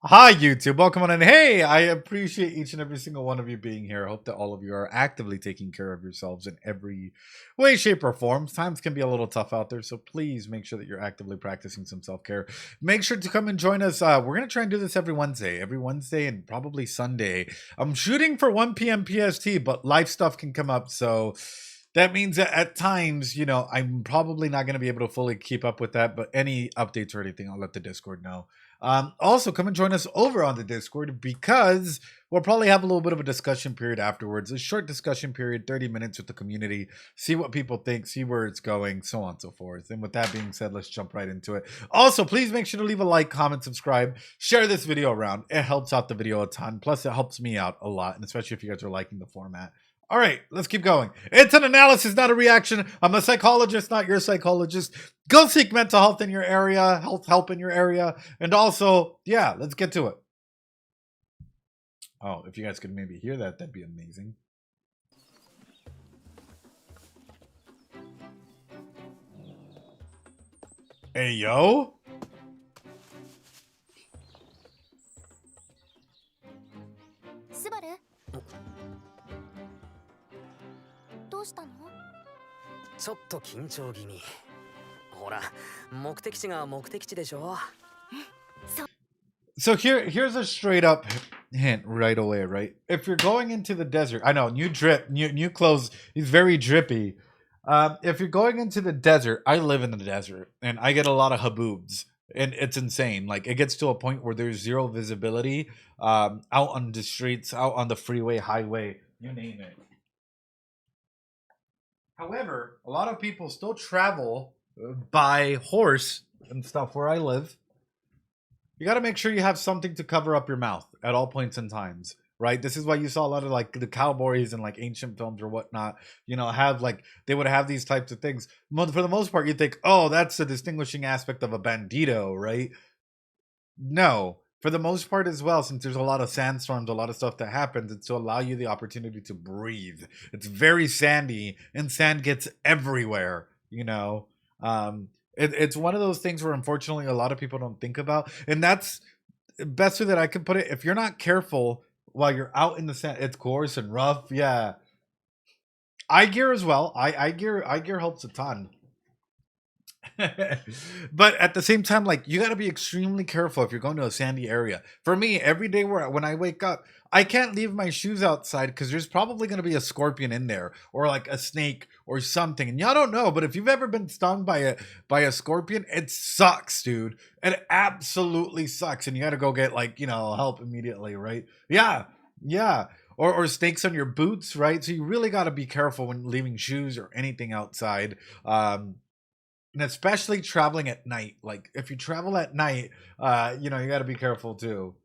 Hi, YouTube. Welcome on in. Hey, I appreciate each and every single one of you being here. I hope that all of you are actively taking care of yourselves in every way, shape, or form. Times can be a little tough out there, so please make sure that you're actively practicing some self care. Make sure to come and join us. We're going to try and do this every Wednesday, and probably Sunday. I'm shooting for 1 p.m. PST, but life stuff can come up, so. That means that at times, I'm probably not going to be able to fully keep up with that, but any updates or anything, I'll let the Discord know. Also, come and join us over on the Discord because we'll probably have a little bit of a discussion period afterwards. A short discussion period, 30 minutes with the community, see what people think, see where it's going, so on and so forth. And with that being said, let's jump right into it. Also, please make sure to leave a like, comment, subscribe, share this video around. It helps out the video a ton. Plus, it helps me out a lot, and especially if you guys are liking the format. All right, let's keep going. It's an analysis, not a reaction. I'm a psychologist, not your psychologist. Go seek mental health in your area, health help in your area. And also, yeah, let's get to it. Oh, if you guys could maybe hear that, that'd be amazing. Hey, yo. Subaru? どうしたの？ちょっと緊張気味。ほら、目的地が目的地でしょ。So here's a straight up hint right away, right? If you're going into the desert, I know, new clothes, he's very drippy. If you're going into the desert, I live in the desert and I get a lot of haboobs and it's insane. Like it gets to a point where there's zero visibility out on the streets, out on the freeway, highway, you name it. However, a lot of people still travel by horse and stuff where I live. You got to make sure you have something to cover up your mouth at all points and times, right? This is why you saw a lot of like the cowboys and like ancient films or whatnot, have like they would have these types of things. For the most part, you think, oh, that's a distinguishing aspect of a bandito, right? No, for the most part as well, since there's a lot of sandstorms, a lot of stuff that happens, it's to allow you the opportunity to breathe. It's very sandy and sand gets everywhere. It's one of those things where unfortunately a lot of people don't think about, and that's the best way that I can put it. If you're not careful while you're out in the sand, it's coarse and rough. Yeah, eye gear as well. Eye gear helps a ton. But at the same time, like you got to be extremely careful if you're going to a sandy area. For me, every day when I wake up, I can't leave my shoes outside because there's probably going to be a scorpion in there or like a snake or something. And y'all don't know, but if you've ever been stung by a scorpion, it sucks, dude. It absolutely sucks, and you got to go get like help immediately, right? Yeah, yeah. Or snakes on your boots, right? So you really got to be careful when leaving shoes or anything outside. And especially traveling at night. Like if you travel at night, you got to be careful too.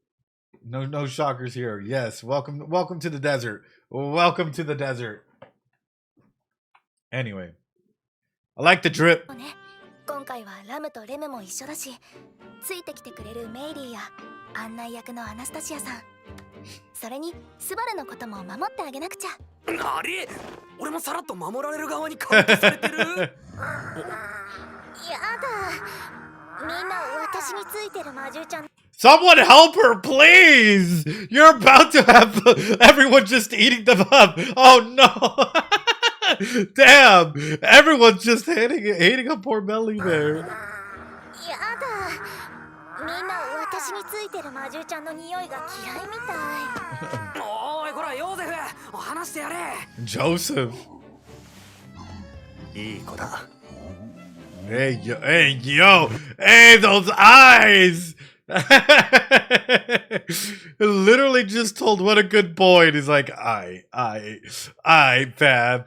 No shockers here. Yes, welcome to the desert. Welcome to the desert. Anyway, I like the drip. 今回はラムとレムも一緒だし、ついてきてくれるメイリーや案内役のアナスタシアさん、それにスバルのことも守ってあげなくちゃ。あれ、俺もさらっと守られる側にカウントされてる。やだ、みんな私についてる魔獣ちゃん。 Someone help her, please! You're about to have everyone just eating them up. Oh no! Damn! Everyone's just hating a poor Melly there. やだ、みんな私についてる魔獣ちゃんの匂いが嫌いみたい。おい、こらヨーゼフ、話してやれ。 Joseph. いい子だ。 Hey yo, hey those eyes! Literally just told what a good boy, and he's like, I fam.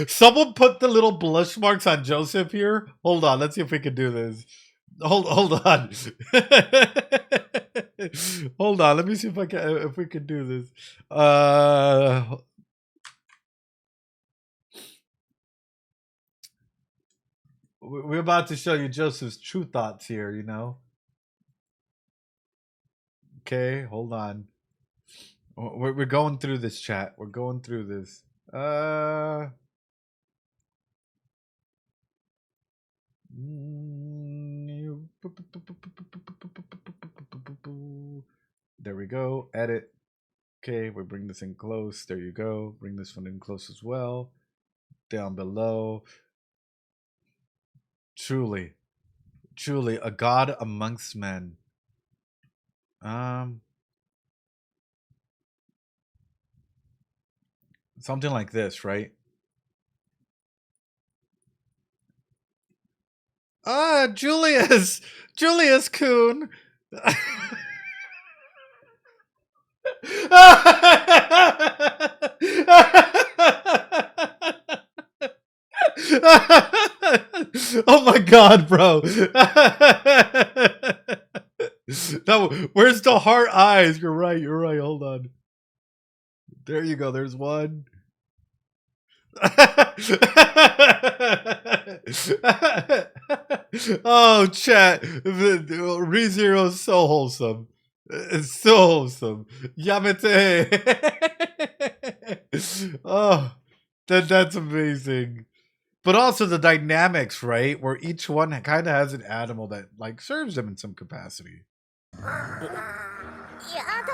Someone put the little blush marks on Joseph here. Hold on, let's see if we can do this. Hold on. Hold on, let me see if we can do this. We're about to show you Joseph's true thoughts here, Okay, hold on. We're going through this, chat. We're going through this. There we go. Edit. Okay, we bring this in close. There you go. Bring this one in close as well. Down below. Truly, truly a god amongst men. Something like this, right? Julius Kuhn. Oh my god, bro. No, where's the heart eyes? You're right. Hold on. There you go. There's one. Oh, chat. ReZero is so wholesome. It's so wholesome. Yamete. Oh, that's amazing. But also the dynamics, right? Where each one kind of has an animal that like serves them in some capacity. やだ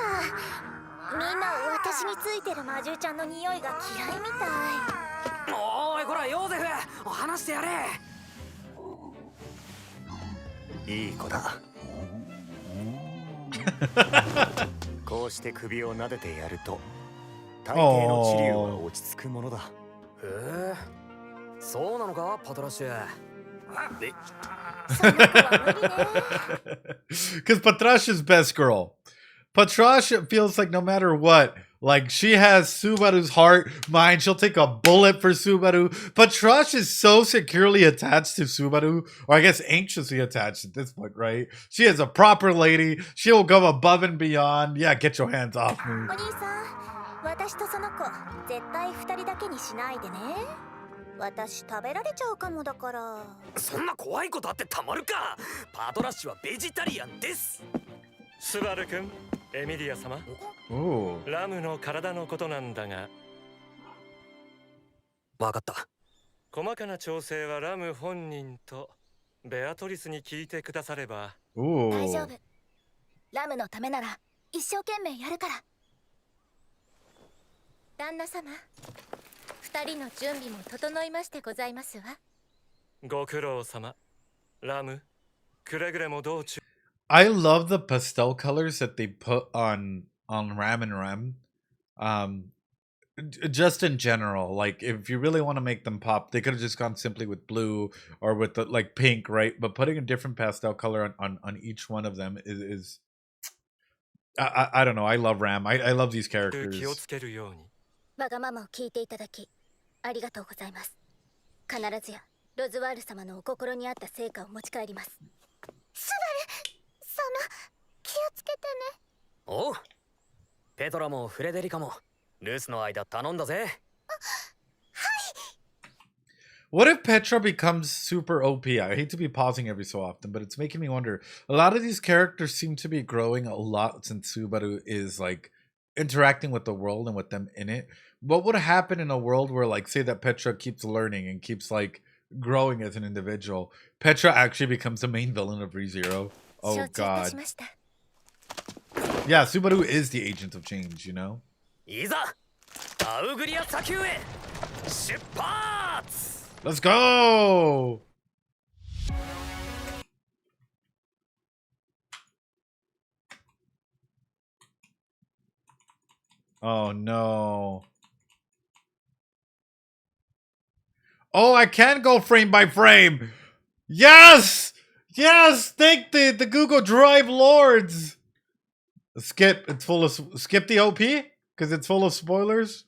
みんな私についてる魔獣ちゃんの匂いが嫌いみたいおーいこらヨーゼフ話してやれいい子だこうして首を撫でてやると大抵の治療は落ち着くものだへえそうなのかパトラッシュ Because Patrash is best girl. Patrash feels like no matter what, like she has Subaru's heart, mind. She'll take a bullet for Subaru. Patrash is so securely attached to Subaru, or I guess anxiously attached at this point, right? She is a proper lady. She'll go above and beyond. Yeah, get your hands off me. お兄さん私とその子絶対二人だけにしないでね私食べられちゃうかもだからそんな怖いことあってたまるかパトラッシュはベジタリアンですスバル君エミリア様 Ooh. ラムの体のことなんだが分かった細かな調整はラム本人とベアトリスに聞いてくだされば Ooh. 大丈夫ラムのためなら一生懸命やるから旦那様二人の準備も整いましてございますわご苦労様ラムくれぐれも道中 I love the pastel colors that they put on Ram and Rem. Just in general, like if you really want to make them pop, they could have just gone simply with blue or with the like pink, right? But putting a different pastel color on each one of them is I don't know. I love Ram. I love these characters. 気をつけるようにわがままを聞いていただきありがとうございます必ずやロズワール様のお心に合った成果を持ち帰りますスバル様気をつけてねおうペトラもフレデリカも留守の間頼んだぜ What if Petra becomes super OP? I hate to be pausing every so often, but it's making me wonder. A lot of these characters seem to be growing a lot since Subaru is like interacting with the world and with them in it. What would happen in a world where, like, say that Petra keeps learning and keeps like growing as an individual? Petra actually becomes the main villain of ReZero. Oh god. Yeah, Subaru is the agent of change, you know? いざアウグリア砂丘へ出発 Let's go! Oh no. Oh, I can go frame by frame. Yes! Yes! Thank the Google Drive lords. Skip. It's full of skip the OP because it's full of spoilers.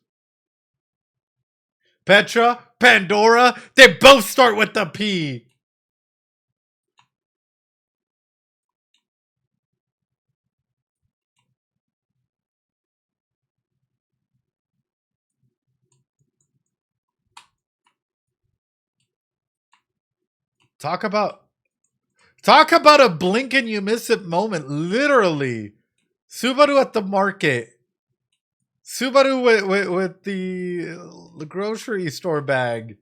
Petra, Pandora, they both start with the P. Talk about a blink and you miss it moment. Literally. Subaru at the market. Subaru with the grocery store bag.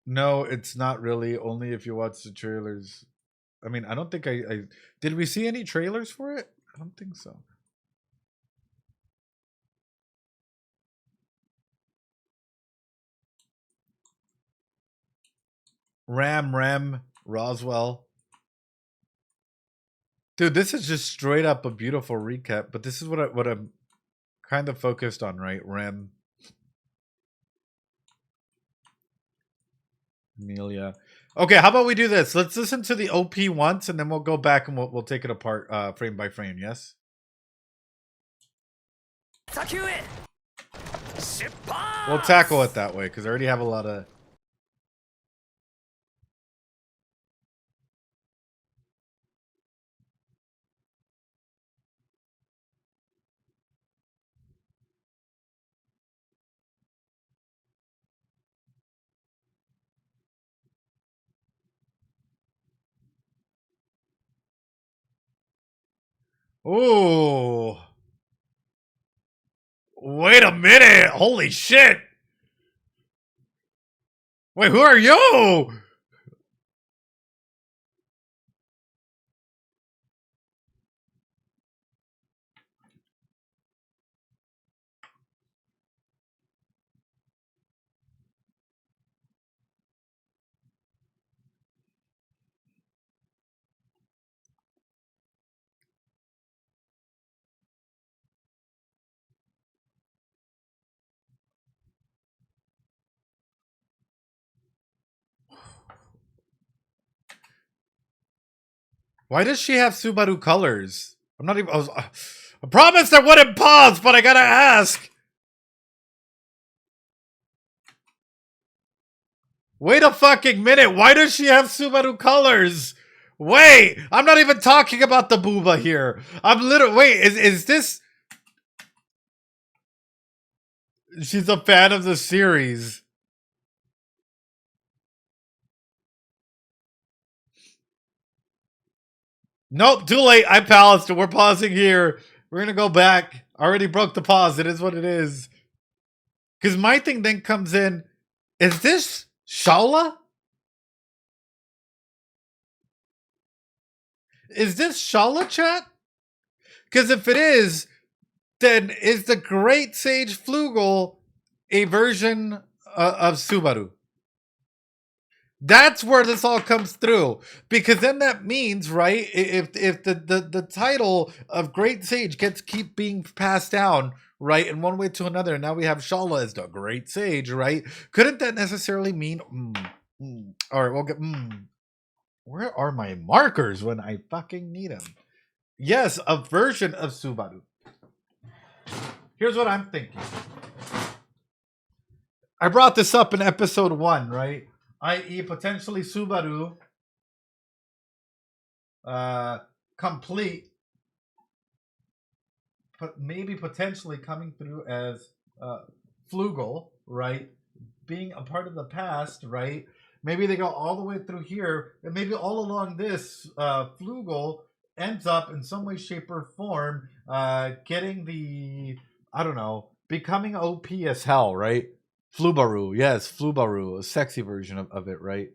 No, it's not really. Only if you watch the trailers. I mean, I don't think I did. We see any trailers for it? I don't think so. Rem, Roswell. Dude, this is just straight up a beautiful recap. But this is what I'm kind of focused on, right? Rem, Amelia. Okay, how about we do this? Let's listen to the OP once, and then we'll go back and we'll take it apart frame by frame. Yes. 砂丘へ出発 We'll tackle it that way because I already have a lot of. Oh, wait a minute! Holy shit! Wait, who are you? Why does she have Subaru colors? I'm not even. I promised I wouldn't pause, but I gotta ask. Wait a fucking minute. Why does she have Subaru colors? Wait, I'm not even talking about the booba here. I'm literally. Wait, is this? She's a fan of the series. Nope, too late. I paused. We're pausing here. We're gonna go back. I already broke the pause. It is what it is. Because my thing then comes in. Is this Shala? Is this Shala, chat? Because if it is, then is the Great Sage Flugel a version of Subaru? That's where this all comes through, because then that means, right, if the title of Great Sage keep being passed down, right, in one way to another, and now we have Shala as the Great Sage, right? Couldn't that necessarily mean all right, we'll get where are my markers when I fucking need them? Yes, a version of Subaru. Here's what I'm thinking. I brought this up in episode 1, right? I.e., potentially Subaru complete, but maybe potentially coming through as Flugel, right? Being a part of the past, right? Maybe they go all the way through here, and maybe all along this, Flugel ends up in some way, shape, or form getting the, I don't know, becoming OP as hell, right? Flubaru, yes, Flubaru, a sexy version of it, right?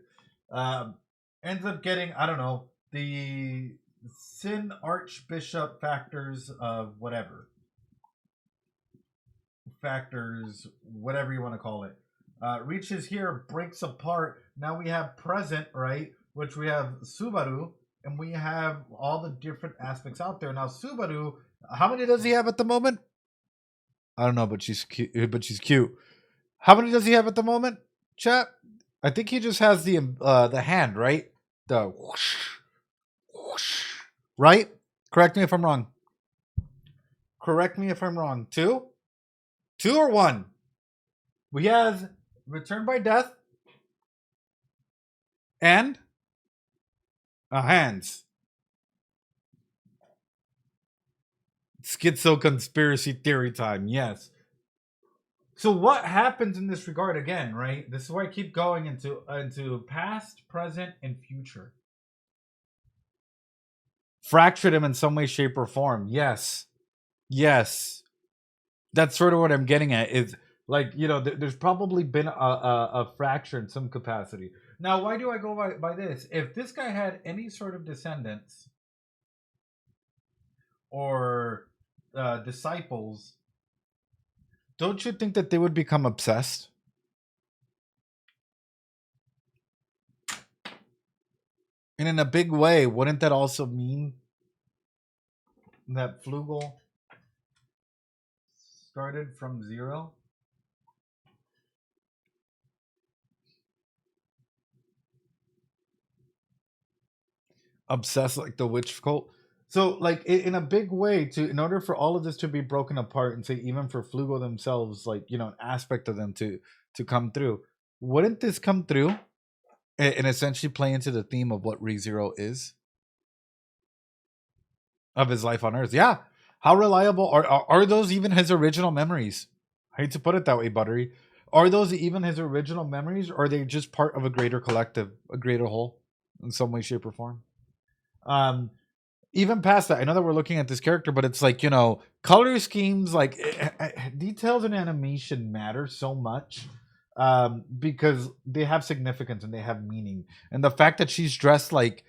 Ends up getting, I don't know, the Sin Archbishop factors of whatever. Factors, whatever you want to call it. Reaches here, breaks apart. Now we have present, right? Which we have Subaru, and we have all the different aspects out there. Now, Subaru, how many does he have at the moment? I don't know, but she's cute. How many does he have at the moment, chat? I think he just has the hand, right? The whoosh, whoosh, right? Correct me if I'm wrong. Correct me if I'm wrong. 2? 2 or 1? We have Return by Death and hands. Schizo conspiracy theory time, yes. So what happens in this regard again, right? This is why I keep going into past, present, and future. Fractured him in some way, shape, or form. Yes. Yes. That's sort of what I'm getting at. Is Like, you know, there's probably been a fracture in some capacity. Now, why do I go by this? If this guy had any sort of descendants or disciples, don't you think that they would become obsessed? And in a big way, wouldn't that also mean that Flugel started from zero? Obsessed like the witch cult. So, like, in a big way, in order for all of this to be broken apart, and say even for Flugel themselves, like, you know, an aspect of them to come through, wouldn't this come through and essentially play into the theme of what ReZero is, of his life on Earth? Yeah. How reliable are those even his original memories? I hate to put it that way, Buttery. Are those even his original memories, or are they just part of a greater collective, a greater whole, in some way, shape, or form? Even past that, I know that we're looking at this character, but it's like, you know, color schemes, like details in animation matter so much, because they have significance and they have meaning. And the fact that she's dressed like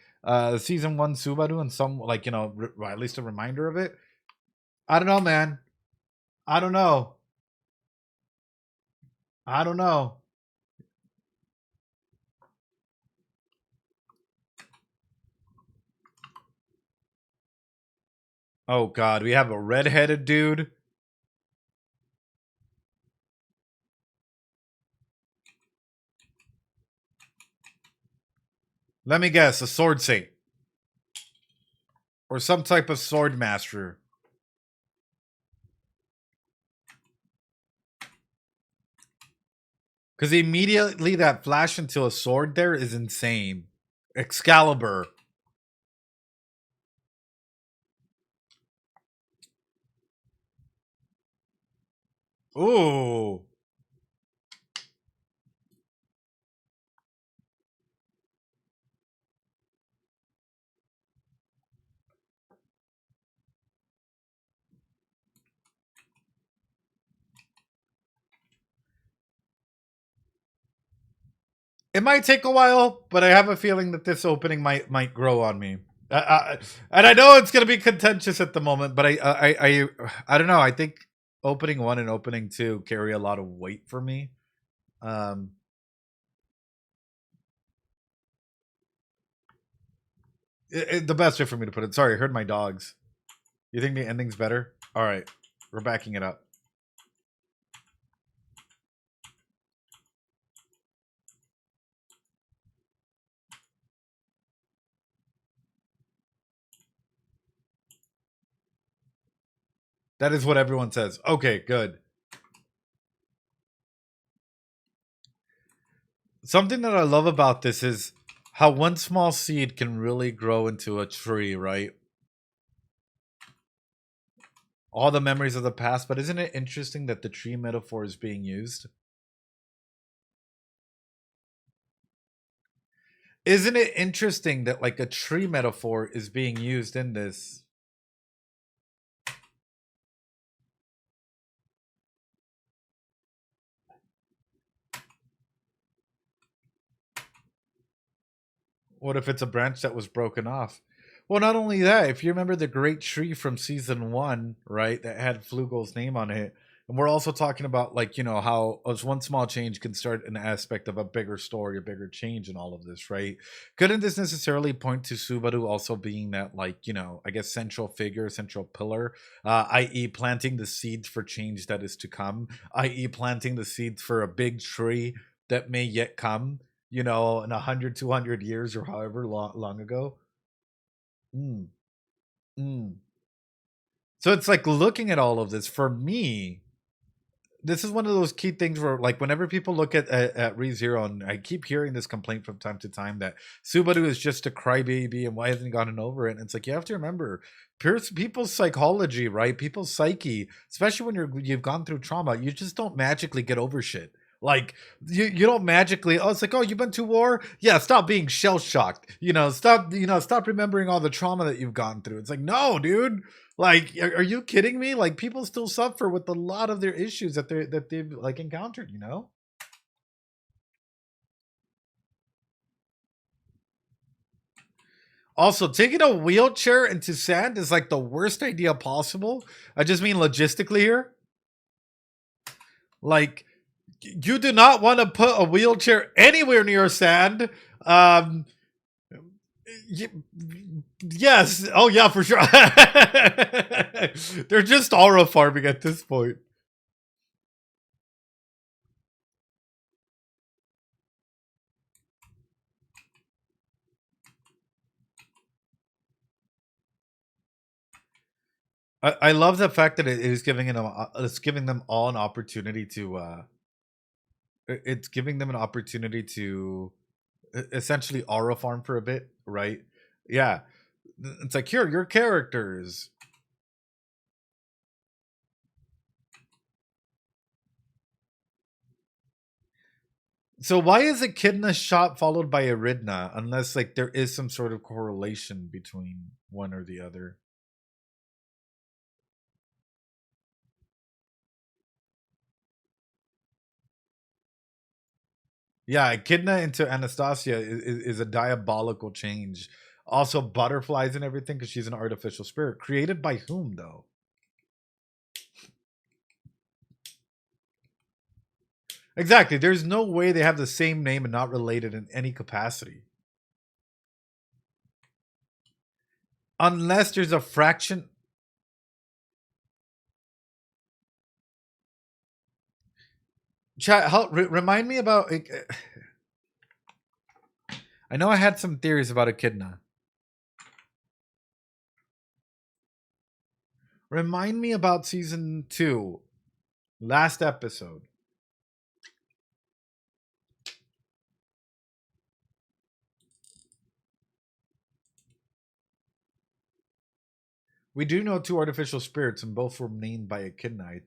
season 1 Subaru, and some, like, you know, at least a reminder of it. I don't know, man. I don't know. I don't know. Oh God, we have a redheaded dude. Let me guess, a sword saint. Or some type of sword master. Because immediately that flash into a sword there is insane. Excalibur. Ooh. It might take a while, but I have a feeling that this opening might grow on me. And I know it's going to be contentious at the moment, but I don't know. I think opening 1 and opening 2 carry a lot of weight for me. The best way for me to put it. Sorry, I heard my dogs. You think the ending's better? All right, we're backing it up. That is what everyone says. Okay, good. Something that I love about this is how one small seed can really grow into a tree, right? All the memories of the past, but isn't it interesting that the tree metaphor is being used? Isn't it interesting that, like, a tree metaphor is being used in this? What if it's a branch that was broken off? Well, not only that, if you remember the great tree from season 1, right, that had Flugel's name on it, and we're also talking about, like, you know, how as one small change can start an aspect of a bigger story, a bigger change in all of this, right? Couldn't this necessarily point to Subaru also being that, like, you know, I guess central figure, central pillar, i.e. planting the seeds for change that is to come, i.e. planting the seeds for a big tree that may yet come, you know, in 100, 200 years or however long ago? Mm, mm. So it's like, looking at all of this, for me, this is one of those key things where, like, whenever people look at ReZero, and I keep hearing this complaint from time to time that Subaru is just a crybaby and why hasn't he gotten over it? And it's like, you have to remember, people's psychology, right? People's psyche, especially when you've gone through trauma, you just don't magically get over shit. Like, you don't magically, oh, it's like, oh, you've been to war? Yeah, stop being shell shocked. Stop remembering all the trauma that you've gone through. It's like, no, dude. Like, are you kidding me? Like, people still suffer with a lot of their issues that they've like encountered, you know? Also, taking a wheelchair into sand is like the worst idea possible. I just mean logistically here. Like, you do not want to put a wheelchair anywhere near sand. Yes. Oh, yeah, for sure. They're just aura farming at this point. I love the fact that it is giving them it's giving them all an opportunity to it's giving them an opportunity to essentially aura farm for a bit, right? Yeah. It's like, here, your characters. So why is Echidna shot followed by Eridna unless like there is some sort of correlation between one or the other? Yeah, Echidna into Anastasia is a diabolical change. Also, butterflies and everything because she's an artificial spirit. Created by whom, though? Exactly. There's no way they have the same name and not related in any capacity. Unless there's a fraction. Chat, help, remind me about. I know I had some theories about Echidna. Remind me about season 2, last episode. We do know 2 artificial spirits, and both were named by Echidna.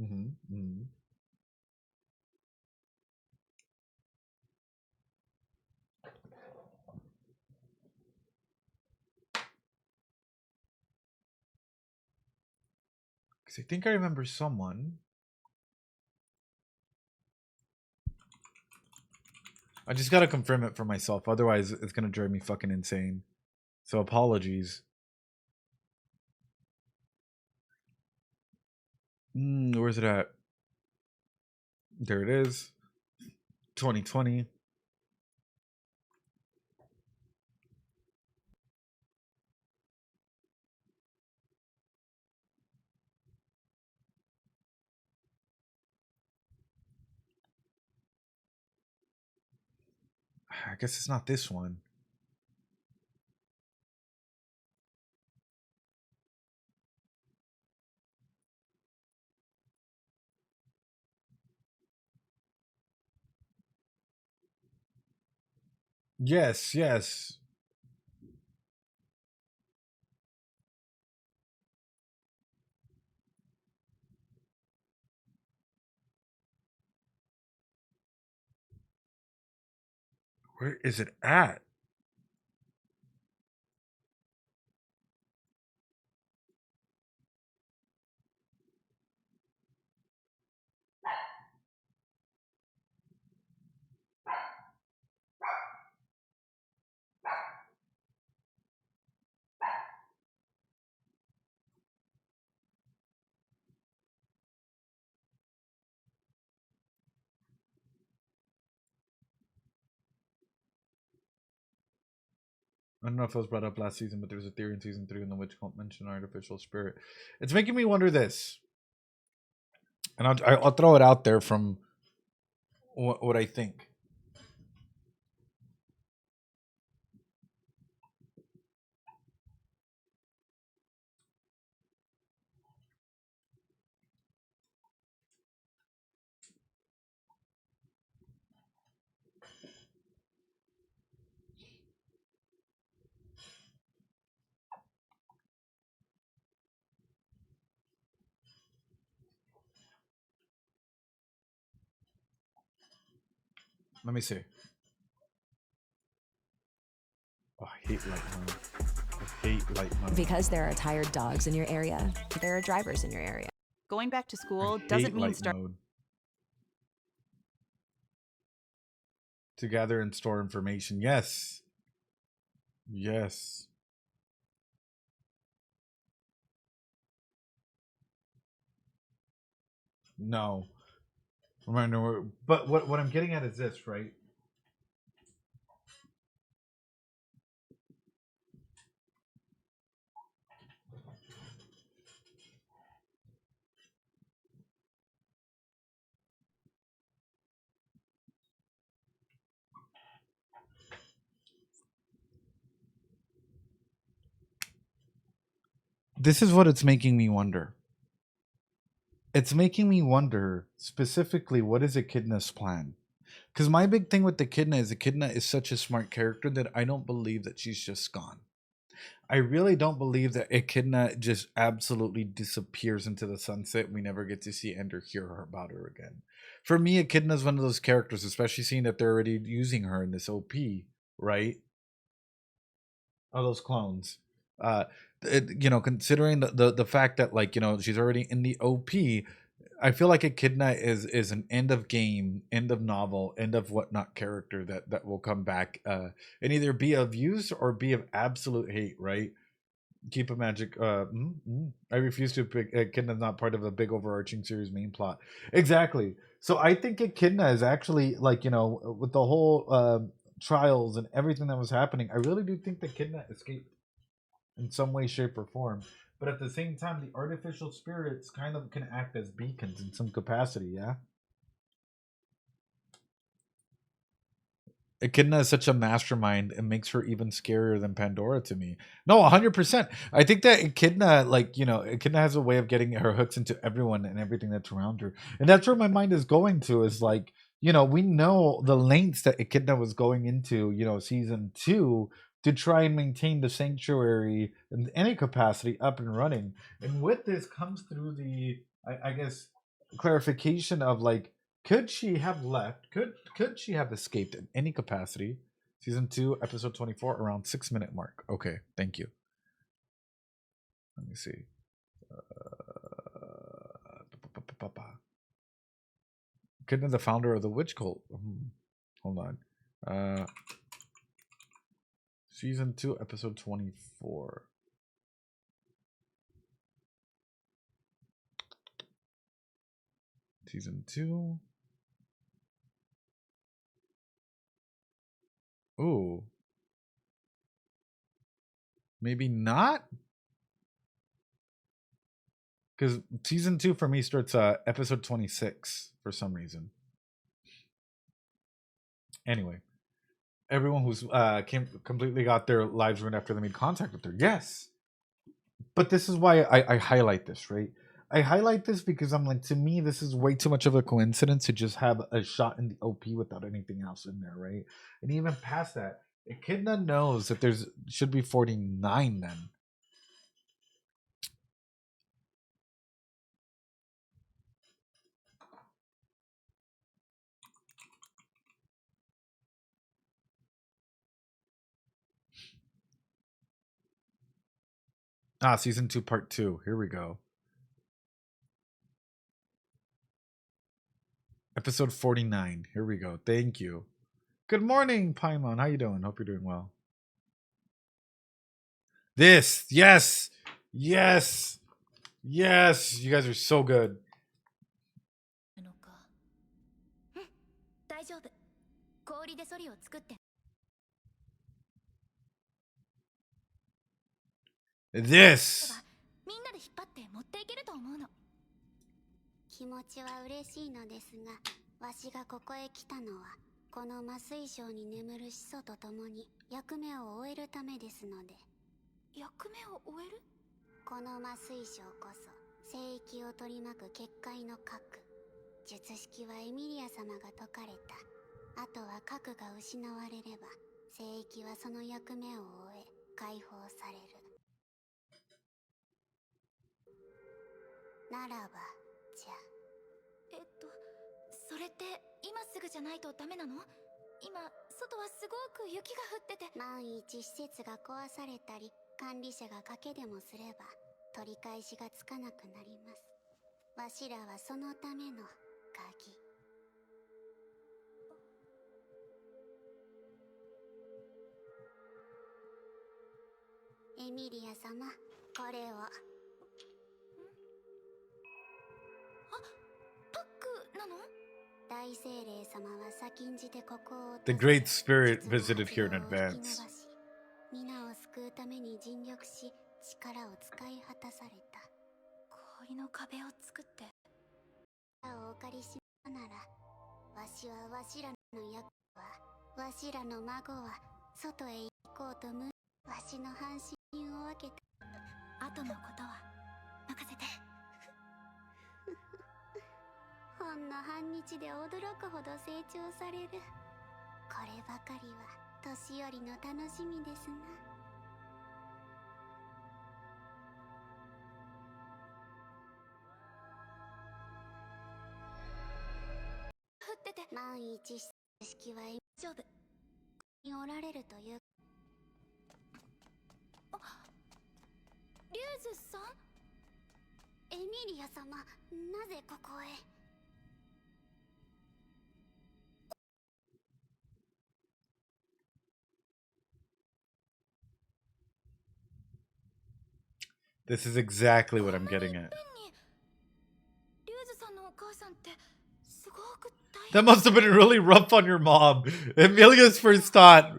Mm-hmm. Because I think I remember someone. I just gotta confirm it for myself. Otherwise, it's gonna drive me fucking insane. So apologies. Where's it at? There it is. 2020. I guess it's not this one. Yes, yes. Where is it at? I don't know if it was brought up last season, but there was a theory in season 3 in the witch cult mentioned artificial spirit. It's making me wonder this, and I'll throw it out there from what I think. Let me see. Oh, I hate light mode. hate light mode. Because there are tired dogs in your area, there are drivers in your area. Going back to school I doesn't hate mean light mode. To gather and store information. Yes. Yes. No. Remember, but what I'm getting at is this, right? This is what it's making me wonder. It's making me wonder specifically, what is Echidna's plan? Because my big thing with Echidna is such a smart character that I don't believe that she's just gone. I really don't believe that Echidna just absolutely disappears into the sunset. We never get to see and or hear about her again. For me, Echidna is one of those characters, especially seeing that they're already using her in this OP, right? Oh, those clones. Considering the fact that, like, she's already in the OP, I feel like Echidna is an end of game, end of novel, end of whatnot character that will come back and either be of use or be of absolute hate, right? Keep a magic. I refuse to pick Echidna's not part of a big overarching series main plot. Exactly. So I think Echidna is actually, like, with the whole trials and everything that was happening, I really do think that Echidna escaped in some way, shape, or form. But at the same time, the artificial spirits kind of can act as beacons in some capacity, yeah? Echidna is such a mastermind. It makes her even scarier than Pandora to me. No, 100%. I think that Echidna, Echidna has a way of getting her hooks into everyone and everything that's around her. And that's where my mind is going to, is like, we know the lengths that Echidna was going into, season 2, to try and maintain the sanctuary in any capacity up and running. And with this comes through the, I guess, clarification of, like, could she have left? Could she have escaped in any capacity? Season 2, episode 24, around 6-minute mark. Okay, thank you. Let me see. Echidna, the founder of the witch cult. Hold on. Season 2, episode 24. Season 2. Ooh. Maybe not? Because season 2 for me starts episode 26 for some reason. Anyway. Everyone who's completely got their lives ruined after they made contact with her. Yes. But this is why I highlight this, right? I highlight this because I'm like, to me, this is way too much of a coincidence to just have a shot in the OP without anything else in there, right? And even past that, Echidna knows that there's should be 49 then. Season 2, part 2. Here we go. Episode 49. Here we go. Thank you. Good morning, Paimon. How you doing? Hope you're doing well. This. Yes. Yes. Yes. You guys are so good. 大丈夫。氷でソリを作って。This. みんなで引っ張って持っていけると思うの。気持ちは嬉しいのですが、わしがここへ来たのは、この麻酔症に眠る始祖と共に役目を終えるためですので。役目を終える？この麻酔症こそ、聖域を取り巻く結界の核。術式はエミリア様が解かれた。あとは核が失われれば、聖域はその役目を終え、解放される。ならば、じゃ。それって今すぐじゃないとダメなの？今、外はすごく雪が降ってて。万一施設が壊されたり、管理者が賭けでもすれば取り返しがつかなくなります。わしらはそのための鍵。エミリア様、これを。パックなの？大精霊様は先んじてここを The Great Spirit visited here in advance. 皆を救うために尽力し、力を使い果たされた。氷の壁を作って。お借りしなら、わしはわしらの役は、わしらの孫は外へ行こうとわしの半身を分けて。後のことは任せて。ほんの半日で驚くほど成長される。こればかりは年寄りの楽しみですな。降ってて万一式は大丈夫におられるという。リュウズさん？エミリア様、なぜここへ？This is exactly what I'm getting at. That must have been really rough on your mom. Emilia's first thought.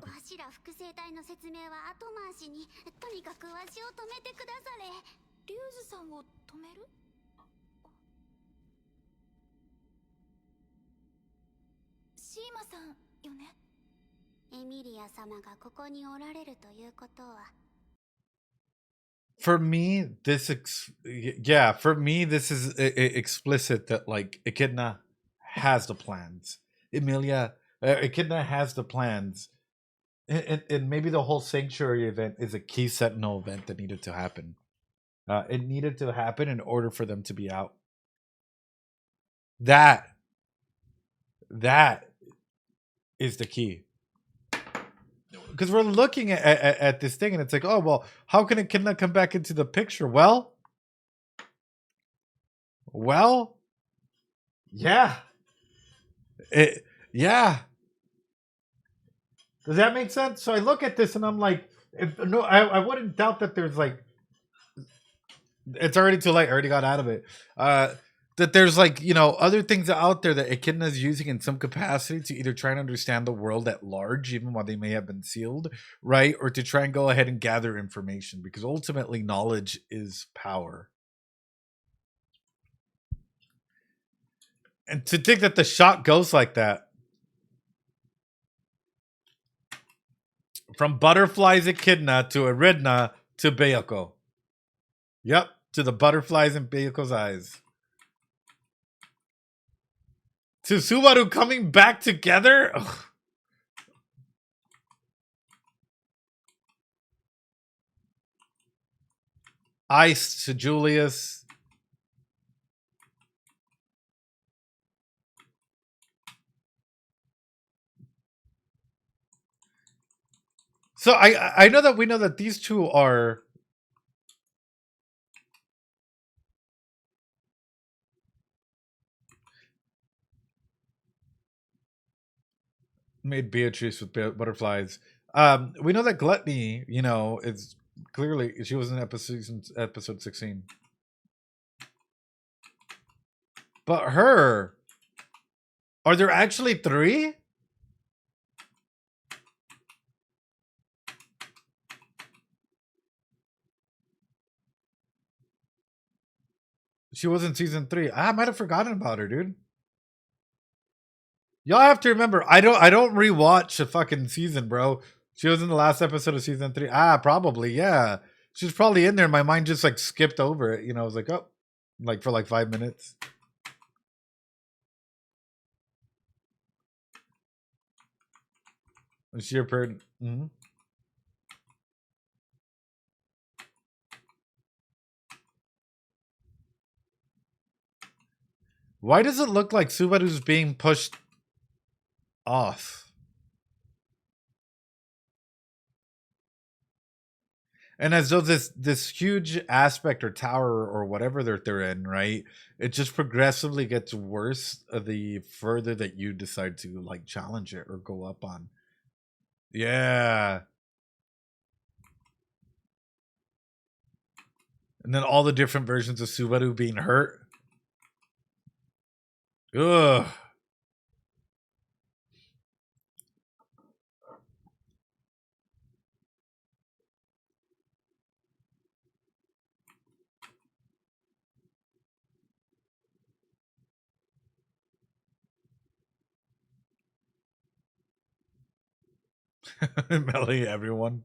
For me, this is explicit that like Echidna has the plans. Echidna has the plans, and maybe the whole sanctuary event is a key sentinel event that needed to happen. It needed to happen in order for them to be out. That is the key. Because we're looking at this thing and it's like, oh, well, how can Echidna come back into the picture? Well, yeah. Yeah. Does that make sense? So I look at this and I'm like, I wouldn't doubt that there's like, it's already too late. I already got out of it. That there's like, other things out there that Echidna is using in some capacity to either try and understand the world at large, even while they may have been sealed, right? Or to try and go ahead and gather information, because ultimately knowledge is power. And to think that the shot goes like that. From Butterflies Echidna to Eridna to Bayako. Yep, to the butterflies in Bayako's eyes. To Subaru coming back together? Ugh. Ice to Julius. So I know that we know that these two are made Beatrice with butterflies. We know that Gluttony, is clearly she was in episode 16. But her, are there actually 3? She was in season 3. I might have forgotten about her, dude. Y'all have to remember, I don't rewatch a fucking season, bro. She was in the last episode of season 3. Probably, yeah. She's probably in there. My mind just like skipped over it. I was like, oh, like for like 5 minutes. She appeared. Mm-hmm. Why does it look like Subaru's being pushed off? And as though this huge aspect or tower or whatever they're in, right? It just progressively gets worse the further that you decide to like challenge it or go up on. Yeah. And then all the different versions of Subaru being hurt. Ugh. Melee everyone.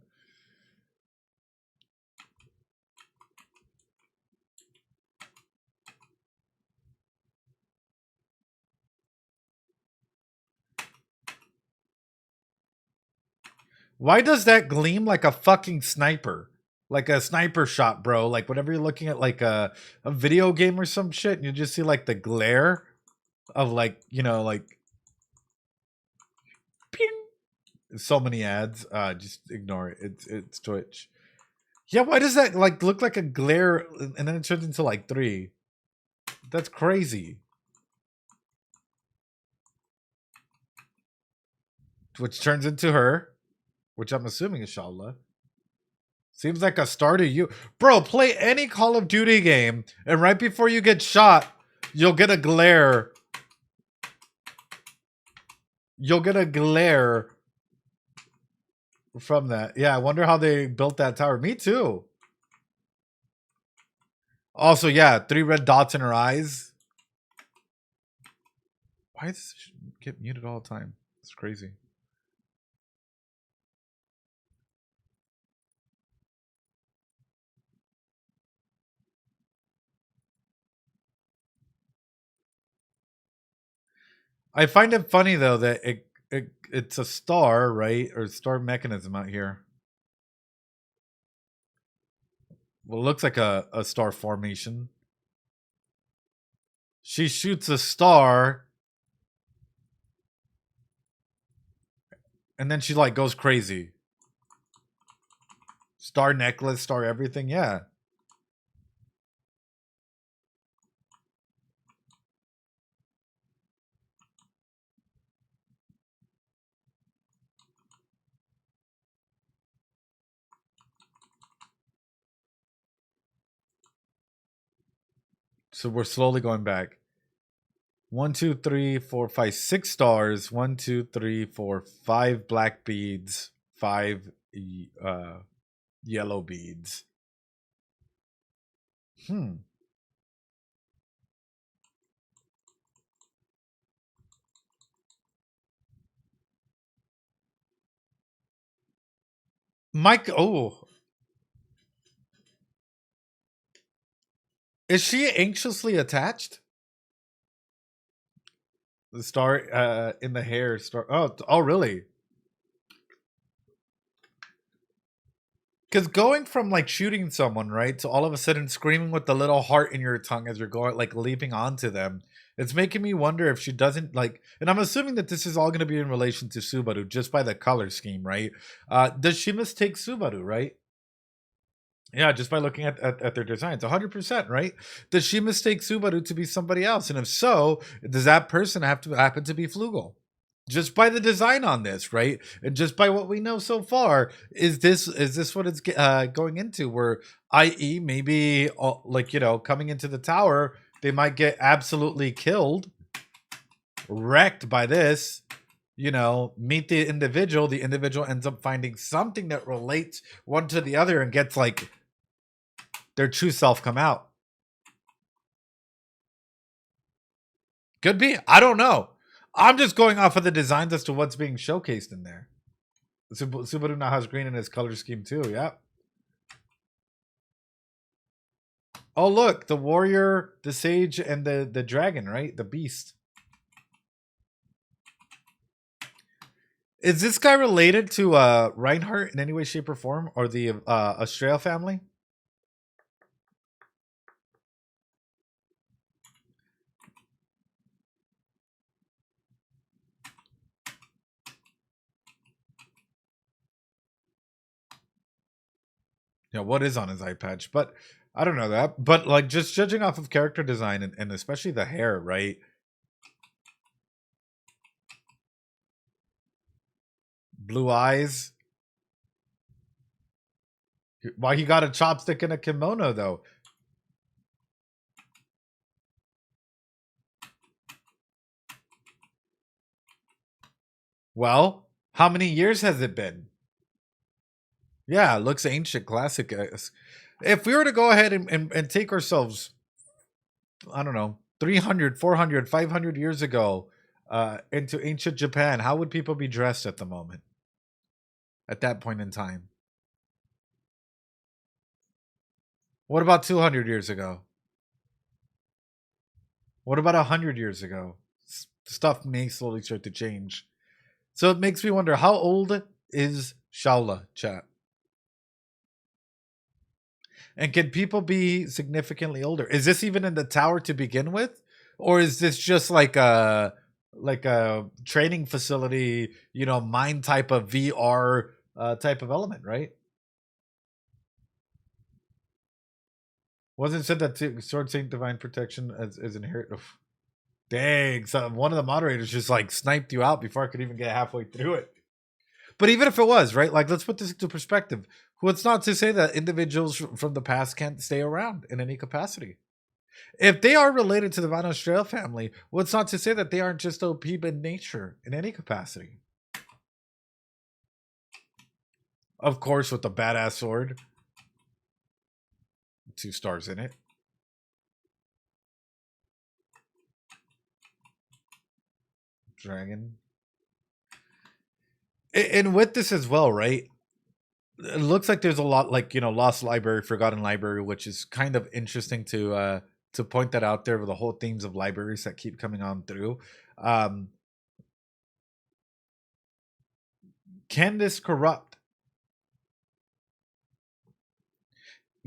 Why does that gleam like a fucking sniper? Like a sniper shot, bro. Like whenever you're looking at like a video game or some shit and you just see like the glare of like, you know, like ping. So many ads. Just ignore it. It's Twitch. Yeah, why does that like look like a glare and then it turns into like 3? That's crazy. Which turns into her, which I'm assuming is Shala. Seems like a starter. You, bro, play any Call of Duty game, and right before you get shot, you'll get a glare. You'll get a glare from that. Yeah, I wonder how they built that tower. Me too. Also, yeah, 3 red dots in her eyes. Why does this get muted all the time? It's crazy. I find it funny though that it's a star, right? Or star mechanism out here. Well, it looks like a star formation. She shoots a star. And then she like goes crazy. Star necklace, star everything, yeah. So we're slowly going back. 1, 2, 3, 4, 5, 6 stars. 1, 2, 3, 4, 5 black beads. 5 yellow beads. Mike, oh. Is she anxiously attached? The star in the hair star. Oh, really? Because going from like shooting someone, right, to all of a sudden screaming with the little heart in your tongue as you're going, like leaping onto them, it's making me wonder if she doesn't like. And I'm assuming that this is all going to be in relation to Subaru just by the color scheme, right? Does she mistake Subaru, right? Yeah, just by looking at their designs, 100%, right? Does she mistake Subaru to be somebody else? And if so, does that person have to happen to be Flugel? Just by the design on this, right? And just by what we know so far, is this what it's going into? Where, i.e., maybe like, you know, coming into the tower, they might get absolutely killed, wrecked by this. You know, meet the individual. The individual ends up finding something that relates one to the other and gets like their true self come out. Could be. I don't know. I'm just going off of the designs as to what's being showcased in there. Subaru now has green in his color scheme too. Yeah. Oh, look, the warrior, the sage, and the dragon, right? The beast. Is this guy related to Reinhardt in any way, shape, or form, or the Australia family? Yeah, what is on his eye patch? But I don't know that. But like just judging off of character design and especially the hair, right? Blue eyes. Why he got a chopstick and a kimono though? Well, how many years has it been? Yeah, it looks ancient, classic. If we were to go ahead and take ourselves, I don't know, 300, 400, 500 years ago into ancient Japan, how would people be dressed at the moment? At that point in time? What about 200 years ago? What about 100 years ago? Stuff may slowly start to change. So it makes me wonder, how old is Shaola, chat? And can people be significantly older? Is this even in the tower to begin with? Or is this just like a training facility, you know, mine type of VR type of element, right? Wasn't said that Sword Saint Divine Protection is inherent. Oof. Dang, so one of the moderators just like sniped you out before I could even get halfway through it. But even if it was, right? Like, let's put this into perspective. What's not to say that individuals from the past can't stay around in any capacity? If they are related to the Van Australia family, what's not to say that they aren't just OP in nature in any capacity? Of course, with the badass sword. 2 stars in it. Dragon. And with this as well, right? It looks like there's a lot, like, you know, Lost Library, Forgotten Library, which is kind of interesting to point that out there with the whole themes of libraries that keep coming on through. Can this corrupt?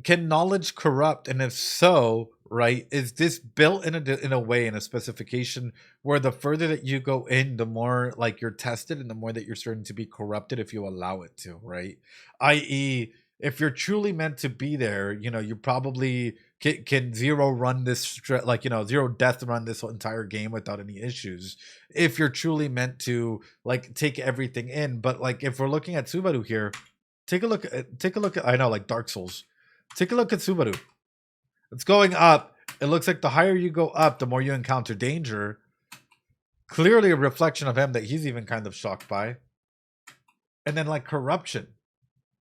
Can knowledge corrupt? And if so, right, is this built in a way, in a specification where the further that you go in, the more like you're tested and the more that you're starting to be corrupted if you allow it to, right? I.e., if you're truly meant to be there, you know, you probably can zero run this, like, you know, zero death run this entire game without any issues. If you're truly meant to like take everything in. But like, if we're looking at Subaru here, take a look at, I know, like Dark Souls. Take a look at Subaru. It's going up. It looks like the higher you go up, the more you encounter danger. Clearly a reflection of him that he's even kind of shocked by. And then like corruption.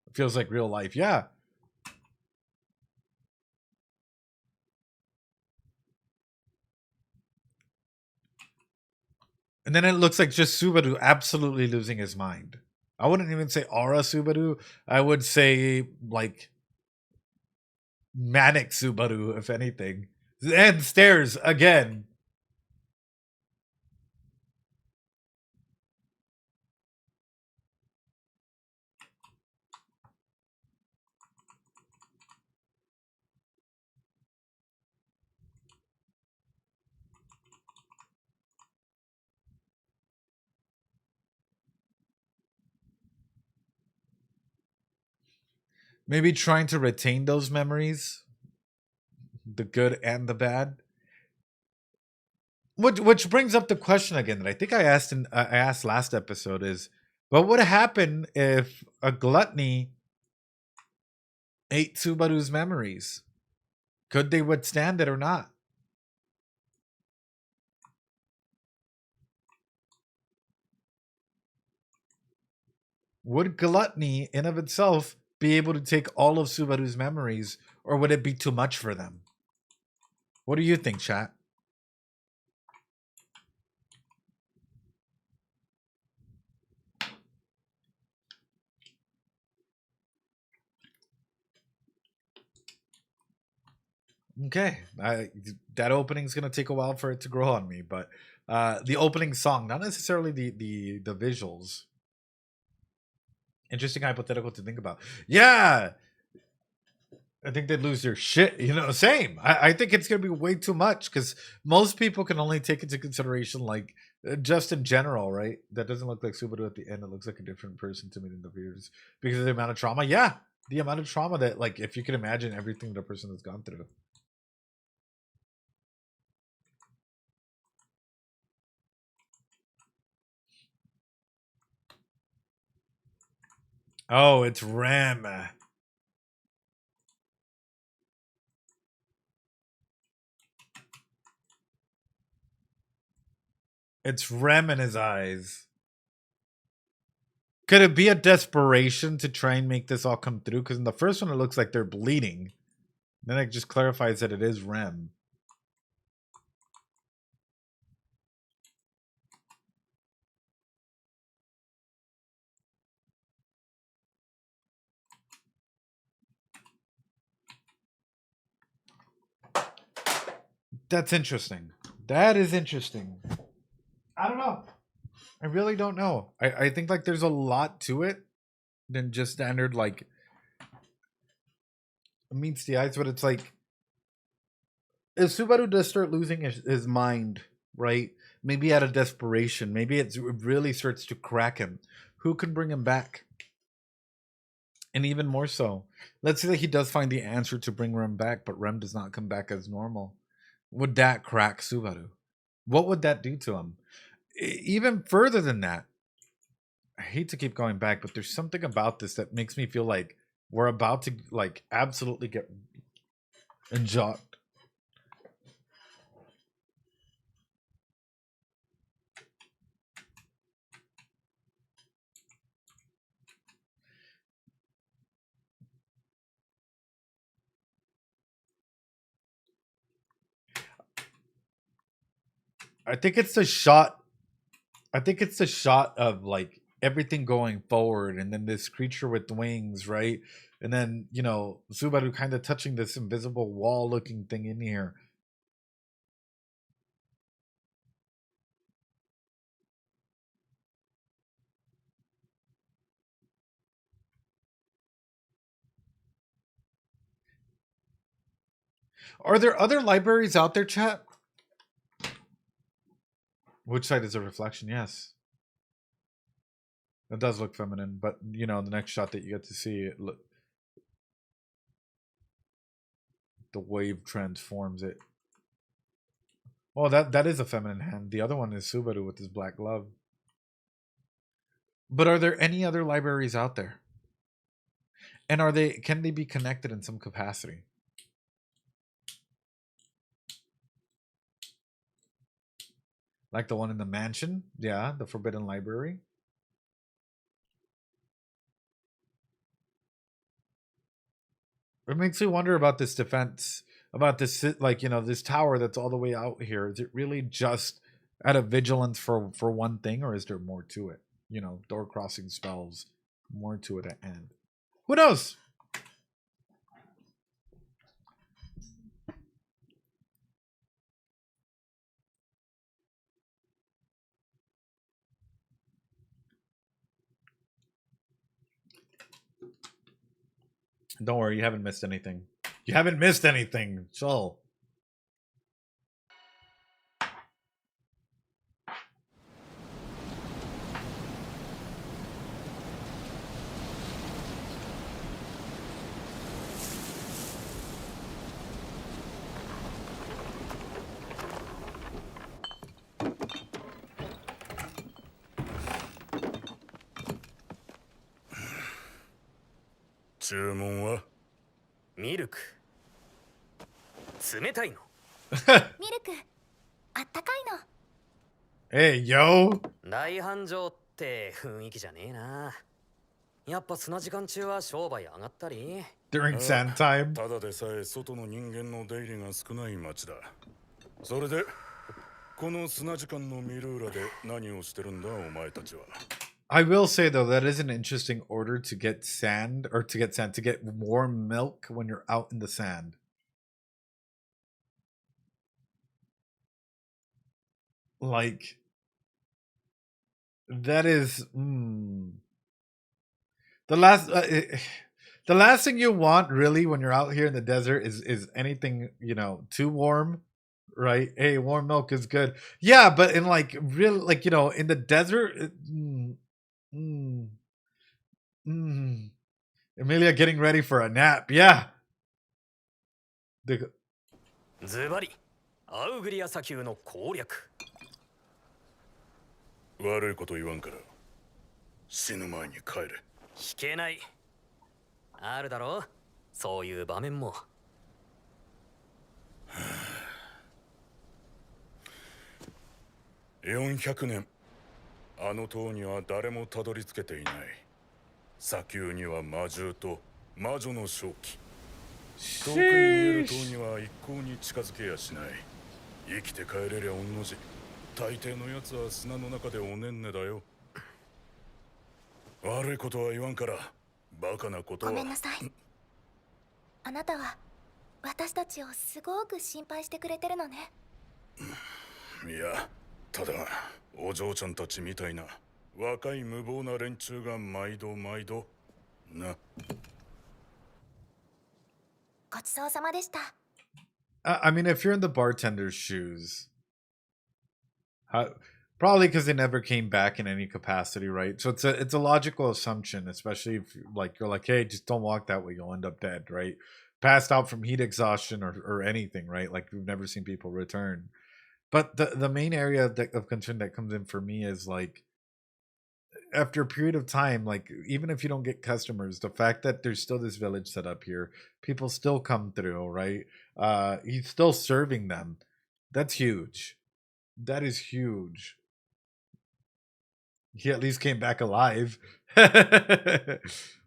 It feels like real life. Yeah. And then it looks like just Subaru absolutely losing his mind. I wouldn't even say aura Subaru. I would say like manic Subaru, if anything. And stairs again. Maybe trying to retain those memories, the good and the bad. Which brings up the question again that I think I asked last episode is, what would happen if a gluttony ate Subaru's memories? Could they withstand it or not? Would gluttony in of itself be able to take all of Subaru's memories, or would it be too much for them? What do you think, chat? Okay, that opening's gonna take a while for it to grow on me, but the opening song, not necessarily the visuals. Interesting hypothetical to think about. Yeah, I think they'd lose their shit. You know, same. I think it's gonna be way too much because most people can only take into consideration like just in general, right? That doesn't look like Subaru at the end. It looks like a different person to me than the viewers because of the amount of trauma. Yeah, The amount of trauma that, like, if you can imagine everything the person has gone through. Oh, it's Rem. It's Rem in his eyes. Could it be a desperation to try and make this all come through? Because in the first one, it looks like they're bleeding. Then it just clarifies that it is Rem. That's interesting. That is interesting. I don't know. I really don't know. I think like there's a lot to it than just standard like meets the eyes, but it's like if Subaru does start losing his mind, right? Maybe out of desperation, maybe it really starts to crack him. Who can bring him back? And even more so, let's say that he does find the answer to bring Rem back, but Rem does not come back as normal. Would that crack Subaru? What would that do to him? Even further than that, I hate to keep going back, but there's something about this that makes me feel like we're about to like absolutely get enjocked. I think it's the shot. I think it's the shot of like everything going forward, and then this creature with wings, right? And then Subaru kind of touching this invisible wall-looking thing in here. Are there other libraries out there, chat? Which side is a reflection? Yes. It does look feminine, but the next shot that you get to see it the wave transforms it. Oh, that is a feminine hand. The other one is Subaru with his black glove. But are there any other libraries out there? And can they be connected in some capacity? Like the one in the mansion? Yeah, the Forbidden Library. It makes me wonder about this defense, about this, like, this tower that's all the way out here. Is it really just out of vigilance for one thing, or is there more to it? Door crossing spells, more to it at end. Who knows? Don't worry, you haven't missed anything. You haven't missed anything, Joel.ミルク冷たいのミルクあったかいの Hey, yo. 大繁盛って雰囲気じゃねえな。やっぱ砂時間中は商売上がったり During sand time. ただでさえ外の人間の出入りが少ない町だ。それでこの砂時間のミルーラで何をしてるんだお前たちは。I will say though, that is an interesting order to get sand, or to get warm milk when you're out in the sand. Like, that is the last thing you want really when you're out here in the desert is anything too warm, right? Hey, warm milk is good. Yeah, but in like real, like, in the desert. Emilia getting ready for a nap. Yeah. ズバリアウグリア砂丘の攻略。悪いこと言わんから死ぬ前に帰れ。引けない。あるだろう、そういう場面も。400年あの塔には誰もたどり着けていない。砂丘には魔獣と魔女の正気。遠くに見える塔には一向に近づけやしない。生きて帰れりゃ御の字。大抵のやつは砂の中でおねんねだよ。悪いことは言わんから、バカなことは。ごめんなさい。あなたは私たちをすごく心配してくれてるのね。いや、ただお嬢ちゃんたちみたいな若い無謀な連中が毎度毎度な。ごちそうさまでした。I mean, if you're in the bartender's shoes, probably because they never came back in any capacity, right? So it's a logical assumption, especially if you're like, hey, just don't walk that way, you'll end up dead, right? Passed out from heat exhaustion or anything, right? Like we've never seen people return. But the main area of concern that comes in for me is like, after a period of time, like even if you don't get customers, the fact that there's still this village set up here, people still come through, right? He's still serving them. That's huge. That is huge. He at least came back alive.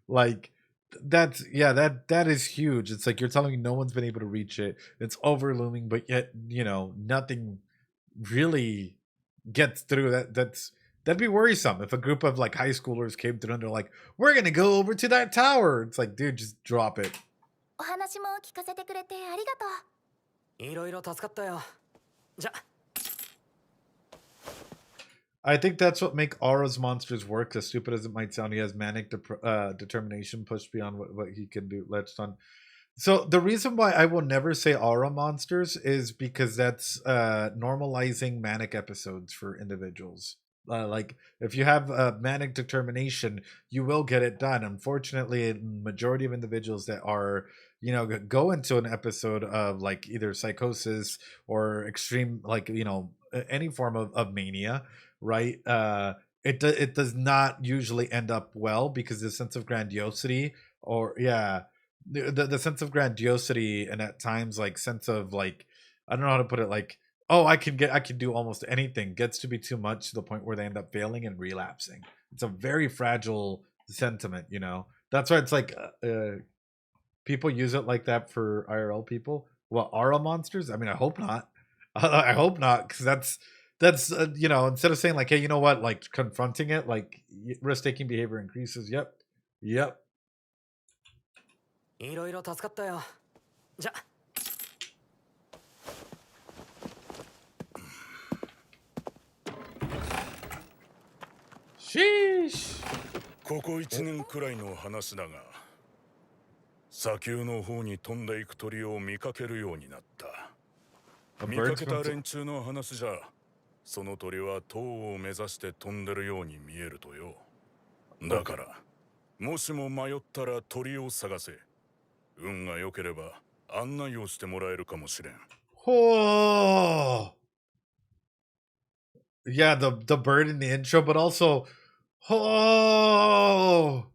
Like that is huge. It's like you're telling me no one's been able to reach it. It's over looming, but yet, nothing really gets through. That'd be worrisome if a group of like high schoolers came through and they're like, we're gonna go over to that tower. It's like, dude, just drop it. お話も聞かせてくれてありがとう。いろいろ助かったよ。じゃ。I think that's what make Aura's monsters work. As stupid as it might sound, he has manic determination pushed beyond what he can do. Let's on. So the reason why I will never say Aura monsters is because that's normalizing manic episodes for individuals. Like if you have manic determination, you will get it done. Unfortunately, majority of individuals that are go into an episode of like either psychosis or extreme, like any form of mania, right? It does not usually end up well because the sense of grandiosity, or the sense of grandiosity, and at times like sense of like, I don't know how to put it, like, oh, I can do almost anything, gets to be too much to the point where they end up failing and relapsing. It's a very fragile sentiment, That's why it's like people use it like that for IRL people. Well, Aura monsters? I mean, I hope not. I hope not, because that's instead of saying like, hey, you know what, like confronting it, like risk-taking behavior increases. Yep. いろいろ助かったよ。じゃ。Sheesh. ここ1年くらいの話だが、砂丘の方に飛んでいく鳥を見かけるようになった。見かけた連中の話じゃ、その鳥は塔を目指して飛んでるように見えるとよ。だからもしも迷ったら鳥を探せ。運が良ければ案内をしてもらえるかもしれん。Oh. Yeah, the bird in the intro, but also, oh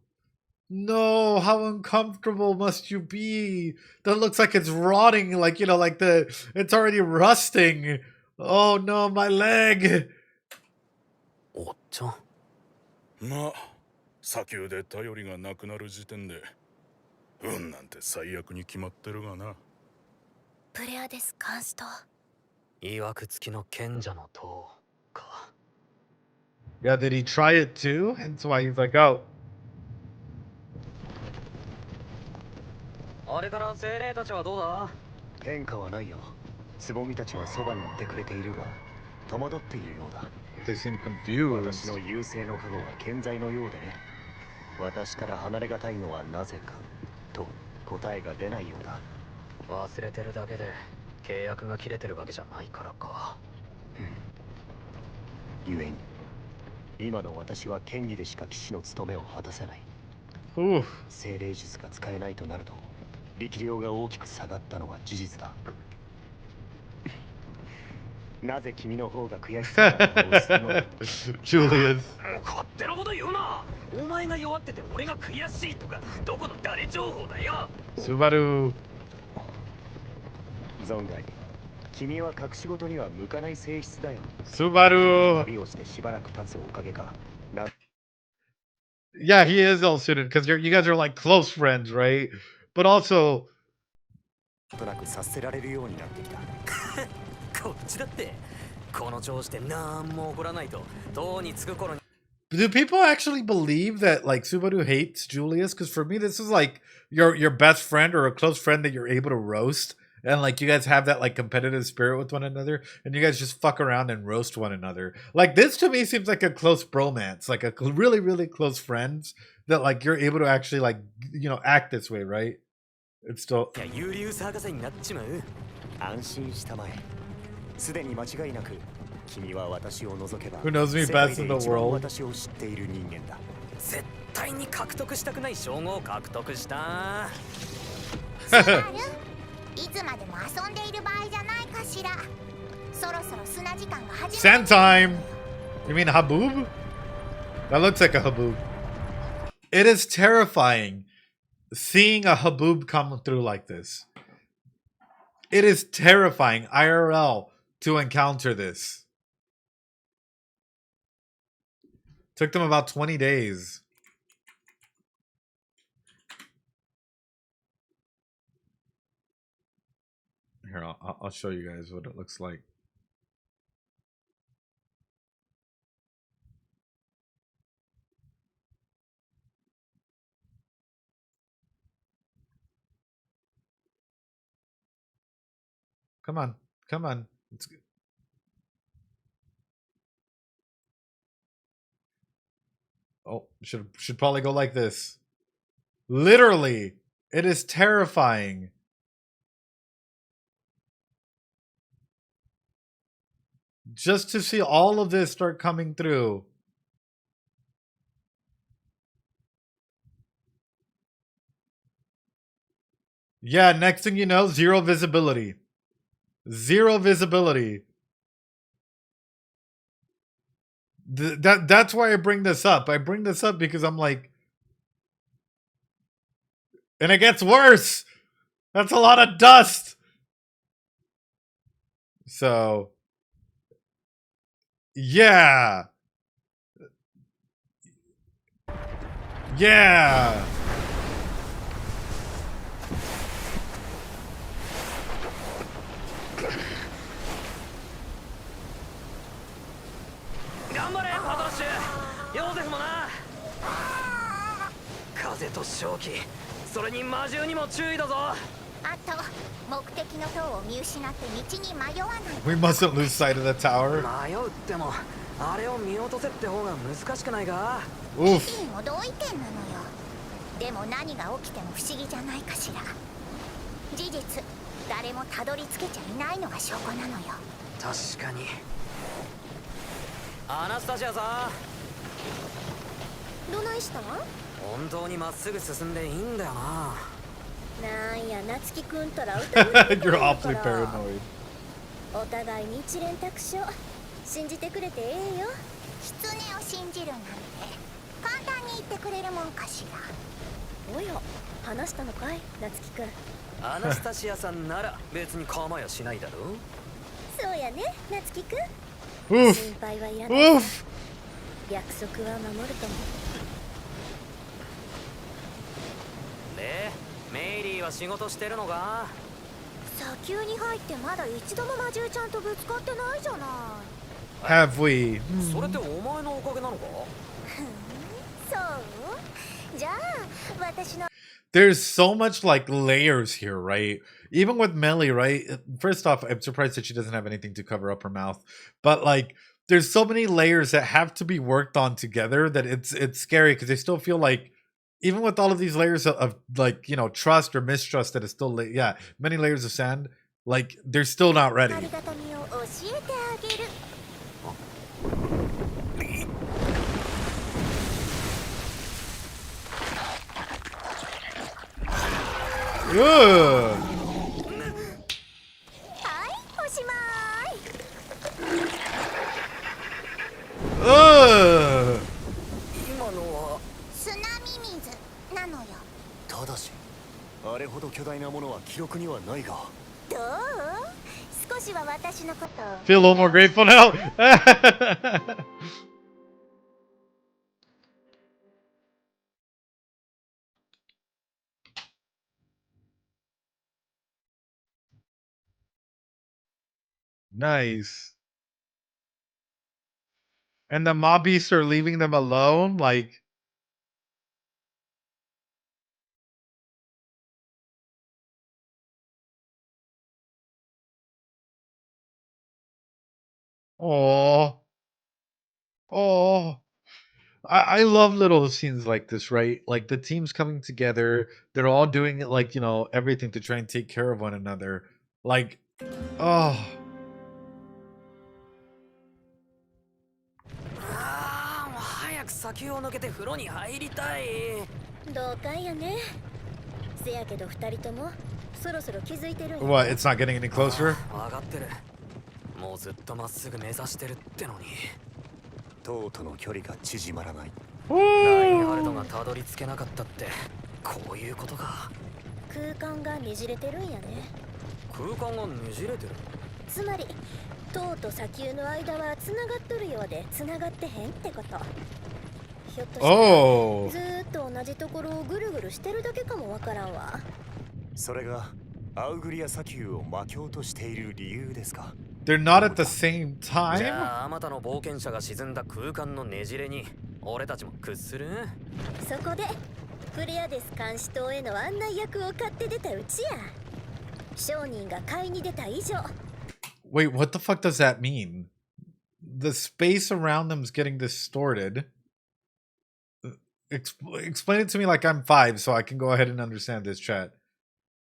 no, how uncomfortable must you be? That looks like it's rotting, like like it's already rusting. Oh no, my leg. おっちゃん。まあ、砂丘で頼りがなくなる時点で、運なんて最悪に決まってるがな。プレアデス監視塔。いわくつきの賢者の塔か。Yeah, did he try it too? Hence why he's like, oh. あれから精霊たちはどうだ？変化はないよ。つぼみたちはそばにいてくれているが、戸惑っているようだ。They seem confused. 私の優勢の加護は健在のようでね。私から離れがたいのはなぜかと答えが出ないようだ。忘れてるだけで契約が切れてるわけじゃないからか。ゆえに今の私は権威でしか騎士の務めを果たせない。Ooh. 精霊術が使えないとなると力量が大きく下がったのは事実だ。なぜ君の方が悔しさを顔するのだ。 Julius. 勝手なこと言うな。お前が弱ってて俺が悔しいとかどこの誰情報だよ。 Subaru. 存外君は隠し事には向かない性質だよ。 Subaru. 旅をしてしばらく経つおかげかな。 Yeah, he is ill suited because you guys are like close friends, right? But also, となくさせられるようになってきた。こっちだってこの調子でなんも起こらないと塔に着く頃に。 do people actually believe that like Subaru hates Julius? Because for me, this is like your best friend or a close friend that you're able to roast, and like you guys have that like competitive spirit with one another, and you guys just fuck around and roast one another. Like this to me seems like a close bromance, like a really really close friends that like you're able to actually like act this way, right? It's still. いやユリウス博士になっちまう。安心したまえ。すでに間違いなく君は私を除けば Who knows me 世界 best で in the 一番 world? 私を知っている人間だ。絶対に獲得したくない称号を獲得した。スバル、いつまでも遊んでいる場合じゃないかしら。そろそろ砂時間が始まる。 Sand time! You mean Haboob? That looks like a Haboob. It is terrifying seeing a Haboob come through like this. It is terrifying IRL to encounter this. Took them about 20 days. Here, I'll show you guys what it looks like. Come on, come on. It's good. Oh, should probably go like this. Literally, it is terrifying. Just to see all of this start coming through. Yeah, next thing you know, zero visibility. Zero visibility. That's why I bring this up. I bring this up because I'm like, and it gets worse. That's a lot of dust. So, yeah. Yeah. We mustn't lose sight of the tower. Oof. でも何が起きても不思議じゃないかしら。事実、誰もたどり着けちゃいないのが証拠なのよ。確かに。アナスタシアさん。どないした？本当にまっすぐ進んでいいんだよな。なんや、夏樹くんとら歌うてくれるから。You're awfully paranoid. お互いに一連卓章信じてくれてええよ。狐を信じるなんて簡単に言ってくれるもんかしら。おや、話したのかい、夏樹くん。アナスタシアさんなら別に構やしないだろ。そうやね、夏樹くん。 Oof. 心配はいらない。 Oof. 約束は守るとも。で、メイリーは仕事してるのか？砂丘に入ってまだ一度も魔獣ちゃんとぶつかってないじゃない。 Have we? それってお前のおかげなのか？そう？じゃあ私の。 There's so much like layers here, right? Even with Melly, right? First off, I'm surprised that she doesn't have anything to cover up her mouth. But like, there's so many layers that have to be worked on together that it's scary because they still feel like, even with all of these layers of like, you know, trust or mistrust that is still, many layers of sand, like they're still not ready. Ugh. はいおしまーい。 Ugh. 今のは砂ミミズなのよ。ただしあれほど巨大なものは記録にはないが。どう？少しは私のことを Feel a little more grateful now. Nice. And the mob beasts are leaving them alone? Like, oh, oh. I love little scenes like this, right? Like the team's coming together. They're all doing it like, everything to try and take care of one another. Like, oh. ああ、もう早く砂丘を抜けて風呂に入りたい。同感やね。せやけど二人ともそろそろ気づいてるんや。 What? It's not getting any closer? 分かってる。もうずっとまっすぐ目指してるってのに。塔との距離が縮まらない。ラインハルトがたどり着けなかったってこういうことか。空間がねじれてるんやね。空間がねじれてる。つまり塔と砂丘の間はつながっとるようでつながってへんってこと。ひょっとして、Oh. ずーっと同じところをぐるぐるしてるだけかもわからんわ。それがアウグリア砂丘を魔境としている理由ですか。 They're not at the same じ time? ゃああまたの冒険者が沈んだ空間のねじれに俺たちも屈する。そこでフレアデス監視塔への案内役を買って出たうちや。商人が買いに出た以上。 Wait, what the fuck does that mean? The space around them is getting distorted. Explain it to me like I'm 5 so I can go ahead and understand this, chat.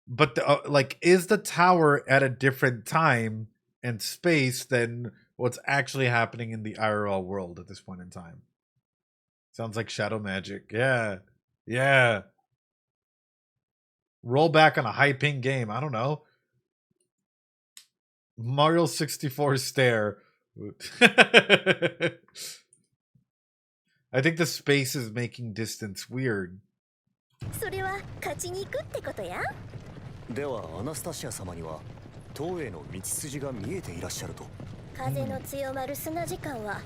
But like, is the tower at a different time and space than what's actually happening in the IRL world at this point in time? Sounds like shadow magic. Yeah. Yeah. Roll back on a high ping game. I don't know. Mario 64 stare. I think the space is making distance weird. それは勝ちに行くってことや。ではアナスタシア様には塔への道筋が見えていらっしゃると。風の強まる砂時間は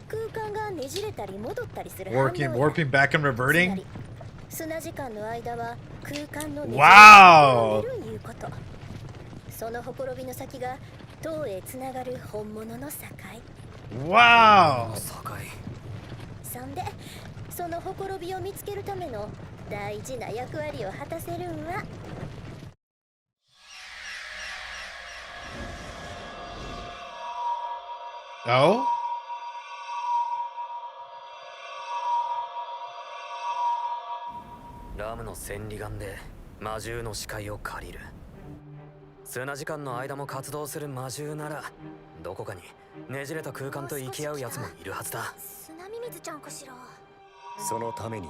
空間がねじれたり戻ったりする反動や。 Warping back and つま reverting? り砂時間の間は空間のねじれ Wow! が出るいうこと。そのほころびの先が塔へつながる本物の境。 Wow! そんでそのほころびを見つけるための大事な役割を果たせるんは Oh? ラムの千里眼で魔獣の視界を借りる。砂時間の間も活動する魔獣ならどこかにねじれた空間と生き合うやつもいるはずだ。砂ミミズちゃんかしら。そのために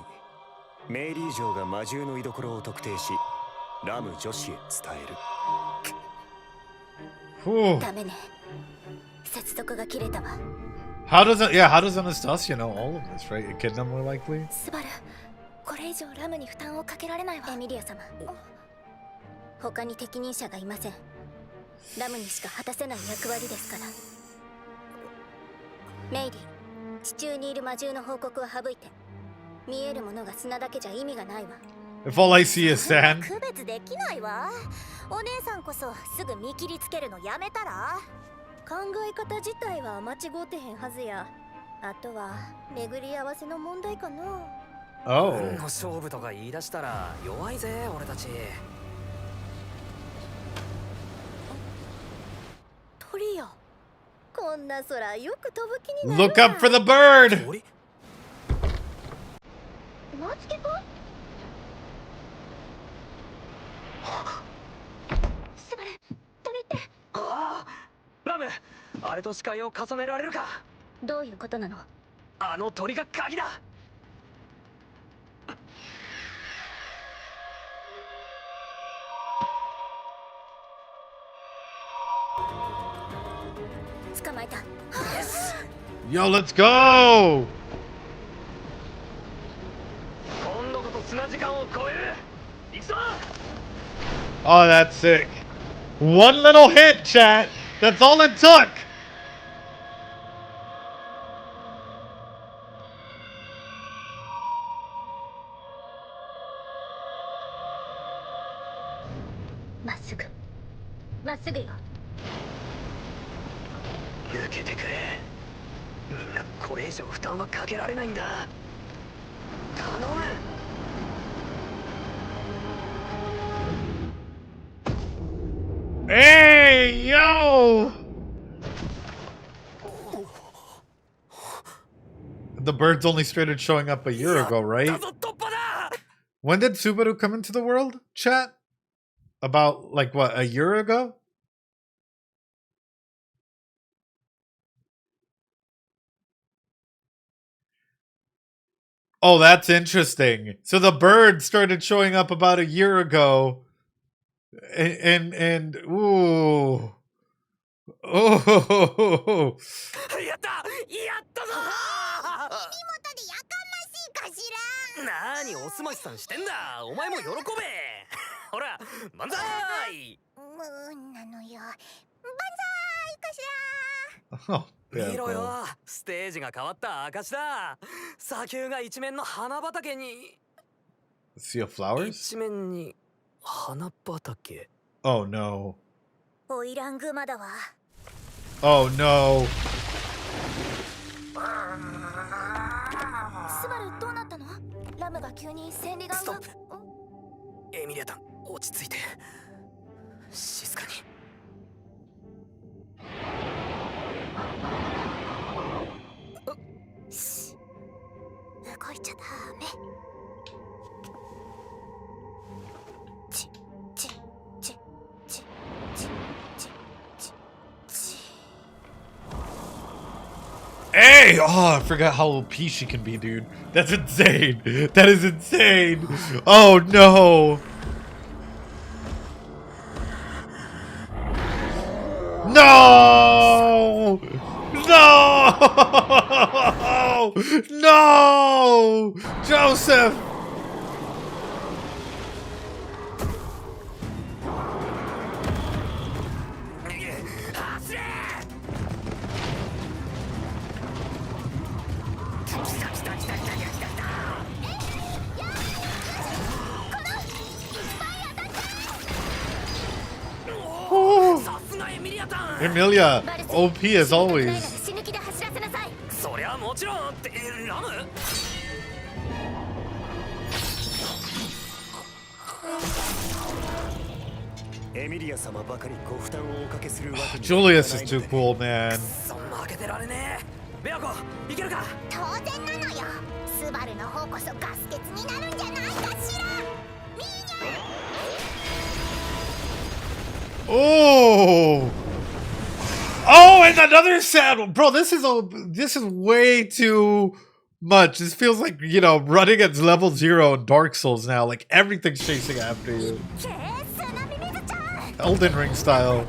メイリー城が魔獣の居所を特定しラム女子へ伝える。 Whew. ダメね。接続が切れたわ。 How does Anastasia know all of this, right? A kidnap more likely? スバル、これ以上ラムに負担をかけられないわ。エミリア様、他に適任者がいません。ラムにしか果たせない役割ですから。メイリー、地中にいる魔獣の報告は省いて。見えるものが砂だけじゃ意味がないわ。 If all I see is sand. 区別できないわ。お姉さんこそすぐ見切りつけるのやめたら。考え方自体は間違うてへんはずや。あとは巡り合わせの問題かな。 Oh. 運の勝負とか言い出したら弱いぜ俺たち。鳥よ。こんな空よく飛ぶ気になるわ。 Look up for the bird! 鳥？マツケか？スバル、鳥って。ああ、ラム、あれと視界を重ねられるか？どういうことなの？あの鳥が鍵だ。捕まえた。 Yo, let's go! 今度こそ砂時間を超える。行くぞ。 Oh, that's sick. One little hit, chat. That's all it took. Masugu. まっすぐ。まっすぐよ。抜けてくれ。みんなこれ以上負担はかけられないんだ。頼む。 Hey, yo! The birds only started showing up a year ago, right? When did Subaru come into the world, chat? About, like, what, a year ago? Oh, that's interesting. So the birds started showing up about a year ago. And ooh. Oh. やったやったぞ。耳元でやかましいかしら。なにおすましさんしてんだ。お前も喜べ。ほら万歳。無なのよ。万歳かしら。 Oh, 見ろ beautiful. よ。ステージが変わった証だ。砂丘が一面の花畑に。 Sea of flowers? 一面に花畑。 Oh no. オイラングマだわ。 Oh no. スバルどうなったの？ラムが急に千里眼が。ストップ。エミリアタン落ち着いて。静かに。 動いちゃダメ。チチチチチチチチ。 Hey! Oh, I forgot how OP she can be, dude. That's insane. That is insane. Oh no. No! No! No! Joseph! Emilia, OP as always. 死ぬ気で走らせなさい。そりゃもちろんってラム。 エミリア様ばかりご負担をおかけするわけに Julius is too cool, man. そん負けてられねえ。ベアコいけるか。当然なのよ。スバルの方こそガス欠になるんじゃないかしら。みーにゃ。 Oh! Oh, and another saddle, bro. This is way too much. This feels like, you know, running at level 0 in Dark Souls now. Like everything's chasing after you. Elden Ring style.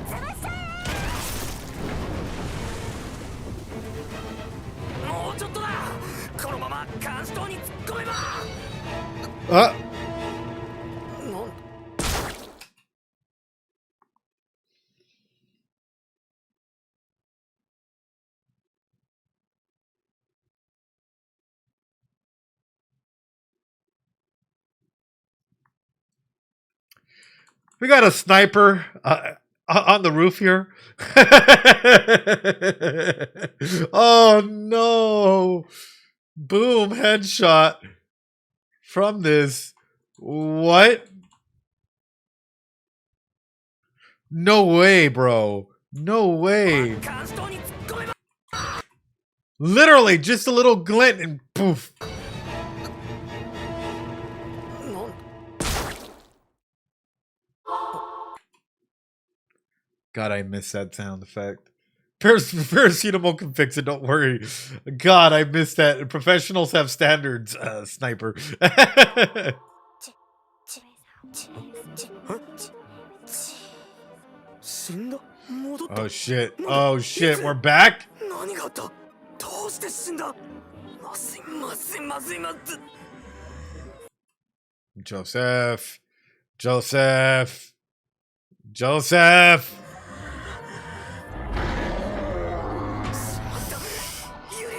We got a sniper on the roof here. Oh no! Boom, headshot from this. What? No way, bro. No way. Literally, just a little glint and poof. God, I miss that sound effect. Paracetamol can fix it, don't worry. God, I miss that. Professionals have standards, sniper. 戻った。 Oh shit. Oh shit. We're back? 何があった？どうして死んだ？まずいまずいまずいまずい。 Joseph. Joseph. Joseph. しまった。ユリ。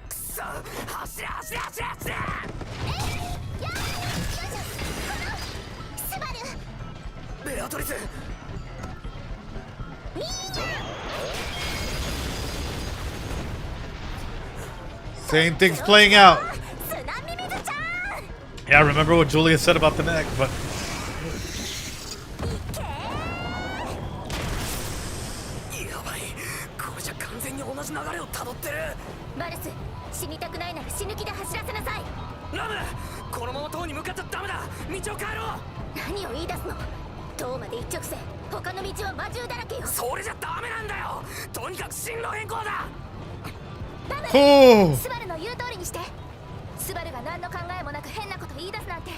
くそ、走れ走れ走れ走れ。スバル。ベアトリス。 Same thing's playing out. Yeah, remember what Julia said about the neck, but やばい。これじゃ完全に同じ流れをたどってる。バルス、死にたくないなら死ぬ気で走らせなさい。ラム、このまま塔に向かっちゃダメだ。道を変えろ。何を言い出すの？塔まで一直線。他の道は魔獣だらけよ。それじゃダメなんだよ。とにかく進路変更だ。ダメ。 oh. スバルの言う通りにして。スバルが何の考えもなく変なこと言い出すなんて。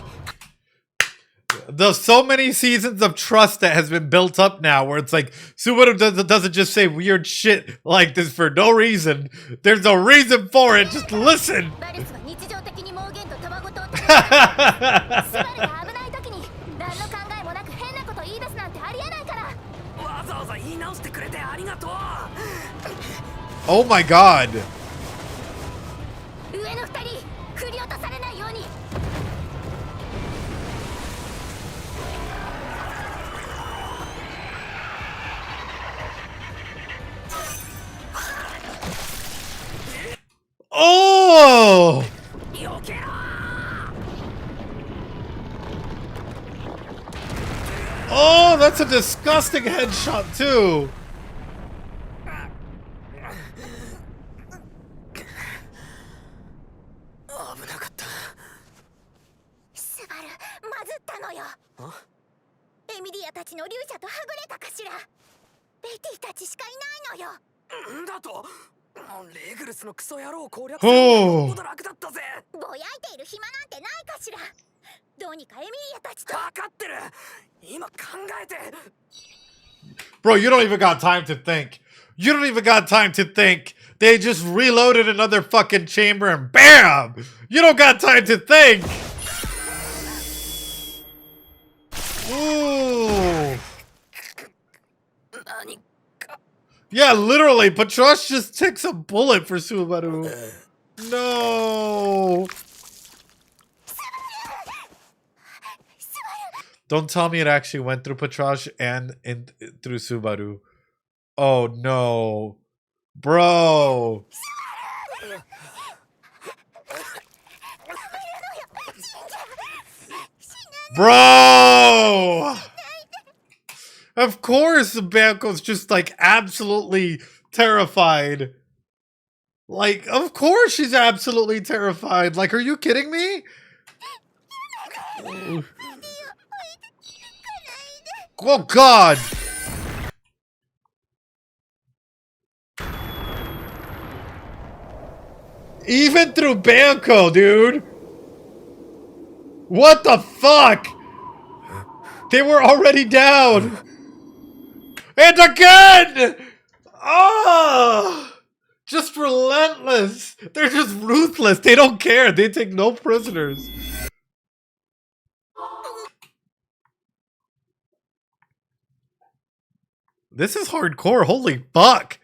There's so many seasons of trust that has been built up now where it's like Subaru doesn't just say weird shit like this for no reason. There's a reason for it. Just listen. バルスは日常的に妄言とたわごとを食べる。スバルが危ない時に何の考えもなく変なこと言い出すなんてありえないから。わざわざ言い直してくれてありがとう。 Oh my god. 上の二人振り落とされないように。 Oh! 避けろ。 Oh, that's a disgusting headshot too. 危なかった。スバル、まずったのよ。エミリアたちの勇者とはぐれたかしら。ベティたちしかいないのよ。んだと。レグルスのクソ野郎を攻略するのがほど楽だったぜ。ぼやいている暇なんてないかしら。どうにかエミリアたちと。分かってる。今考えて。 Bro, you don't even got time to think. You don't even got time to think. They just reloaded another fucking chamber and BAM! You don't got time to think. Ooh. 何か。 Yeah, literally, Patras just takes a bullet for Subaru. No. Don't tell me it actually went through Patras and through Subaru. Oh no. Bro. Bro. Of course, Banco's just like absolutely terrified. Like, of course she's absolutely terrified. Like, are you kidding me? Oh God. Even through Banco, dude. What the fuck? They were already down. And again! Oh! Just relentless. They're just ruthless. They don't care. They take no prisoners. This is hardcore. Holy fuck.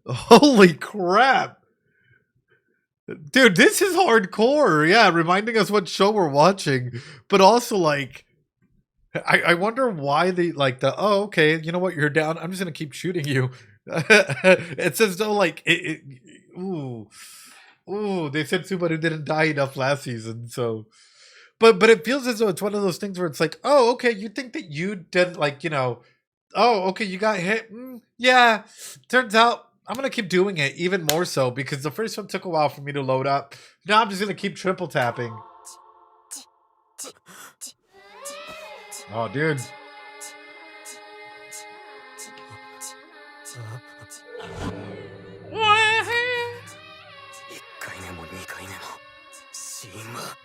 Holy crap. Dude, this is hardcore. Yeah, reminding us what show we're watching. But also, like, I wonder why they, like, oh, okay, you know what, you're down. I'm just going to keep shooting you. It's as though, like, ooh, they said Subaru didn't die enough last season, so. But it feels as though it's one of those things where it's like, oh, okay, you think that you did, like, you know, oh, okay, you got hit. Yeah, turns out I'm going to keep doing it even more so because the first one took a while for me to load up. Now I'm just going to keep triple tapping. Oh, dude. 回目も2回目も死因は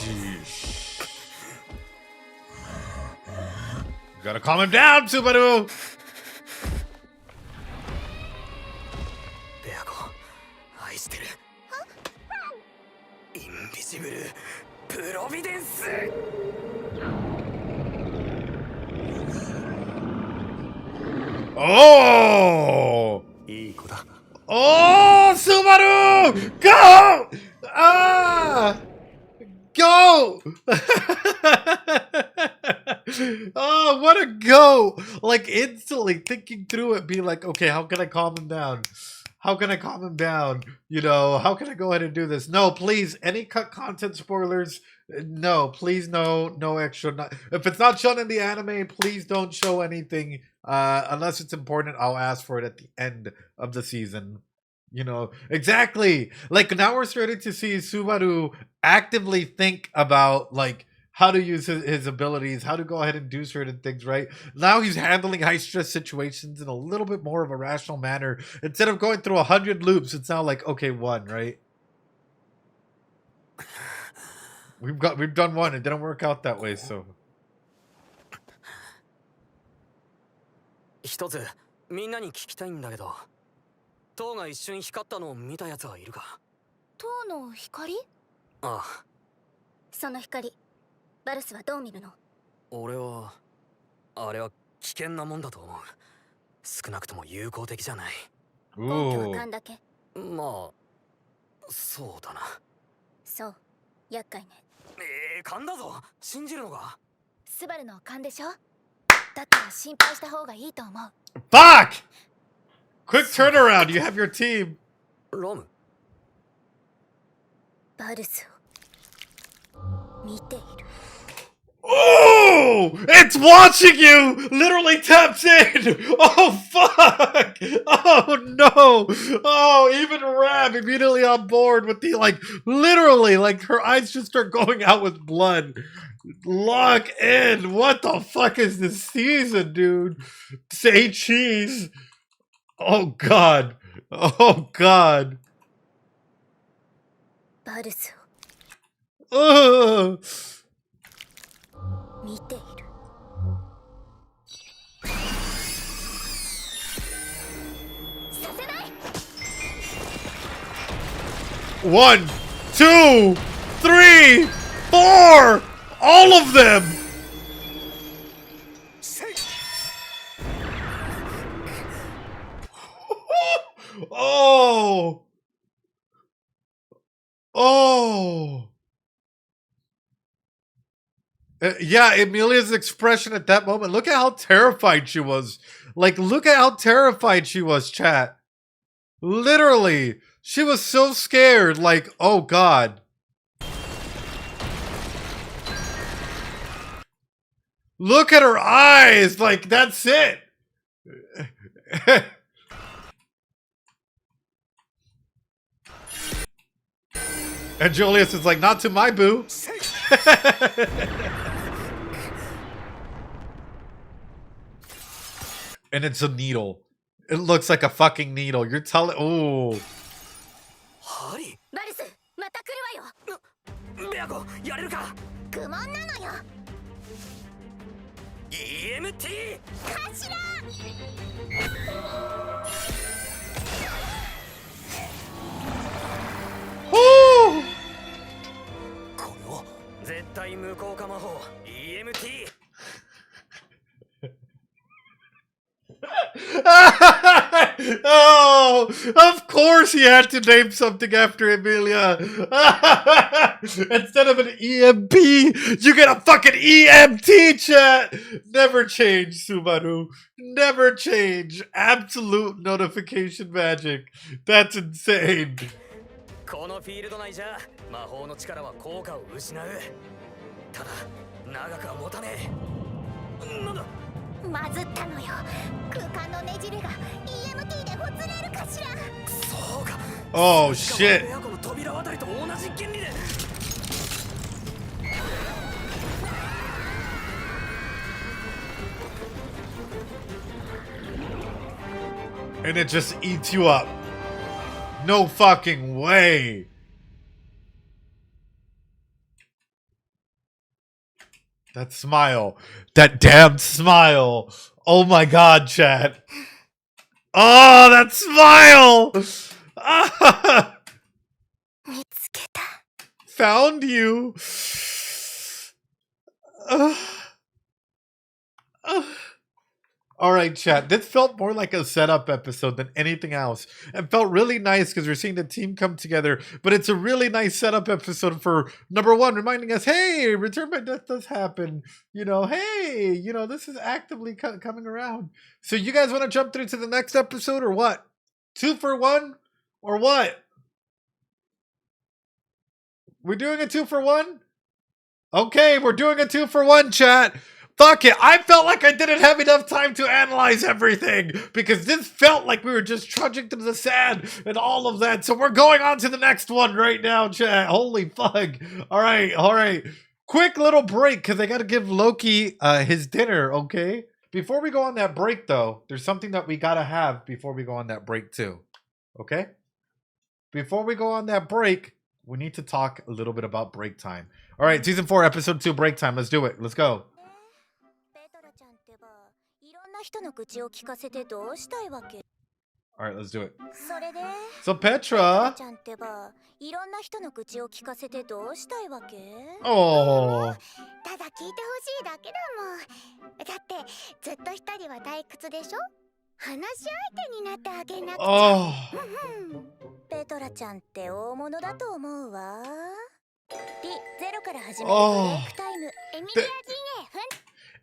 Sheesh. Gotta calm him down, Subaru! ベアコ愛してるインビジブルプロビデンス Oh! いい子だ Oh, Subaru! Go! Ah! Go! Oh, what a go! Like, instantly thinking through it, being like, okay, how can I calm him down? How can I calm him down? You know, how can I go ahead and do this? No, please, any cut content spoilers, no, please, no extra. If it's not shown in the anime, please don't show anything. Unless it's important, I'll ask for it at the end of the season. You know, exactly. Like, now we're starting to see Subaru actively think about, like, how to use his abilities, how to go ahead and do certain things, right? Now he's handling high stress situations in a little bit more of a rational manner. Instead of going through 100 loops, it's now like, okay, one, right? We've done one. It didn't work out that way, so. 一つみんなに聞きたいんだけど塔が一瞬光ったのを見たやつはいるか塔の光？ああその光バルスはどう見るの？俺はあれは危険なもんだと思う少なくとも有効的じゃない根拠は勘だけ？まあそうだなそう厄介ね勘だぞ信じるのかスバルの勘でしょだったら心配した方がいいと思う Fuck! Quick turnaround, you have your team. ロムバルスを見ている Oh! It's watching you! Literally taps in! Oh, fuck! Oh, no! Oh, even Ram immediately on board with the, like, literally, like, her eyes just start going out with blood. Lock in! What the fuck is this season, dude? Say cheese! Oh, God. Oh, God. バルス Ugh! を見ているさせない 1, 2, 3, 4! All of them! Oh! Oh! Yeah, Emilia's expression at that moment. Look at how terrified she was. Like, look at how terrified she was, chat. Literally. She was so scared. Like, oh, God. Look at her eyes. Like, that's it. And Julius is like, not to my boo. And it's a needle. It looks like a fucking needle. You're telling. Oh. ハリバルスまた来るわよベアコやれるか愚問なのよ EMT 頭 Oh. これを絶対無効化魔法 EMT Oh, of course he had to name something after Emilia. Instead of an EMP, you get a fucking EMT, chat. Never change, Subaru. Never change. Absolute notification magic. That's insane. このフィールド内じゃ魔法の力は効果を失うただ長くは持たねえなんだまずったのよ空間のねじれが EMT でほつれるかしらそうか Oh, shit. ベアコの扉渡りと同じ原理で And it just eats you up. No fucking way. That smile. That damn smile. Oh my god, chat. Oh, that smile. Ah, 見つけた。 found you. Ah, ah. All right, chat. This felt more like a setup episode than anything else. It felt really nice because we're seeing the team come together, but it's a really nice setup episode for number one, reminding us, hey, Return by Death does happen. You know, hey, you know, this is actively coming around. So you guys want to jump through to the next episode or what? 2 for 1 or what? We're doing a 2 for 1? Okay, we're doing a 2 for 1, chat. Fuck it. I felt like I didn't have enough time to analyze everything because this felt like we were just trudging through the sand and all of that. So we're going on to the next one right now, chat. Holy fuck. All right. Quick little break because I got to give Loki his dinner, okay? Before we go on that break, though, there's something that we got to have before we go on that break, too. Okay? Before we go on that break, we need to talk a little bit about break time. All right, season 4, episode 2, break time. Let's do it. Let's go. ペトラちゃんってば、いろんな人の愚痴を聞かせてどうしたいわけ？ All right, let's do it. それで、 So ペトラ Petra. ちゃんってば、いろんな人の愚痴を聞かせてどうしたいわけ？ Oh. ただ聞いてほしいだけだもん。だってずっと一人は退屈でしょ？話し相手になってあげなくちゃ。 Oh. ペトラちゃんって大物だと思うわ。リゼロから始めるブレ Oh. イクタイム。エミリア陣営ふん。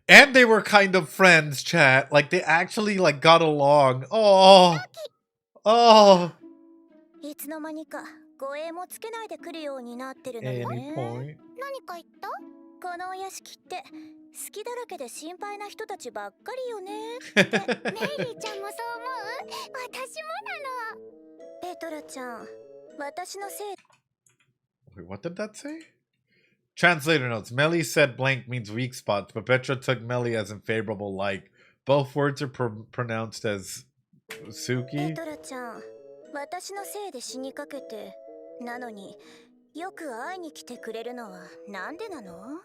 And they were kind of friends, chat. Like they actually like got along. Oh. Oh. いつの間にか護衛もつけないで来るようになってるのよ Any ね。 point? 何か言った？このお屋敷って好きだらけで心配な人たちばっかりよね。ってメイリーちゃんもそう思う？私もなの。ペトラちゃん、私のせい。 Wait, what did that say? Translator notes. Melly said blank means weak spots, but Petra took Melly as in favorable like. Both words are pronounced as ペ Suki. トラちゃん、私のせいで死にかけて、なのによく会いに来てくれるのはなんでなの？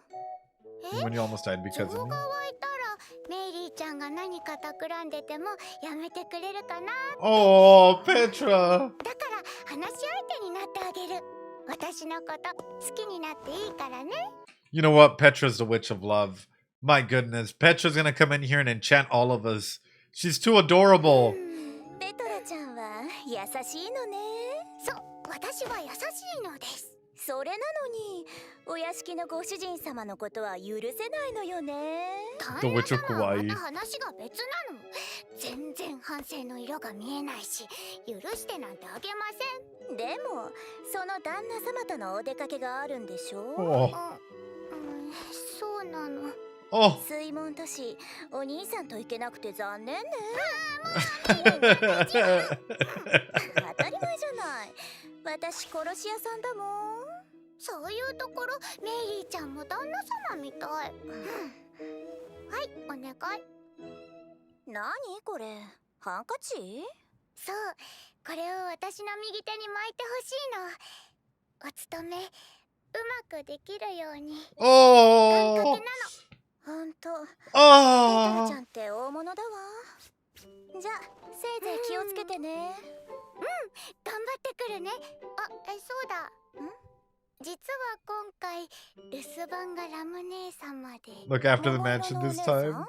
When you almost died 情 because 報 of が me. 湧いたらメイリーちゃんが何か企んでてもやめてくれるかな。 Oh, Petra. だから話し相手になってあげる。私のこと好きになっていいからね。 You know what? Petra's the witch of love. My goodness. Petra's gonna come in here and enchant all of us. She's too adorable. ペトラちゃんは優しいのね。そう、私は優しいのです。それなのに、お屋敷のご主人様のことは許せないのよね。 The witch of 旦那様は Hawaii. また話が別なの。全然反省の色が見えないし、許してなんてあげません。でも、その旦那様とのお出かけがあるんでしょ？ Oh. そうなの。 Oh. 水門都市、お兄さんと行けなくて残念ね。当たり前じゃない。私殺し屋さんだもん。そういうところメイリーちゃんも旦那様みたい。はい、お願い。何これ？ハンカチ？そう、これを私の右手に巻いてほしいの。お勤めうまくできるように。願掛け Oh. なの。ほんと。ペトラ Oh. ちゃんって大物だわ。じゃあ、せいぜい気をつけてね。うん、頑張ってくるね。あ、そうだ。実は今回留守番がラム姉様で。 Look after the mansion this time.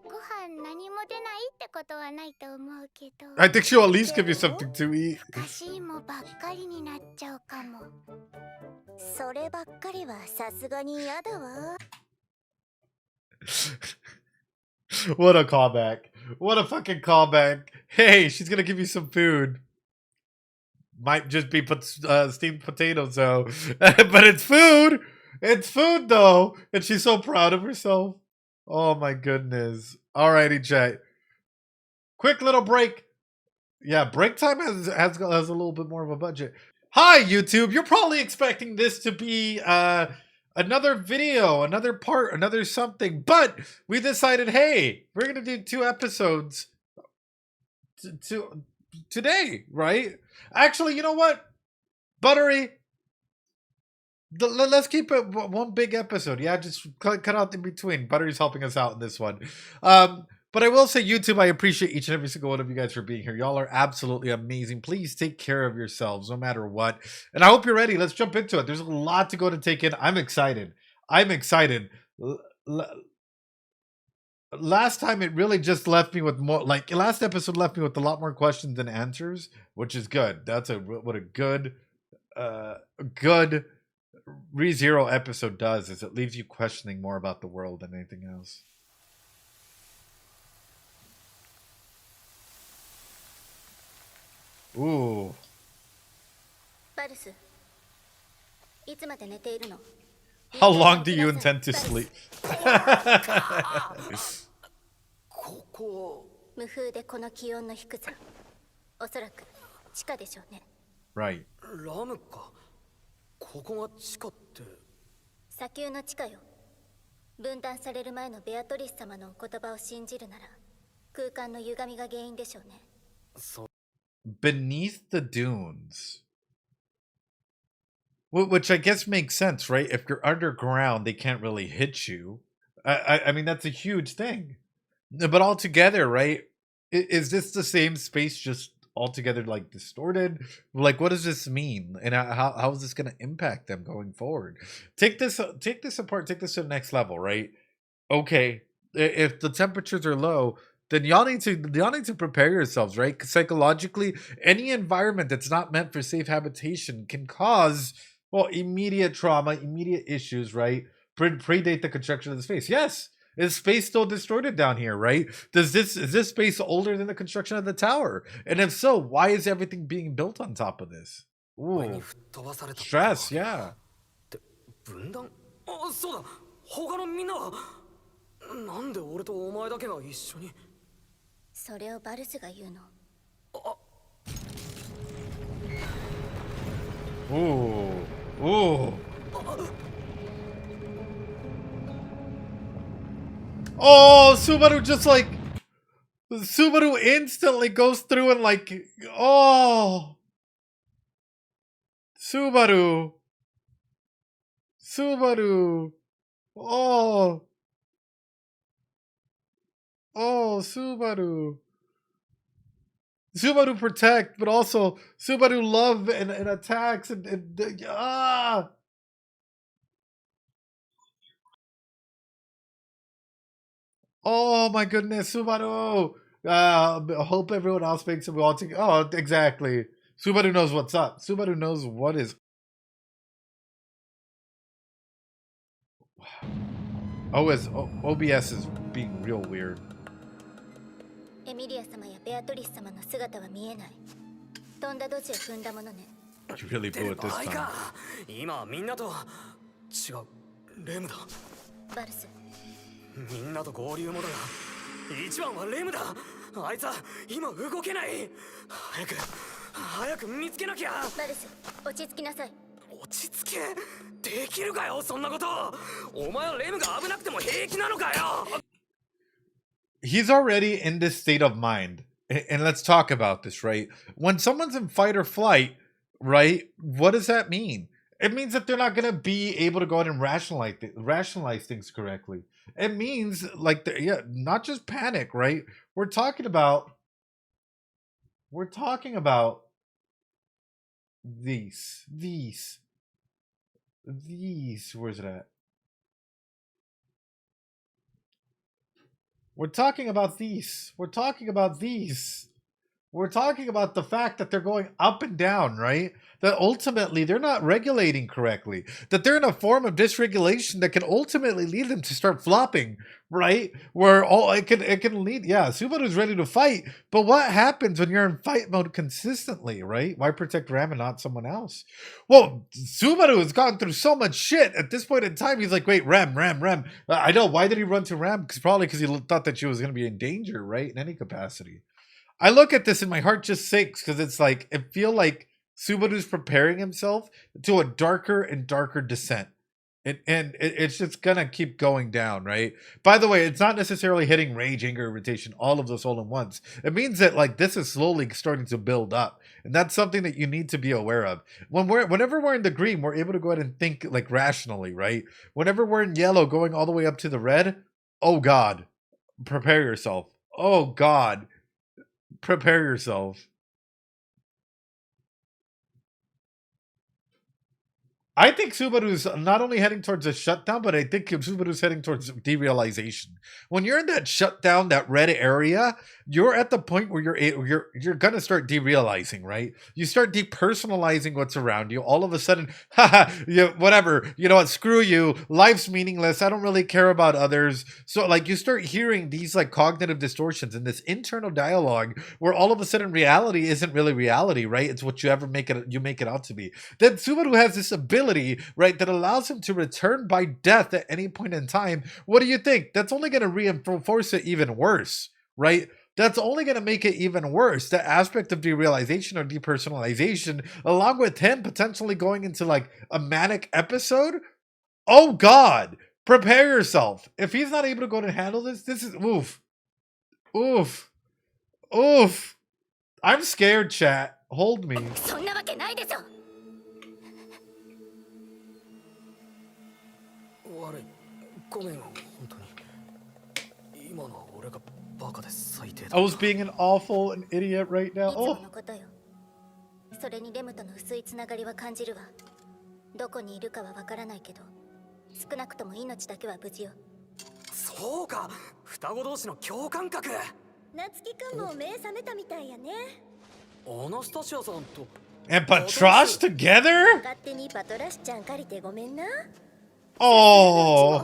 ご飯何も出ないってことはないと思うけど。 I think she'll at least give you something to eat. 欲しいもばっかりになっちゃうかも。そればっかりはさすがに嫌だわ。 What a callback. What a fucking callback. Hey, she's gonna give you some food. Might just be steamed potatoes though. But it's food. It's food though. And she's so proud of herself. Oh my goodness. Alrighty, chat. Quick little break. Yeah, break time has a little bit more of a budget. Hi, YouTube. You're probably expecting this to be another video, another part, another something. But we decided, hey, we're gonna do 2 episodes today, right? Actually, you know what? Buttery, Let's keep it one big episode. Yeah, just cut out in between. Buttery's helping us out in this one. But I will say, YouTube, I appreciate each and every single one of you guys for being here. Y'all are absolutely amazing. Please take care of yourselves no matter what. And I hope you're ready. Let's jump into it. There's a lot to go to take in. I'm excited. Last time it really just left me with more, like last episode left me with a lot more questions than answers, which is good. That's what a good ReZero episode does, is it leaves you questioning more about the world than anything else. Ooh. バルス、いつまで寝ているの？ How long do you intend to sleep? ここ無風でこの気温の低さ、おそらく地下でしょうね。 Right. ラムか。ここが地下って。砂丘の地下よ。分断される前のベアトリス様のお言葉を信じるなら、空間の歪みが原因でしょうね。そう。 Beneath the dunes. Which I guess makes sense, right? If you're underground, they can't really hit you. I mean, that's a huge thing. But altogether, right? Is this the same space, just altogether like distorted? Like, what does this mean? And how is this going to impact them going forward? Take this apart. Take this to the next level, right? Okay, if the temperatures are low, then y'all need to prepare yourselves, right? 'Cause psychologically, any environment that's not meant for safe habitation can cause, well, immediate trauma, immediate issues, right? Predate the construction of the space. Yes, is space still distorted down here, right? Is this space older than the construction of the tower? And if so, why is everything being built on top of this? Ooh, stress, yeah. 分断？あ、そうだ。他のみんなはなんで俺とお前だけが一緒に？それをバルスが言うの。 Ooh, ooh. Oh, Subaru Subaru instantly goes through and like, oh, Subaru, oh, Subaru protect, but also Subaru love and attacks and ah. Oh my goodness, Subaru! I hope everyone else makes it watching. Oh, exactly. Subaru knows what's up. Subaru knows what is. OBS is being real weird. エミリア様やベアトリス様の姿は見えない。飛んだドジを踏んだものね。You really blew it this time. 今みんなと違うレムだ。バルス。 みんなと合流モードだ。一番はレムだ。あいつは今動けない。早く見つけなきゃ。バルス、落ち着きなさい。落ち着け？できるかよ、そんなこと。お前はレムが危なくても平気なのかよ。 He's already in this state of mind. And let's talk about this, right? When someone's in fight or flight, right? What does that mean? It means that they're not going to be able to go out and rationalize things correctly. It means like, not just panic, right? We're talking about these, where's it at? We're talking about these. We're talking about the fact that they're going up and down, right? That ultimately they're not regulating correctly. That they're in a form of dysregulation that can ultimately lead them to start flopping, right? Where it can lead, yeah, Subaru's ready to fight, but what happens when you're in fight mode consistently, right? Why protect Ram and not someone else? Well, Subaru has gone through so much shit. At this point in time, he's like, wait, Ram. I know, why did he run to Ram? Probably because he thought that she was going to be in danger, right? In any capacity. I look at this and my heart just sinks because it's like, I feel like Subaru's preparing himself to a darker and darker descent. It's just gonna keep going down, right? By the way, it's not necessarily hitting rage, anger, irritation, all of this all at once. It means that like this is slowly starting to build up, and that's something that you need to be aware of. Whenever we're in the green, we're able to go ahead and think like rationally, right? Whenever we're in yellow, going all the way up to the red, oh God, prepare yourself. Oh God, prepare yourself. I think Subaru's not only heading towards a shutdown, but I think Subaru's heading towards derealization. When you're in that shutdown, that red area, you're at the point where you're gonna start derealizing, right? You start depersonalizing what's around you. All of a sudden, haha, whatever. You know what? Screw you. Life's meaningless. I don't really care about others. So like you start hearing these like cognitive distortions and this internal dialogue where all of a sudden reality isn't really reality, right? It's what you make it out to be. Then Subaru has this ability, right, that allows him to return by death at any point in time. What do you think? That's only going to reinforce it even worse, right? That's only going to make it even worse. The aspect of derealization or depersonalization, along with him potentially going into like a manic episode. Oh God, prepare yourself. If he's not able to go and handle this, this is oof, oof, oof. I'm scared, chat. Hold me. そんなわけないでしょ。悪い、ごめん、本当に。今のは俺がバカで最低だ。I was being an awful an idiot right now. いつも Oh. のことよ。それにレムとの薄いつながりは感じるわ。どこにいるかはわからないけど、少なくとも命だけは無事よ。そうか、双子同士の共感覚。夏希くんも目覚めたみたいやね。アナスタシアさんと。And Patrosh together? 勝手にパトラシちゃん借りてごめんな。 Oh.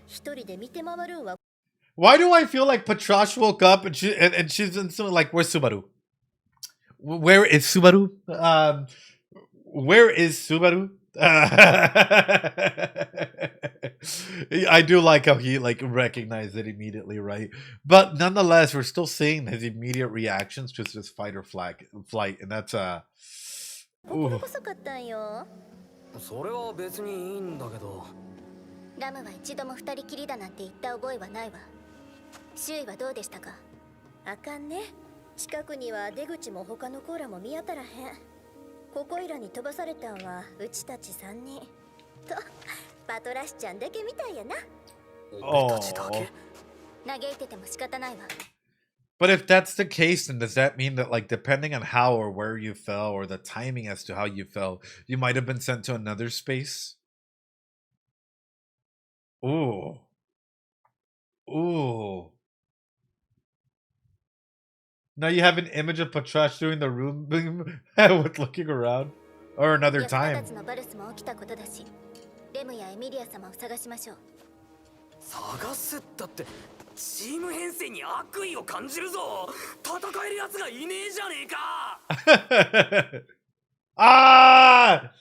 一人で見て回るんは。 Why do I feel like Patrosh woke up and she's in something like, where's Subaru? Where is Subaru? Where is Subaru? I do like how he like recognized it immediately, right? But nonetheless, we're still seeing his immediate reactions to his fight or flight, and that's 心細かったんよ。それは別にいいんだけど。ラムは一度も二人きりだなんて言った覚えはないわ。周囲はどうでしたか？あかんね。近くには出口も他のコーラも見当たらへん。ここいらに飛ばされたんはうちたち3人とパトラシちゃんだけみたいやな。俺たちだけ。嘆いてても仕方ないわ。 But if that's the case, then does that mean that, like, depending on how or where you fell or the timing as to how you fell, you might have been sent to another space? Ooh. Ooh. Now you have an image of Patrash doing the room boom with looking around. Or another time. レムやエミリア様を探しましょう。探すだってチーム編成に悪意を感じるぞ。戦えるやつがいねえじゃねえか。Ah!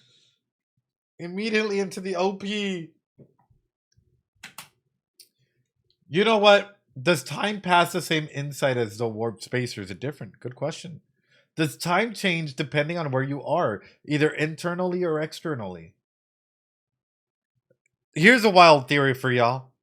Immediately into the OP. You know what? Does time pass the same inside as the warp space, or is it different? Good question. Does time change depending on where you are, either internally or externally? Here's a wild theory for y'all.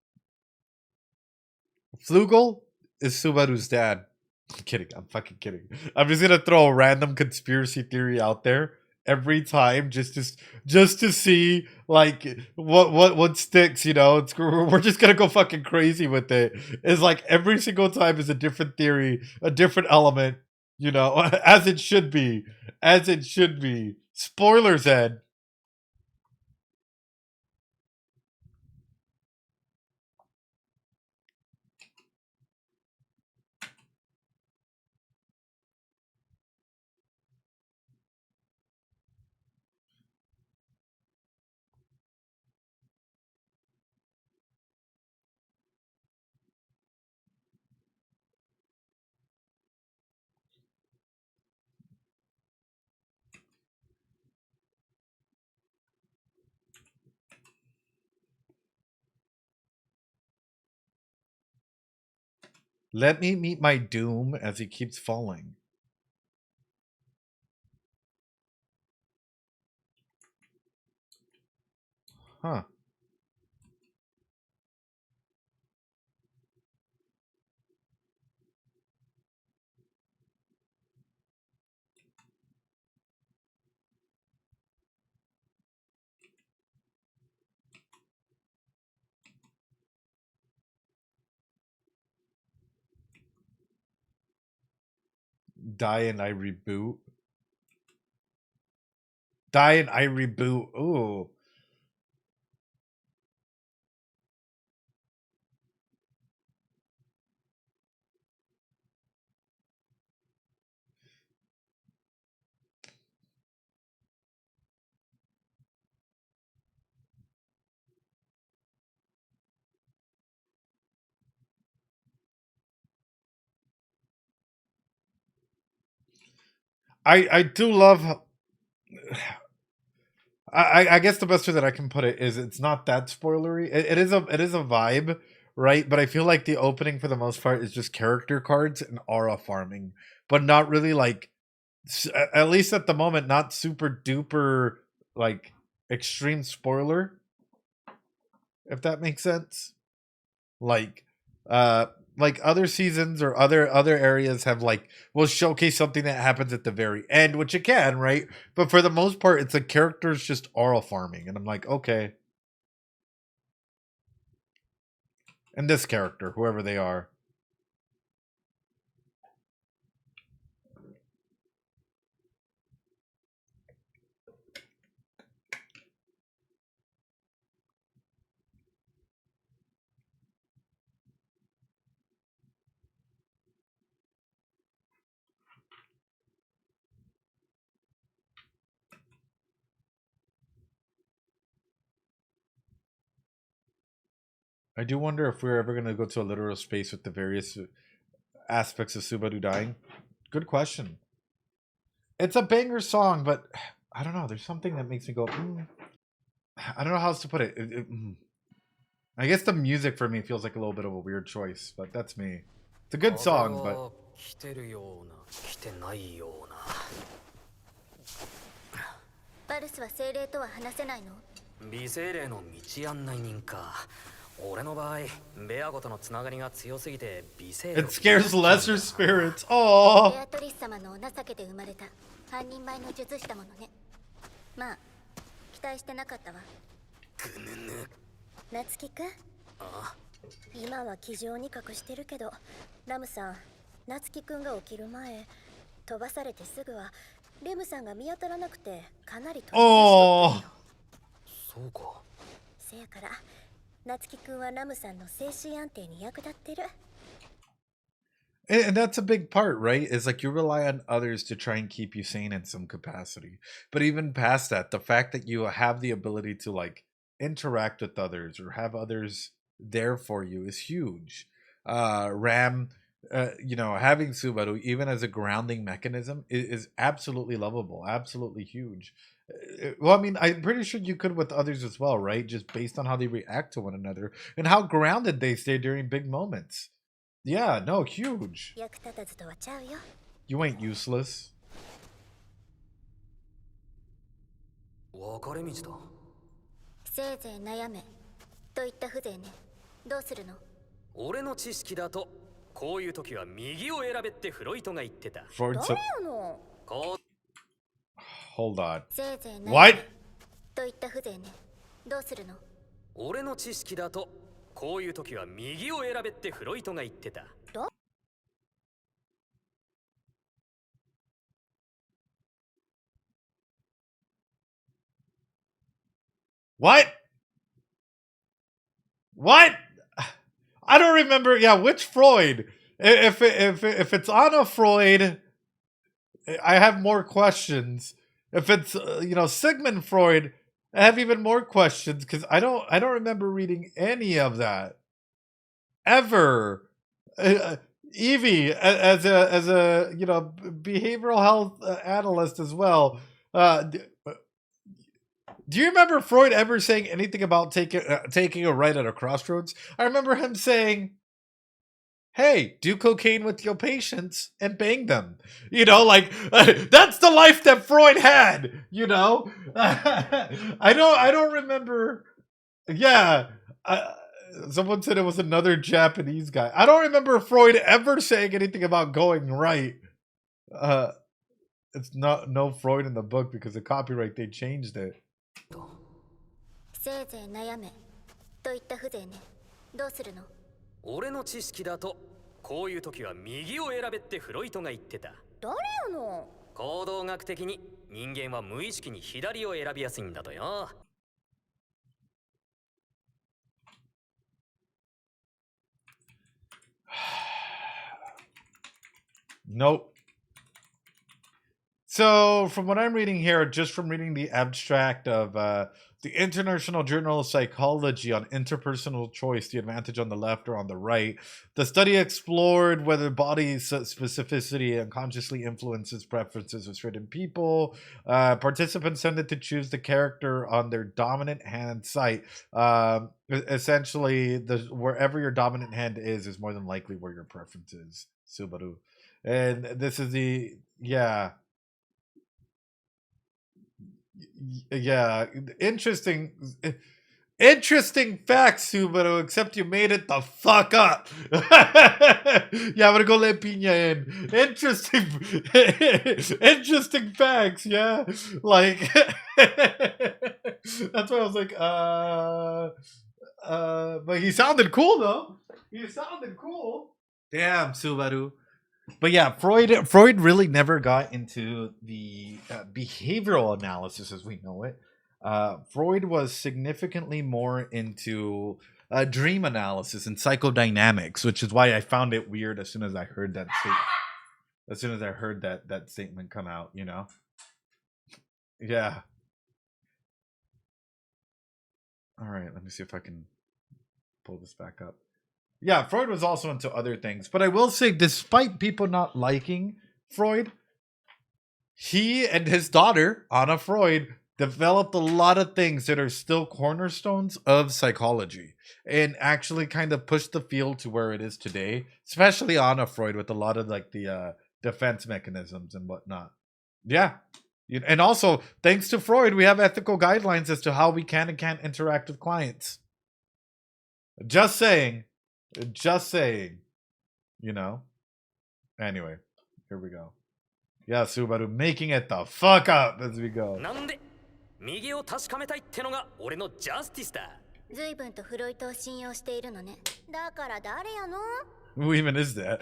Flugel is Subaru's dad. I'm kidding. I'm fucking kidding. I'm just gonna throw a random conspiracy theory out there every time, just to see like what sticks. You know, we're just gonna go fucking crazy with it. It's like every single time is a different theory, a different element. You know, as it should be, as it should be. Spoilers, Ed. Let me meet my doom as he keeps falling. Huh. Die and I reboot. Die and I reboot. Ooh. I do love. I guess the best way that I can put it is it's not that spoilery. It is a vibe, right? But I feel like the opening for the most part is just character cards and aura farming, but not really like, at least at the moment, not super duper like extreme spoiler, if that makes sense. Like like other seasons or other areas have like will showcase something that happens at the very end, which it can, right? But for the most part, it's the characters just aura farming, and I'm like, okay. And this character, whoever they are. I do wonder if we're ever going to go to a literal space with the various aspects of Subaru dying. Good question. It's a banger song, but I don't know. There's something that makes me go, I don't know how else to put it. I guess the music for me feels like a little bit of a weird choice, but that's me. It's a good song, but... 来てるような来てないような。バルスは精霊とは話せないの？美精霊の道案内人か。俺の場合、ベアゴとのつながりが強すぎて美精霊。It scares lesser spirits. Aww. ベアトリス様の情けで生まれた半人前の術師だものね。まあ、期待してなかったわ。ぐぬぬ。夏希くん？あ？今は気丈に隠してるけど、ラムさん、夏希くんが起きる前、飛ばされてすぐはレムさんが見当たらなくてかなり飛び出しとったよ。そうか。せやから、夏希くんはラムさんの精神安定に役立ってる。And that's a big part, right? Is like you rely on others to try and keep you sane in some capacity. But even past that, the fact that you have the ability to like interact with others or have others there for you is huge. Ram, you know, having Subaru even as a grounding mechanism is absolutely lovable, absolutely huge. Well, I mean, I'm pretty sure you could with others as well, right? Just based on how they react to one another and how grounded they stay during big moments. Yeah, no, huge. 役立たずとはちゃうよ。You ain't useless. 分かれ道だ。せいぜい悩めといった風情ね。どうするの？俺の知識だと、こういう時は右を選べってフロイトが言ってた。Freud 誰 said, やの？こう hold on. せいぜい悩め What? といった風情ね。どうするの？俺の知識だと、こういう時は右を選べってフロイトが言ってた。What? What? I don't remember. Yeah, which Freud? If it's Anna Freud, I have more questions. If it's you know, Sigmund Freud, I have even more questions because I don't remember reading any of that ever. Evie, as a you know, behavioral health analyst as well. Do you remember Freud ever saying anything about taking a right at a crossroads? I remember him saying, "Hey, do cocaine with your patients and bang them." You know, like that's the life that Freud had. You know, I don't remember. Yeah, someone said it was another Japanese guy. I don't remember Freud ever saying anything about going right. It's not no Freud in the book because of copyright they changed it. せいぜい悩めといった風情ね。どうするの？俺の知識だと、こういう時は右を選べってフロイトが言ってた。誰やの。行動学的に人間は無意識に左を選びやすいんだとよ。Nope. So, from what I'm reading here, just from reading the abstract of the International Journal of Psychology on interpersonal choice, the advantage on the left or on the right, the study explored whether body specificity unconsciously influences preferences of certain people. Participants tended to choose the character on their dominant hand site. Essentially, wherever your dominant hand is more than likely where your preference is, Subaru. And this is the, yeah, interesting facts, Subaru, except you made it the fuck up. Yeah, I'm gonna go let Pina in. Interesting facts, yeah. Like, that's why I was like, but he sounded cool though. He sounded cool. Damn, Subaru. But yeah, Freud really never got into the behavioral analysis as we know it. Freud was significantly more into dream analysis and psychodynamics, which is why I found it weird as soon as I heard that that statement come out, you know. Yeah. All right, let me see if I can pull this back up. Yeah, Freud was also into other things. But I will say, despite people not liking Freud, he and his daughter, Anna Freud, developed a lot of things that are still cornerstones of psychology and actually kind of pushed the field to where it is today, especially Anna Freud with a lot of like the defense mechanisms and whatnot. Yeah. And also, thanks to Freud, we have ethical guidelines as to how we can and can't interact with clients. Just saying, you know. Anyway, here we go. Yeah, Subaru making it the fuck up as we go. なんで右を確かめたいってのが俺のジャスティスだ。随分とフロイトを信用しているのね。だから誰やの？ Who even is that?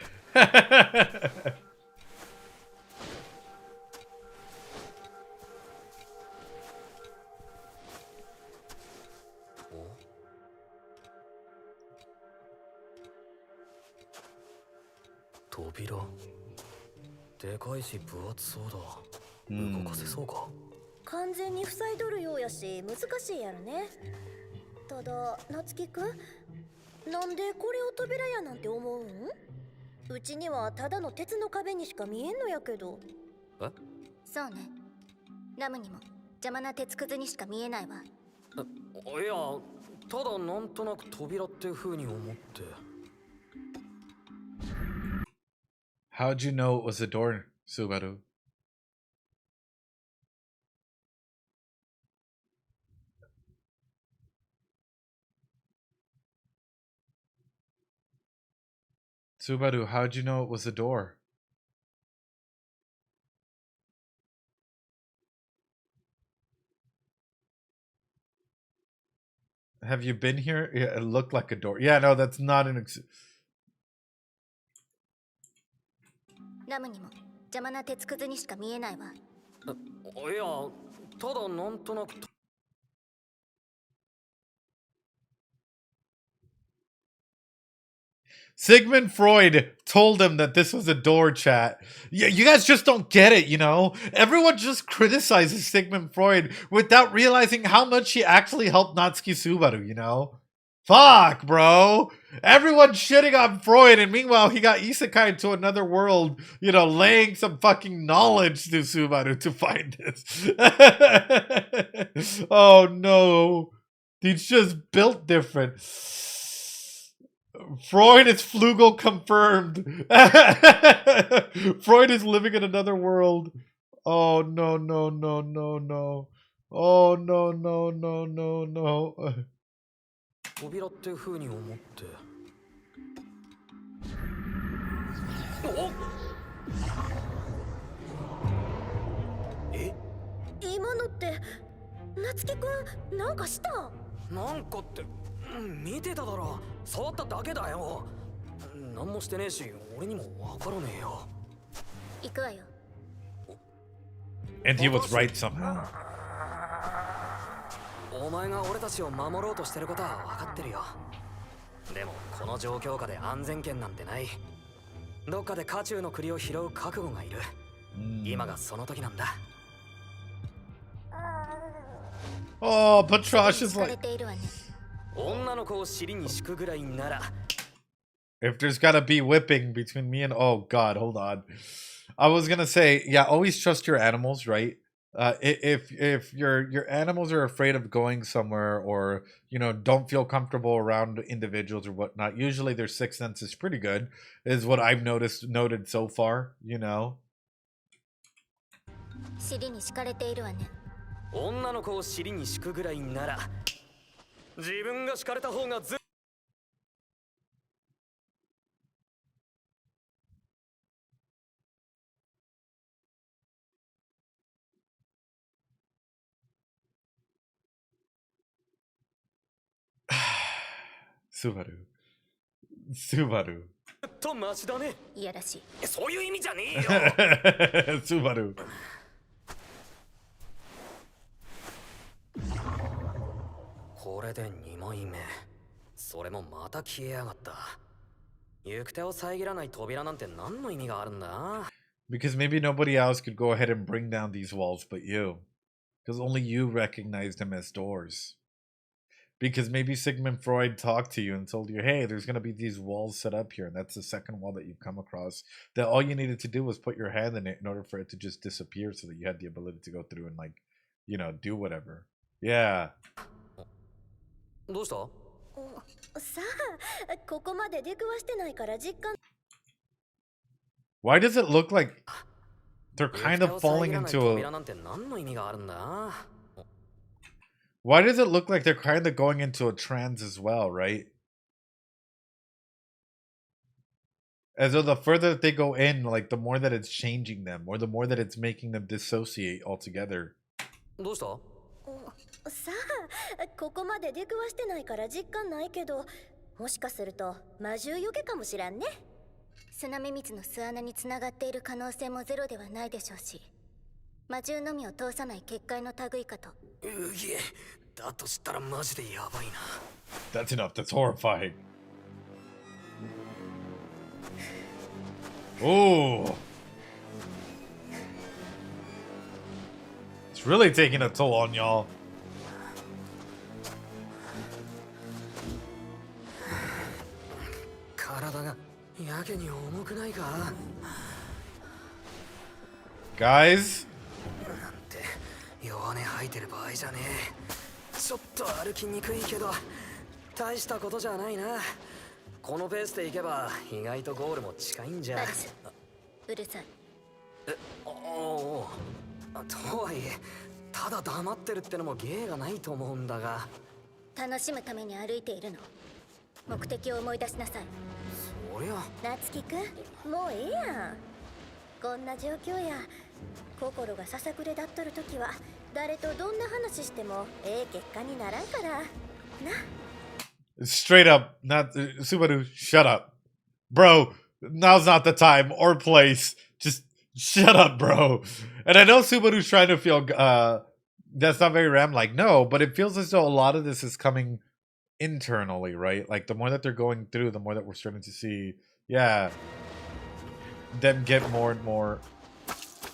扉でかいし分厚そうだ。動かせそうか。完全に塞いどるようやし難しいやろね。ただ夏樹くん、なんでこれを扉やなんて思うん？うちにはただの鉄の壁にしか見えんのやけど。え？そうね。ラムにも邪魔な鉄くずにしか見えないわ。いや、ただなんとなく扉って風に思って。How'd you know it was a door, Subaru? Subaru, how'd you know it was a door? Have you been here? Yeah, it looked like a door. Yeah, no, that's not an... ラムにも邪魔な鉄くずにしか見えないわ。いや、ただなんとなく。Sigmund Freud told him that this was a door, chat. Yeah, you guys just don't get it, you know? Everyone just criticizes Sigmund Freud without realizing how much he actually helped Natsuki Subaru, you know? Fuck, bro. Everyone's shitting on Freud, and meanwhile, he got isekai to another world, you know, laying some fucking knowledge to Subaru to find this. Oh, no. He's just built different. Freud is Flugel confirmed. Freud is living in another world. Oh, no, no, no, no, no. Oh, no, no, no, no, no. 扉って風に思って。お！え？今のって夏樹くんなんかした？なんかって見てただろ。触っただけだよ。何もしてねえし、俺にもわからねえよ。行くわよ。And he was right somehow. お前が俺たちを守ろうとしてることは分かってるよ。でもこの状況下で安全圏なんてない。どっかで家中の栗を拾う覚悟がいる。今がその時なんだ。Oh, Patrash is like, 女の子を尻に敷くぐらいなら。 if there's gotta be whipping between me and, oh god, hold on. I was gonna say, yeah, always trust your animals, right? If your animals are afraid of going somewhere, or you know, don't feel comfortable around individuals or whatnot, usually their sixth sense is pretty good, is what I've noted so far, you know. 尻に敷かれているわね。女の子を尻に敷くぐらいなら自分が敷かれた方がず。 Subaru. とマシだね。いやらしい。そういう意味じゃねえよ。Subaru. これで2枚目。それもまた消えやがった。行く手を遮らない扉なんて何の意味があるんだ? Because maybe nobody else could go ahead and bring down these walls but you. Because only you recognize them as doors. Because maybe Sigmund Freud talked to you and told you, hey, there's going to be these walls set up here, and that's the second wall that you've come across. That all you needed to do was put your hand in it in order for it to just disappear, so that you had the ability to go through and, like, you know, do whatever. Yeah. どうした? さあ、ここまで出くわしてないから実感。 Why does it look like they're kind of falling into a... Why does it look like they're kind of going into a trance as well, right? As though the further that they go in, like, the more that it's changing them, or the more that it's making them dissociate altogether. どうした? さあ、ここまで出くわしてないから実感ないけど、もしかすると魔獣よけかもしらんね。砂目蜜の巣穴につながっている可能性もゼロではないでしょうし、魔獣のみを通さない結界の類かと。うげえ、だとしたらマジでやばいな。 That's enough. That's horrifying. Oh, it's really taking a toll on y'all. Guys? 弱音吐いてる場合じゃねえ。ちょっと歩きにくいけど大したことじゃないな。このペースで行けば意外とゴールも近いんじゃ。うるさい。おお。とはいえただ黙ってるってのも芸がないと思うんだが。楽しむために歩いているの。目的を思い出しなさい。そりゃ。夏樹くん、もうええやん。こんな状況や。心がささくれだっとるときは誰とどんな話してもええ結果にならんからな。 Straight up, not Subaru, shut up. Bro, now's not the time or place. Just shut up, bro. And I know Subaru's trying to feel that's not very Ram like, no, but it feels as though a lot of this is coming internally, right? Like the more that they're going through, the more that we're starting to see, yeah, them get more and more.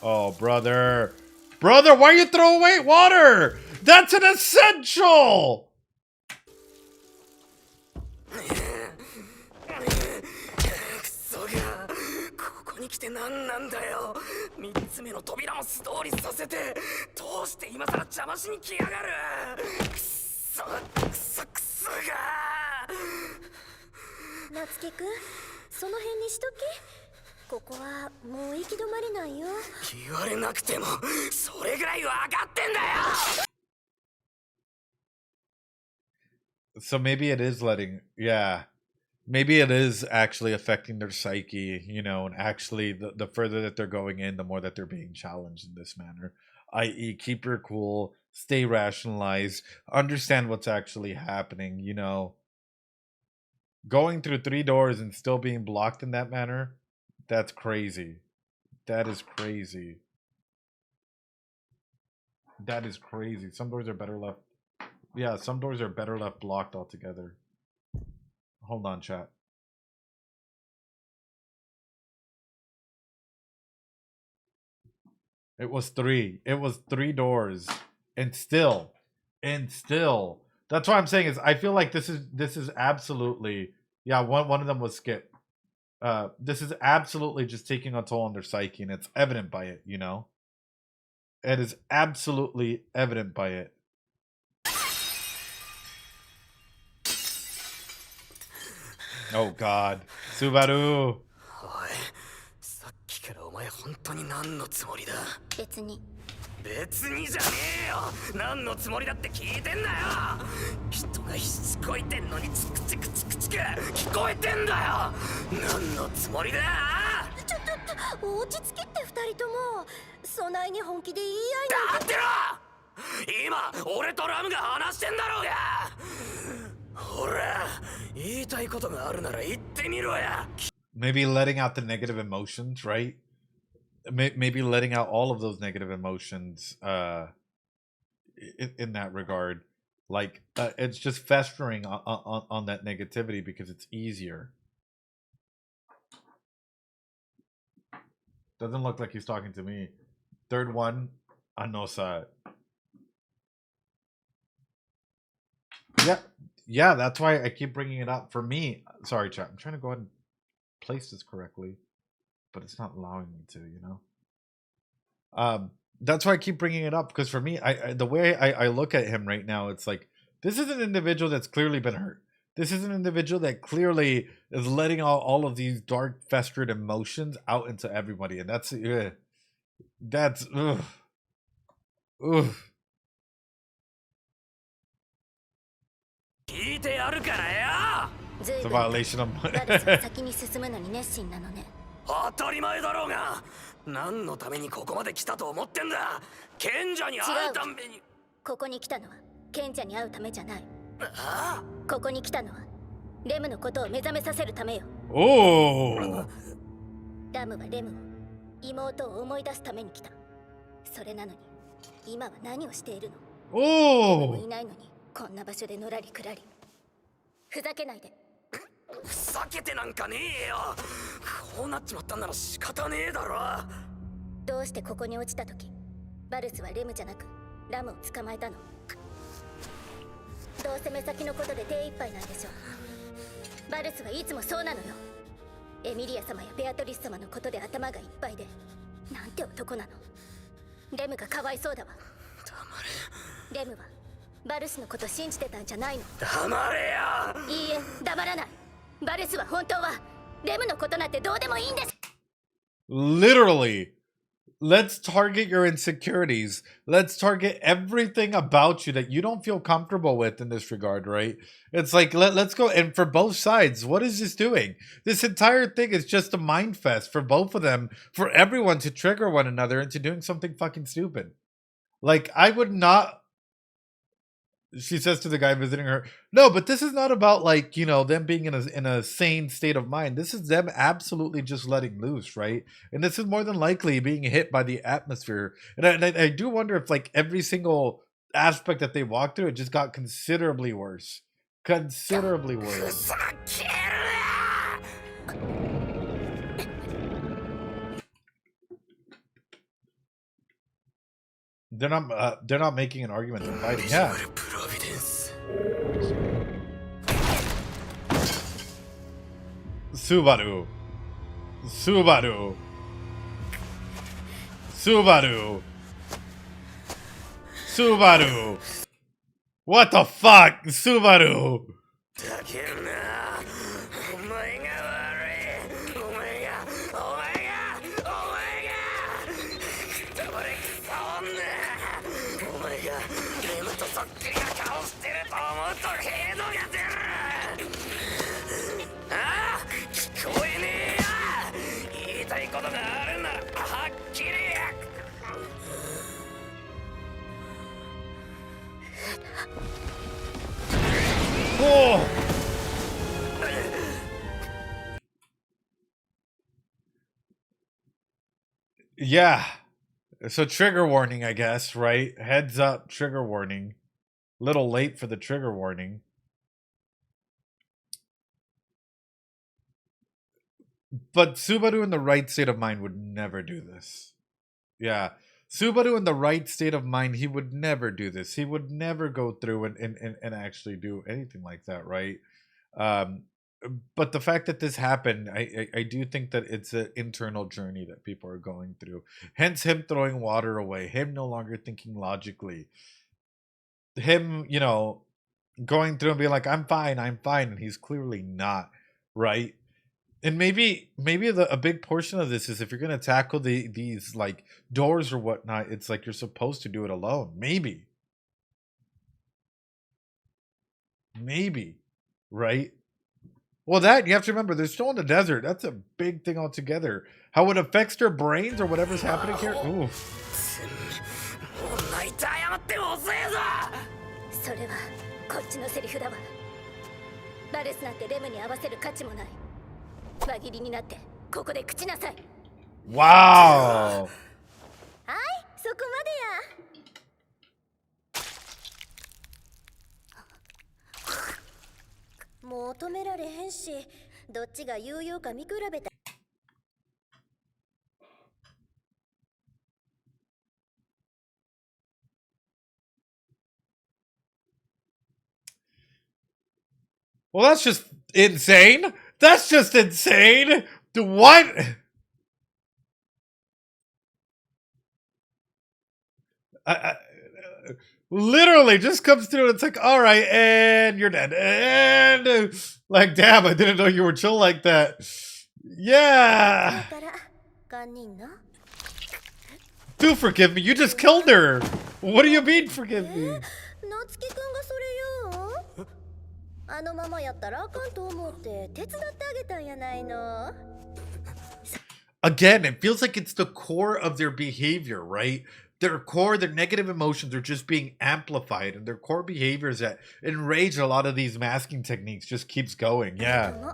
Oh, brother. Brother, why you throw away water? That's an essential! ここに来て何なんだよ。3つ目の扉も素通りさせてどうして今さら邪魔しに来やがる。くそが夏樹くん、その辺にしとけ。ここはもう行き止まりなんよ。言われなくてもそれぐらい分かってんだよ。 So maybe it is letting, yeah, maybe it is actually affecting their psyche, you know, and actually the further that they're going in, the more that they're being challenged in this manner, i.e. keep your cool, stay rationalized, understand what's actually happening, you know. Going through 3 doors and still being blocked in that manner, that's crazy. That is crazy. That is crazy. Some doors are better left. Yeah, some doors are better left blocked altogether. Hold on, chat. It was 3. It was 3 doors. And still. That's why I'm saying is I feel like this is absolutely, yeah, one of them was skipped. This is absolutely just taking a toll on their psyche, and it's evident by it, you know? It is absolutely evident by it. Oh God. Subaru. おい、さっきからお前本当に何のつもりだ。別に。別にじゃねえよ。何のつもりだって聞いてんだよ。人がしつこいてんのにチクチクチクチク聞こえてんだよ。何のつもりだ。ちょっと落ち着けって二人とも。そないに本気で言い合いなんて。待ってろ。今俺とラムが話してんだろうが。ほら、言いたいことがあるなら言ってみろや。Maybe letting out the negative emotions, right? Maybe letting out all of those negative emotions in that regard. Like, it's just festering on that negativity because it's easier. Doesn't look like he's talking to me. Third one, Anosa. Yeah, that's why I keep bringing it up. For me, sorry, chat. I'm trying to go ahead and place this correctly, but it's not allowing me to, you know? That's why I keep bringing it up, because for me, the way I look at him right now, it's like, this is an individual that's clearly been hurt. This is an individual that clearly is letting all of these dark, festered emotions out into everybody, and that's ugh. It's a violation of my 先に進むのに熱心なのね。当たり前だろうが。何のためにここまで来たと思ってんだ。賢者に会うために。ここに来たのは賢者に会うためじゃない。ああ、ここに来たのはレムのことを目覚めさせるためよ。おお。ラムはレムを、妹を思い出すために来た。それなのに今は何をしているの。おお。いないのにこんな場所でのらりくらり。ふざけないで。ふざけてなんかねえよ。こうなっちまったんなら仕方ねえだろ。どうしてここに落ちた時、バルスはレムじゃなくラムを捕まえたの。どうせ目先のことで手一杯なんでしょう。バルスはいつもそうなのよ。エミリア様やベアトリス様のことで頭がいっぱいで、なんて男なの。レムがかわいそうだわ。黙れ。レムはバルスのこと信じてたんじゃないの。黙れよ。いいえ、黙らない。バルスは本当はレムのことなんてどうでもいいんです。 Literally, let's target your insecurities. Let's target everything about you that you don't feel comfortable with in this regard, right? It's like, let's go. And for both sides, what is this doing? This entire thing is just a mind fest for both of them, for everyone to trigger one another into doing something fucking stupid. Like, I would not. She says to the guy visiting her, no, but this is not about, like, you know, them being in a sane state of mind. This is them absolutely just letting loose, right? And this is more than likely being hit by the atmosphere. And I do wonder if, like, every single aspect that they walked through, it just got considerably worse. Considerably worse. They're not making an argument. They're fighting. Yeah. Subaru. Subaru. Subaru. Subaru. What the fuck? Subaru. Oh. Yeah. So trigger warning, I guess, right? Heads up, trigger warning. Little late for the trigger warning. But Subaru in the right state of mind would never do this. Yeah. Subaru in the right state of mind, he would never do this. He would never go through and actually do anything like that, right? Um, but the fact that this happened, I do think that it's an internal journey that people are going through. Hence him throwing water away, him no longer thinking logically, him, you know, going through and being like, I'm fine, and he's clearly not, right? And maybe a big portion of this is if you're gonna tackle these like doors or whatnot, it's like you're supposed to do it alone. Maybe, right? Well, that you have to remember, they're still in the desert. That's a big thing altogether. How it affects their brains or whatever's happening here. Oof. それはこっちのセリフだわ。バレスなんてレムに合わせる価値もない。輪切りになってここで口なさい。Wow. はい、そこまでや。求められへんし、どっちが有用か見比べた。Well, that's just insane. That's just insane. What? Literally just comes through and it's like, all right, and you're dead. And like, damn, I didn't know you were chill like that. Yeah. Do forgive me. You just killed her. What do you mean, forgive me? 夏希くんがそれよ。あのままやったらあかんと思って手伝ってあげたんやないの。Again, it feels like it's the core of their behavior, right? Their core, their negative emotions are just being amplified, and their core behaviors that enrage a lot of these masking techniques just keeps going. Yeah.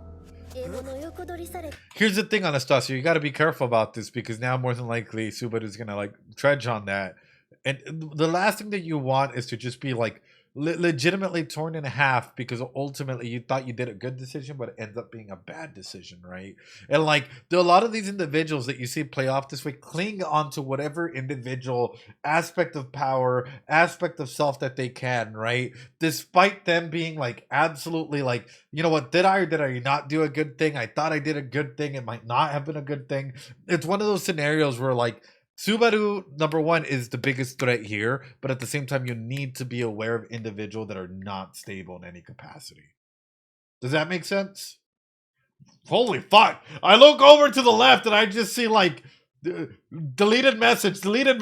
Here's the thing, Anastasia, you got to be careful about this because now more than likely Subaru's gonna like trudge on that, and the last thing that you want is to just be like legitimately torn in half because ultimately you thought you did a good decision but it ends up being a bad decision, right? And like there are a lot of these individuals that you see play off this way cling on to whatever individual aspect of power, aspect of self that they can, right? Despite them being like absolutely like, you know what, did I or did I not do a good thing? I thought I did a good thing, it might not have been a good thing. It's one of those scenarios where like Subaru, number one, is the biggest threat here, but at the same time, you need to be aware of individuals that are not stable in any capacity. Does that make sense? Holy fuck! I look over to the left and I just see like deleted message. What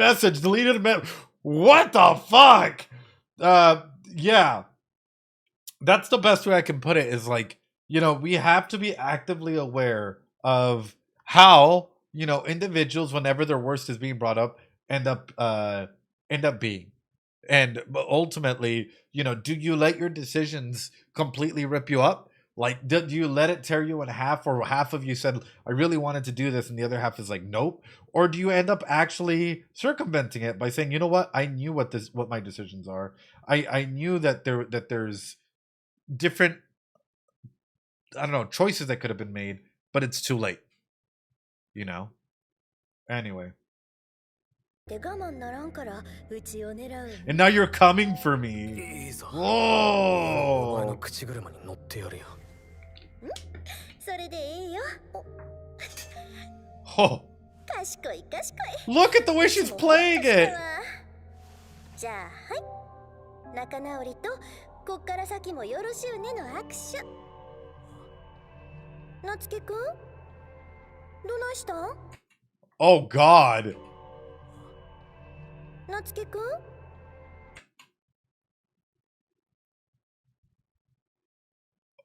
the fuck? Yeah. That's the best way I can put it is like, you know, we have to be actively aware of how, you know, individuals, whenever their worst is being brought up, end up being. And ultimately, you know, do you let your decisions completely rip you up? Like, do you let it tear you in half, or half of you said, I really wanted to do this, and the other half is like, nope? Or do you end up actually circumventing it by saying, you know what, I knew what my decisions are. I knew that there's different, I don't know, choices that could have been made, but it's too late. You know? Anyway. And now you're coming for me. Whoa! Oh. Look at the way she's playing it! じゃあはい仲直りとこっから先もよろしゅうねの握手夏希くんどないしたん Oh God. 夏希くん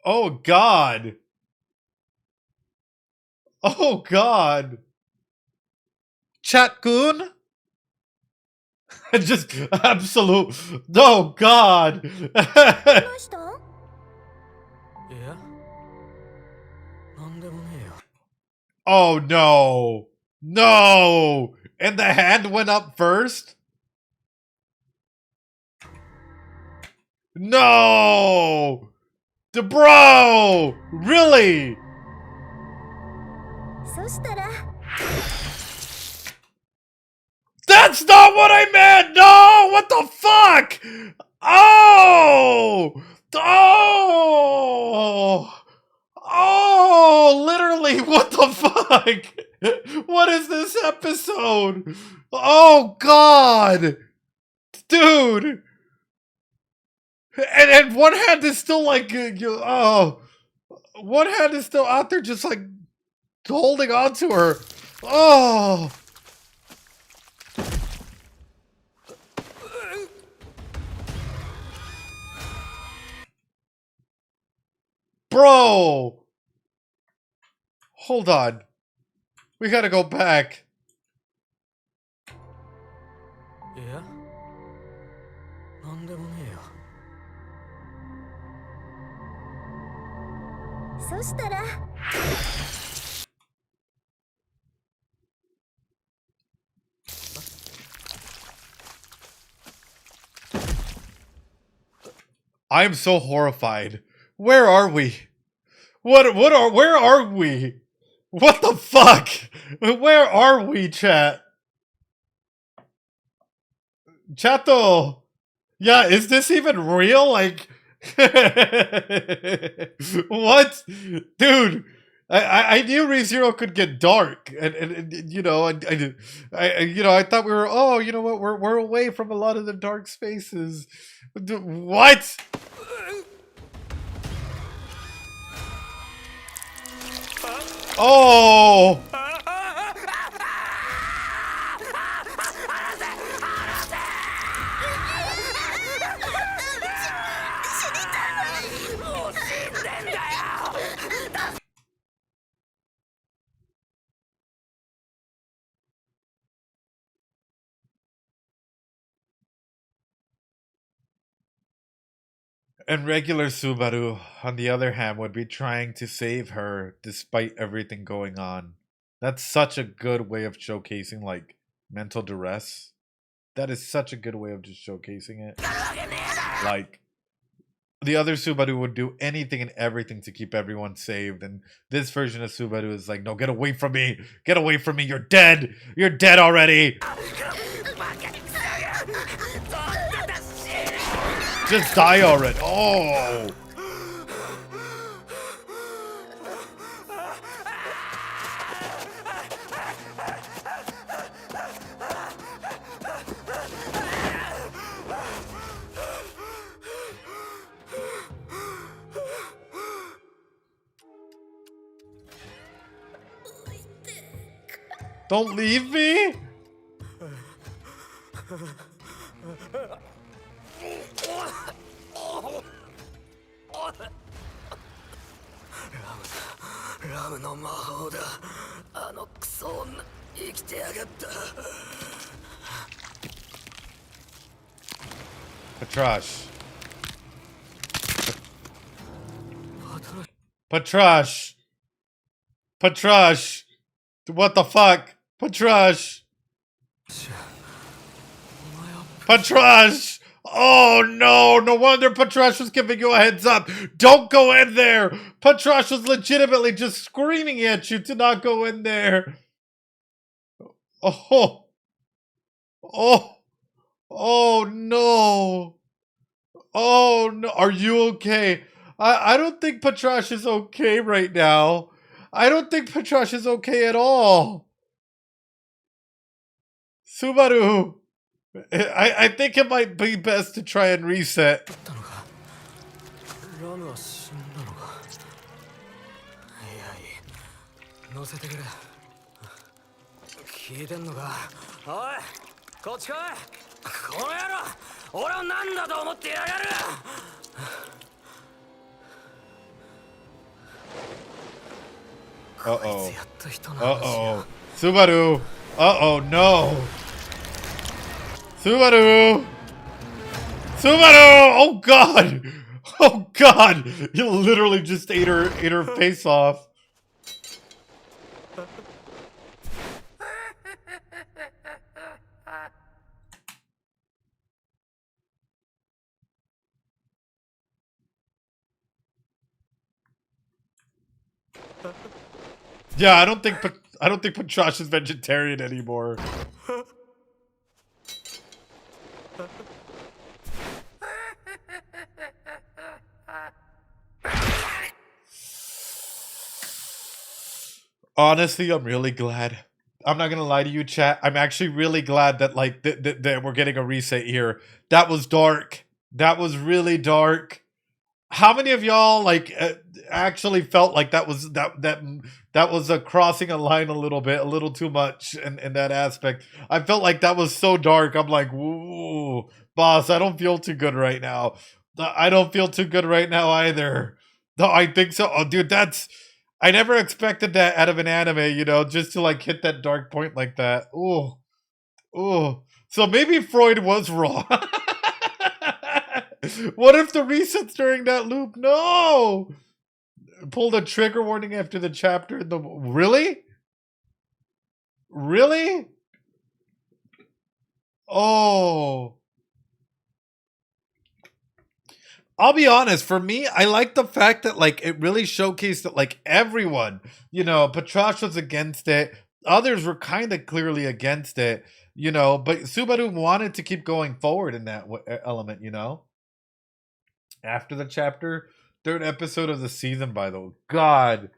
Oh God. Oh God. Chat-kun? Just absolute. Oh God. どないしたん Oh no. No. And the hand went up first? No! Bro! Really? そしたら That's not what I meant! No! What the fuck? Oh! Oh! Oh! Literally, what the fuck? What is this episode? Oh, God! Dude! And one hand is still like, oh, one hand is still out there just like holding on to her. Oh. Bro. Hold on. We gotta go back. Yeah? なんでもねえよ。そしたら I am so horrified. Where are we? Where are we? What the fuck? Where are we, chat? Chato. Yeah, is this even real? Like, what? Dude, I knew ReZero could get dark, and you know, I thought we were, oh, you know what, we're away from a lot of the dark spaces. What? Oh! And regular Subaru, on the other hand, would be trying to save her despite everything going on. That's such a good way of showcasing, like, mental duress. That is such a good way of just showcasing it. Like, the other Subaru would do anything and everything to keep everyone saved, and this version of Subaru is like, no, get away from me! Get away from me! You're dead! You're dead already! Just die already! Oh! Don't leave me? Patrash. Patrash. Patrash. What the fuck? Patrash. Patrash. Oh no, no wonder Patrash was giving you a heads up. Don't go in there. Patrash was legitimately just screaming at you to not go in there. Oh. Oh. Oh no. Oh no. Are you okay? I don't think Patrash is okay right now. I don't think Patrash is okay at all. Subaru. I think it might be best to try and reset. Uh-oh. Uh-oh. Subaru. Uh-oh, no. Subaru! Subaru! Oh god! Oh god! You literally just ate her face off. Yeah, I don't think Patrash is vegetarian anymore. Honestly, I'm really glad. I'm not gonna lie to you, chat. I'm actually really glad that like that we're getting a reset here. That was dark. That was really dark. How many of y'all like actually felt like that was that was crossing a line a little too much in that aspect? I felt like that was so dark. I'm like, whoa, boss, I don't feel too good right now. I don't feel too good right now either. No, I think so. Oh, dude, that's I never expected that out of an anime. You know, just to like hit that dark point like that. Ooh, ooh. So maybe Freud was wrong. What if the resets during that loop? No! Pulled a trigger warning after the chapter. Really? Really? Oh. I'll be honest, for me, I like the fact that like it really showcased that like everyone, you know, Patrash was against it. Others were kind of clearly against it, you know, but Subaru wanted to keep going forward in that element, you know. After the chapter, third episode of the season, by the way. God,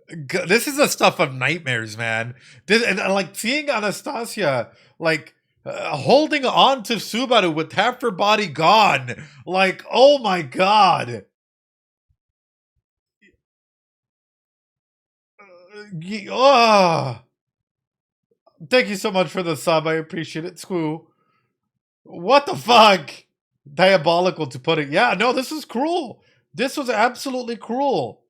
this is the stuff of nightmares, man. This, and like seeing Anastasia, like holding on to Subaru with half her body gone. Like, oh my god. Oh. Thank you so much for the sub. I appreciate it. Squoo. What the fuck? Diabolical to put it. Yeah, no, this is cruel. This was absolutely cruel.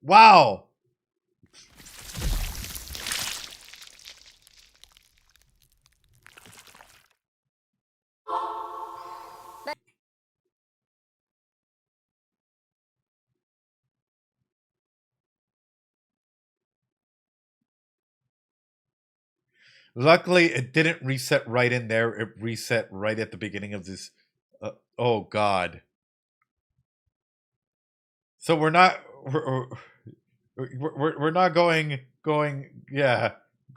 Wow. Luckily, it didn't reset right in there. It reset right at the beginning of this. Oh God. So we're not we're not going going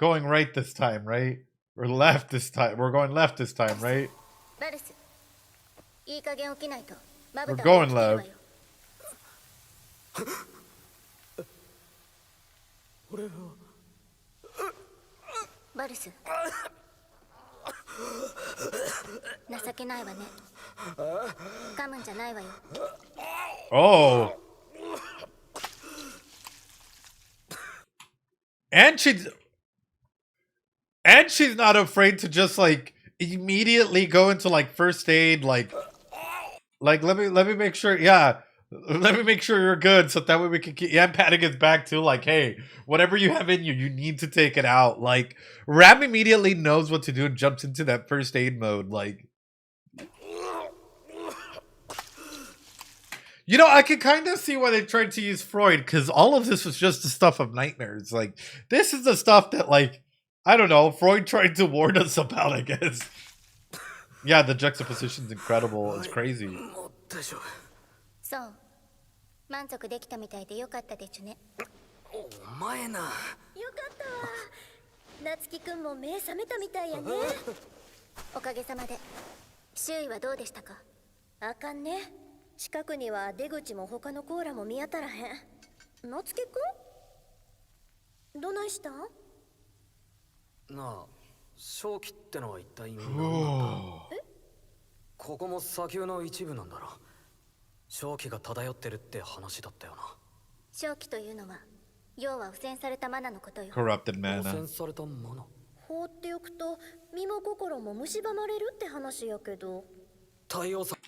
right this time, right? We're left this time. We're going left this time, right? We're going left. Oh. And she's not afraid to just like immediately go into like first aid, like let me make sure, yeah. Let me make sure you're good, so that way we can keep. Yeah, patting his back too. Like, hey, whatever you have in you, you need to take it out. Like, Ram immediately knows what to do and jumps into that first aid mode. Like, you know, I can kind of see why they tried to use Freud, because all of this was just the stuff of nightmares. Like, this is the stuff that, like, I don't know, Freud tried to warn us about, I guess. Yeah, the juxtaposition's incredible. It's crazy. そう満足できたみたいでよかったでちゅねお前なよかったわ夏希くんも目覚めたみたいやねおかげさまで周囲はどうでしたかあかんね近くには出口も他のコーラも見当たらへん夏希くんどないしたなあ正気ってのは一体何なんだえここも砂丘の一部なんだろ正気が漂ってるって話だったよな正気というのは要は汚染されたマナのことよ Corrupted 汚 mana. 染されたマナ放っておくと身も心も蝕まれるって話やけど対応さ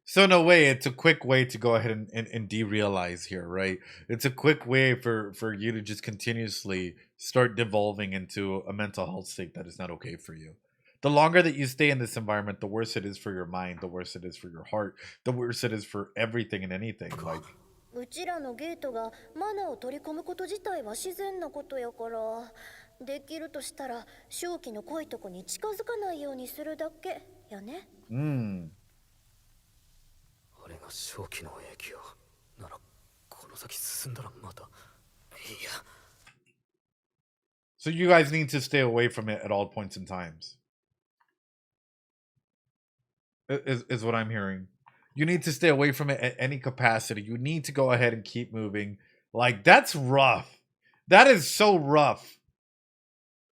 So in a way, it's a quick way to go ahead and derealize here, right? It's a quick way for you to just continuously start devolving into a mental health state that is not okay for you. The longer that you stay in this environment, the worse it is for your mind, the worse it is for your heart, the worse it is for everything and anything. Like, うちらのゲートがマナを取り込むこと自体は自然なことやからできるとしたら正気の濃いとこに近づかないようにするだけやねあれが正気の影響ならこの先進んだらまた。いや。 So you guys need to stay away from it at all points and times. Is what I'm hearing. You need to stay away from it at any capacity. You need to go ahead and keep moving. Like, that's rough. That is so rough.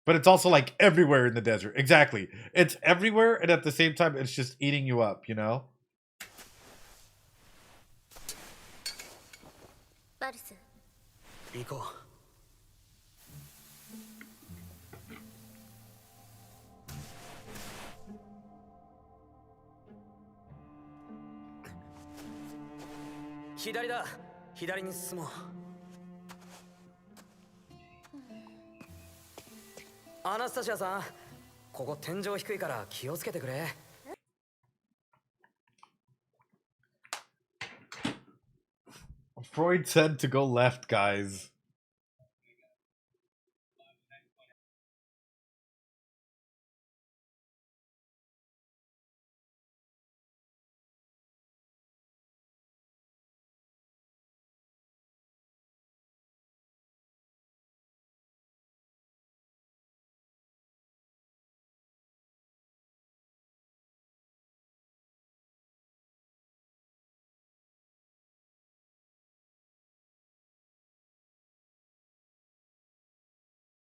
But it's also like everywhere in the desert. Exactly. It's everywhere, and at the same time, it's just eating you up, you know? バルス、行こう。 左だ。左に進もう。アナスタシアさん、ここ天井低いから気をつけてくれ。Freud said to go left, guys.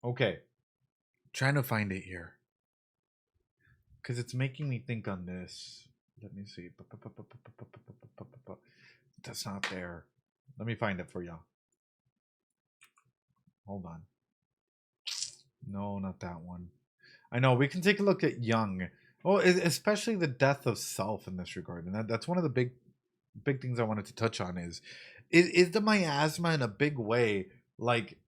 Okay. Trying to find it here. Because it's making me think on this. Let me see. That's not there. Let me find it for y'all. Hold on. No, not that one. I know. We can take a look at Young. Well, especially the death of self in this regard. And that's one of the big things I wanted to touch on is the miasma in a big way, like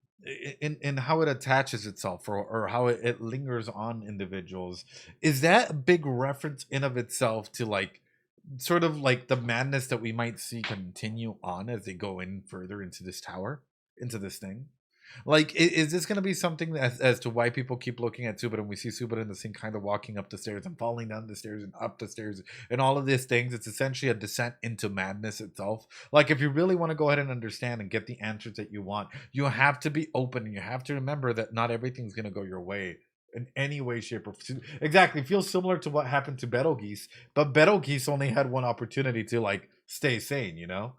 in how it attaches itself or how it lingers on individuals. Is that a big reference in of itself to like sort of like the madness that we might see continue on as they go in further into this tower, into this thing? Like, is this going to be something as to why people keep looking at Subaru and we see Subaru in the scene kind of walking up the stairs and falling down the stairs and up the stairs and all of these things? It's essentially a descent into madness itself. Like, if you really want to go ahead and understand and get the answers that you want, you have to be open and you have to remember that not everything's going to go your way in any way, shape, or form. Exactly. Feels similar to what happened to Betelgeuse, but Betelgeuse only had one opportunity to, like, stay sane, you know?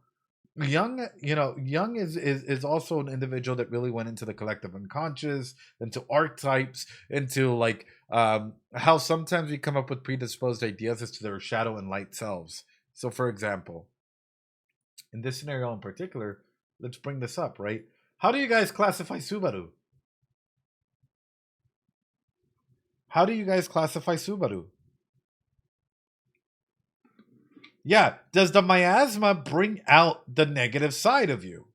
Young, Young is also an individual that really went into the collective unconscious, into archetypes, into like how sometimes we come up with predisposed ideas as to their shadow and light selves. So, for example, in this scenario in particular, let's bring this up, right? How do you guys classify Subaru? How do you guys classify Subaru? Yeah, does the miasma bring out the negative side of you?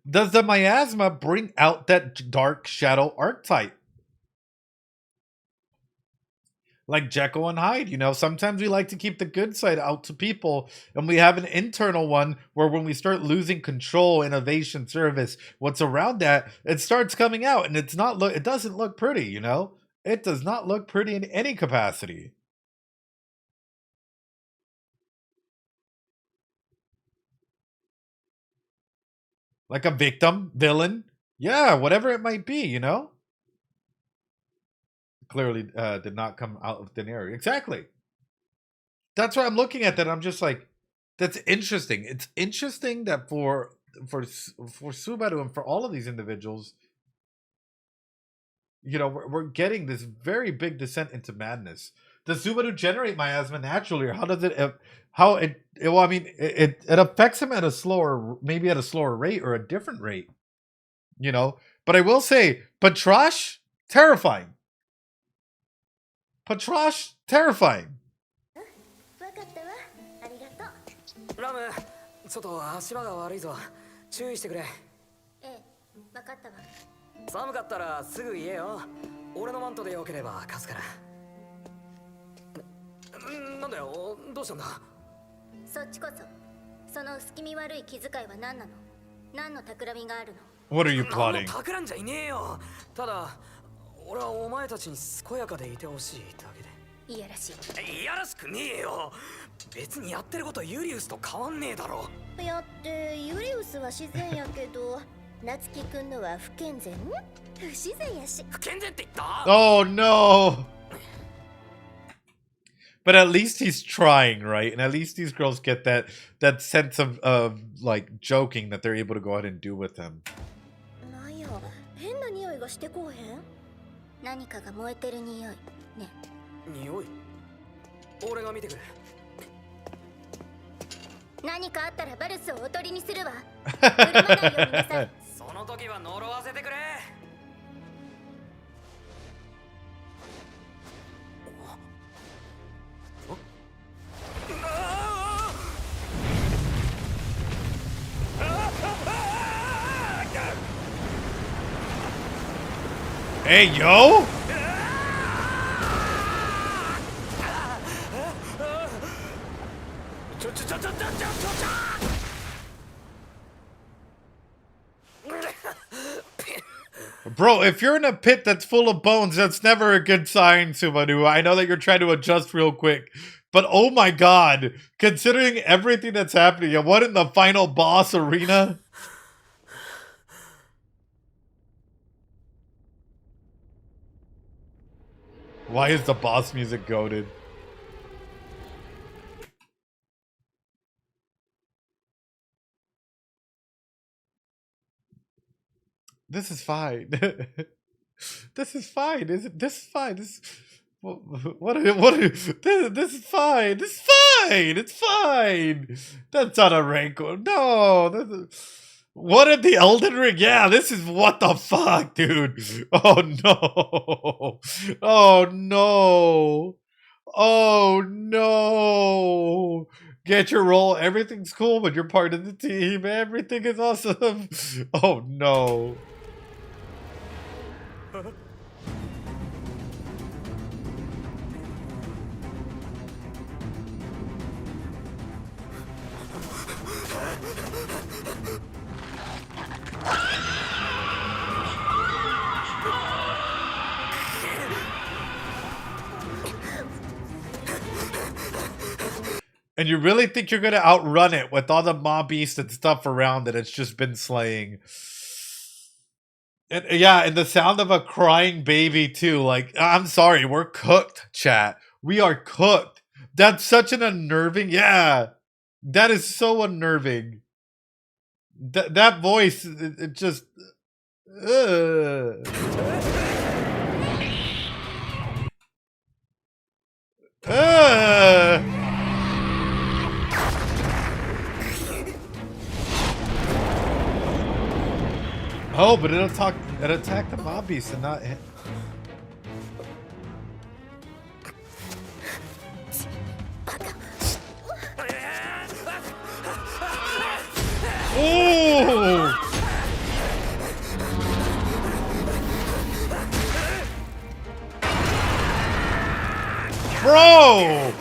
Does the miasma bring out that dark shadow archetype? Like Jekyll and Hyde, sometimes we like to keep the good side out to people, and we have an internal one where when we start losing control, innovation, service, what's around that, it starts coming out, and it doesn't look pretty, It does not look pretty in any capacity. Like a victim, villain, yeah, whatever it might be, Clearly did not come out of thin air. Exactly. That's why I'm looking at that. I'm just like, that's interesting. It's interesting that for Subaru and for all of these individuals, we're getting this very big descent into madness. Does Subaru generate miasma naturally, or how does it? It affects him at a slower, maybe at a slower rate or a different rate, But I will say, Patrosh, terrifying. Patrosh, terrifying. わかったわ。ありがとう。ラム、ちょっと足場が悪いぞ。注意してくれ。ええ、わかったわ。寒かったらすぐ言えよ。俺のマントでよければ貸すから。なんだよ、どうしたんだ。そっちこそ、その薄気味悪い気遣いは何なの？何の企みがあるの？ What are you plotting? 企んじゃいねえよ。ただ、俺はお前たちに健やかでいてほしいだけで。いやらしいやらしくねえよ。別にやってることユリウスと変わんねえだろ。い。やってユリウスは自然やけど夏希くんのは不健全不自然やし。不健全って言った？ Oh no! But at least he's trying, right? And at least these girls get that sense of like joking that they're able to go ahead and do with him. なんや変な匂いがしてこうへん？何かが燃えてる匂いね。匂い？俺が見てくる。何かあったらバルスをおとりにするわ。振るまないようになさい。その時は呪わせてくれ。Hey, yo! Bro, if you're in a pit that's full of bones, that's never a good sign, Subaru. I know that you're trying to adjust real quick, but oh my god, considering everything that's happening, and what in the final boss arena? Why is the boss music goated? This is fine. This is fine. This is fine. This this is fine. This is fine. It's fine. That's not a rancor. No. This is, what in the Elden Ring? Yeah, this is what the fuck, dude. Oh no. Oh no. Oh no. Get your role. Everything's cool, but you're part of the team. Everything is awesome. Oh no. And you really think you're gonna outrun it with all the mob beasts and stuff around that it's just been slaying. And yeah, and the sound of a crying baby too. Like, I'm sorry, we're cooked, chat. We are cooked. That's such an unnerving, yeah. That is so unnerving. That voice, it just Oh, but it'll attack the mob beast and not hit. Oh! Bro!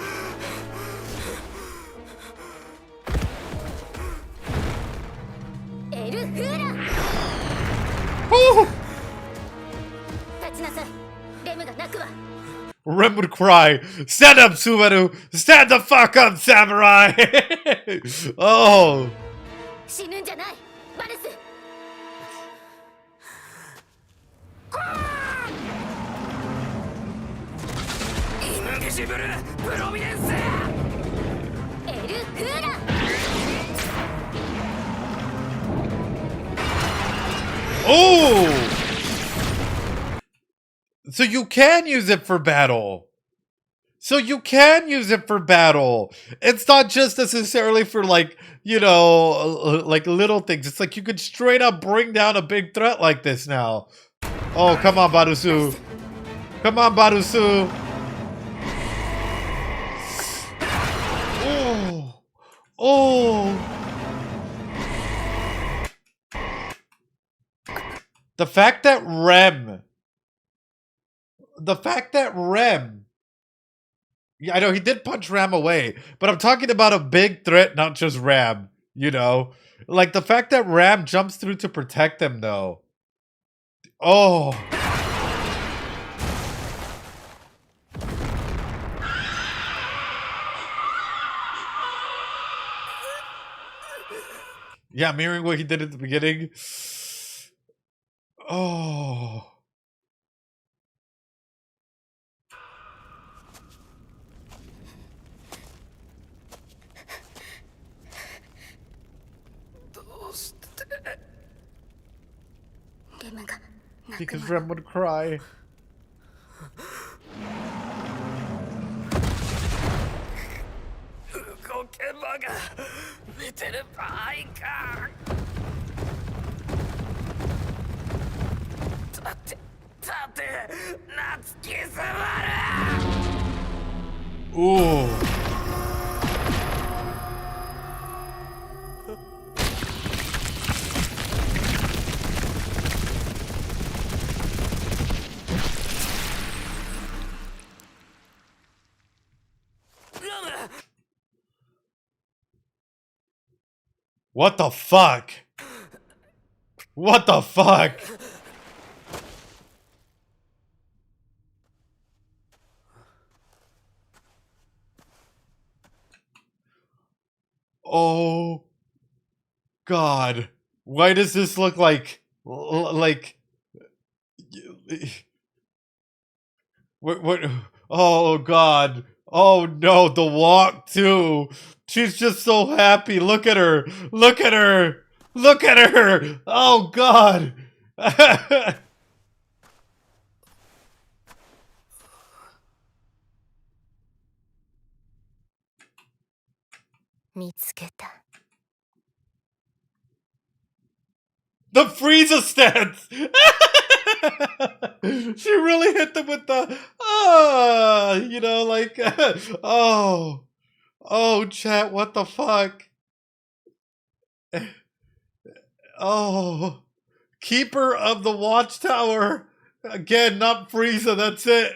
Rem would cry, "Stand up, Subaru! Stand the fuck up, samurai!" Oh. 死ぬんじゃないバルス。インビジブルプロミネンス。エルフーラ。Oh! So you can use it for battle. So you can use it for battle. It's not just necessarily for like, you know, like little things. It's like you could straight up bring down a big threat like this now. Oh, come on, Barusu. Come on, Barusu. Oh. Oh. The fact that Rem, yeah, I know he did punch Ram away, but I'm talking about a big threat, not just Ram, you know? Like the fact that Ram jumps through to protect them though. Oh. Yeah, mirroring what he did at the beginning. Oh. Because Rem would cry. 動けばが見てる場合か。立て夏木すばる。 Ooh. What the fuck? What the fuck? Oh God. Why does this look like what oh God. Oh no, the walk too. She's just so happy. Look at her. Look at her. Look at her. Oh God. 見つけた。 The Frieza stance! She really hit them with the, you know, like, oh, chat, what the fuck? Oh, Keeper of the Watchtower. Again, not Frieza, that's it.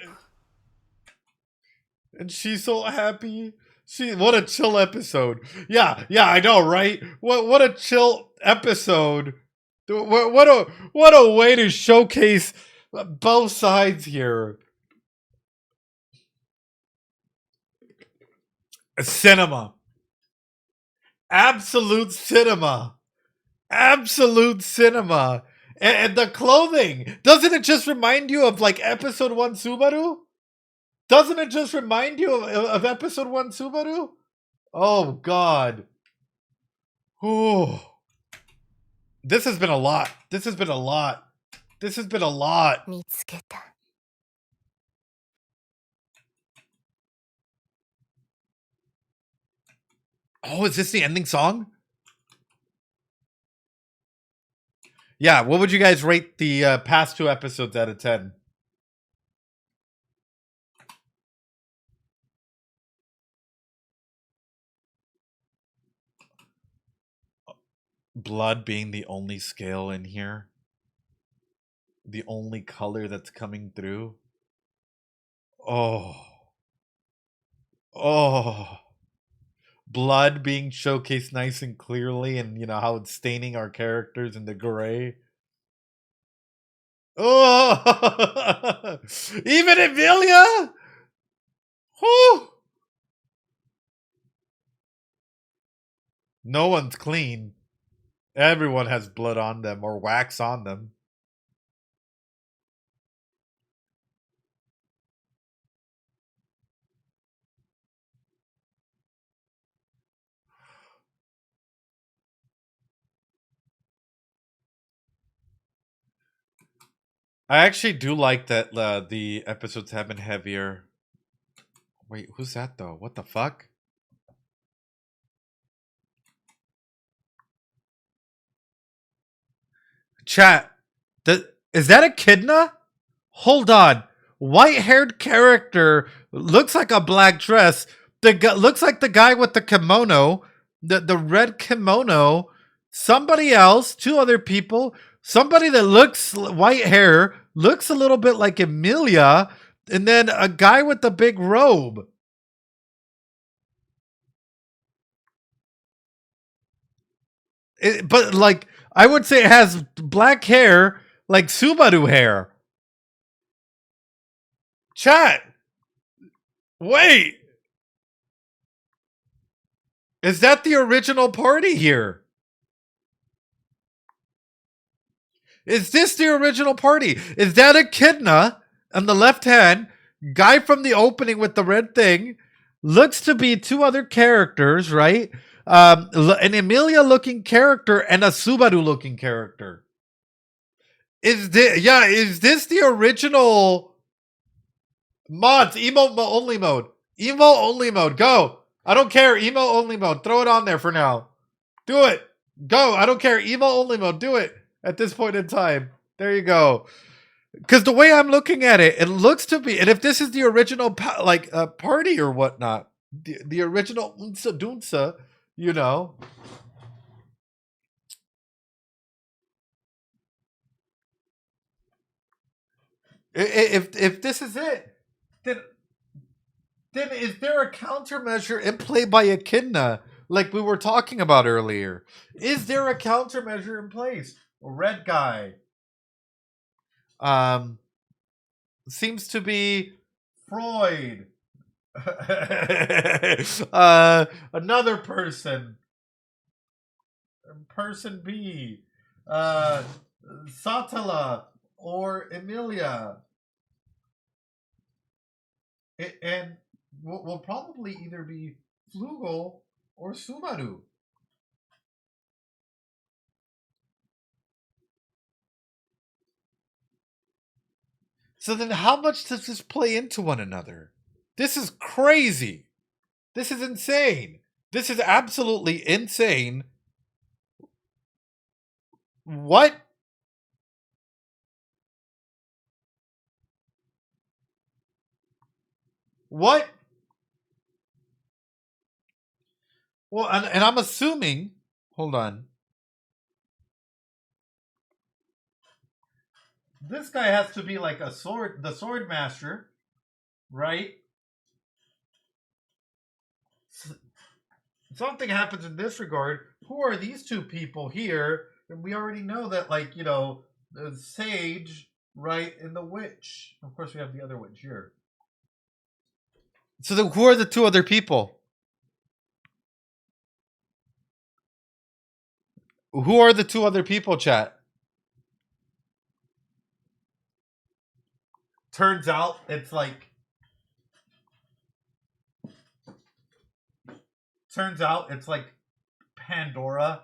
And she's so happy. What a chill episode. Yeah, I know, right? What a chill episode. What a way to showcase both sides here. Cinema. Absolute cinema. Absolute cinema. And the clothing. Doesn't it just remind you of like episode 1 Subaru? Doesn't it just remind you of episode 1 Subaru? Oh God. Oh. This has been a lot. This has been a lot. This has been a lot. 見つけた。 Oh, is this the ending song? Yeah, what would you guys rate the past 2 episodes out of 10? Blood being the only scale in here. The only color that's coming through. Oh. Oh. Blood being showcased nice and clearly, and you know how it's staining our characters in the gray. Oh. Even Emilia? Whew. No one's clean. Everyone has blood on them or wax on them. I actually do like that the episodes have been heavier. Wait, who's that though? What the fuck? Chat, is that Echidna? Hold on. White-haired character looks like a black dress. Looks like the guy with the kimono, the red kimono. Somebody else, 2 other people. Somebody that looks white hair, looks a little bit like Emilia, and then a guy with the big robe. But like, I would say it has black hair, like Subaru hair. Chat. Wait. Is that the original party here? Is this the original party? Is that Echidna on the left hand? Guy from the opening with the red thing. Looks to be two other characters, right? An Emilia looking character and a Subaru looking character. Is this the original mods? Emo only mode. Emo only mode. Go. I don't care. Emo only mode. Throw it on there for now. Do it. Go. I don't care. Emo only mode. Do it at this point in time. There you go. Because the way I'm looking at it, it looks to be, and if this is the original party or whatnot, the original Unsa Dunsa, you know. If this is it, then is there a countermeasure in play by Echidna, like we were talking about earlier? Is there a countermeasure in place? A red guy. Seems to be Freud. Another person. Person B. Satala or Emilia. And will probably either be Flugel or Subaru. So then how much does this play into one another? This is crazy. This is insane. This is absolutely insane. What? What? Well, and I'm assuming, hold on. This guy has to be like the sword master, right? Something happens in this regard. Who are these two people here? And we already know that, like, you know, the sage, right, and the witch. Of course, we have the other witch here. So then who are the two other people? Who are the two other people, chat? Turns out it's like... Turns out it's like Pandora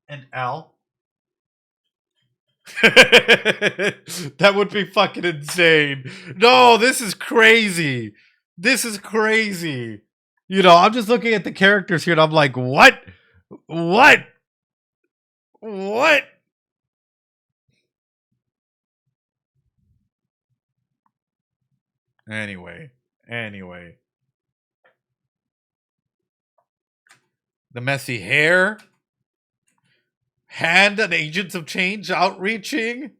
and Al. That would be fucking insane. No, this is crazy. This is crazy. You know, I'm just looking at the characters here and I'm like, what? What? What? Anyway. The messy hair. Hand and Agents of Change outreaching.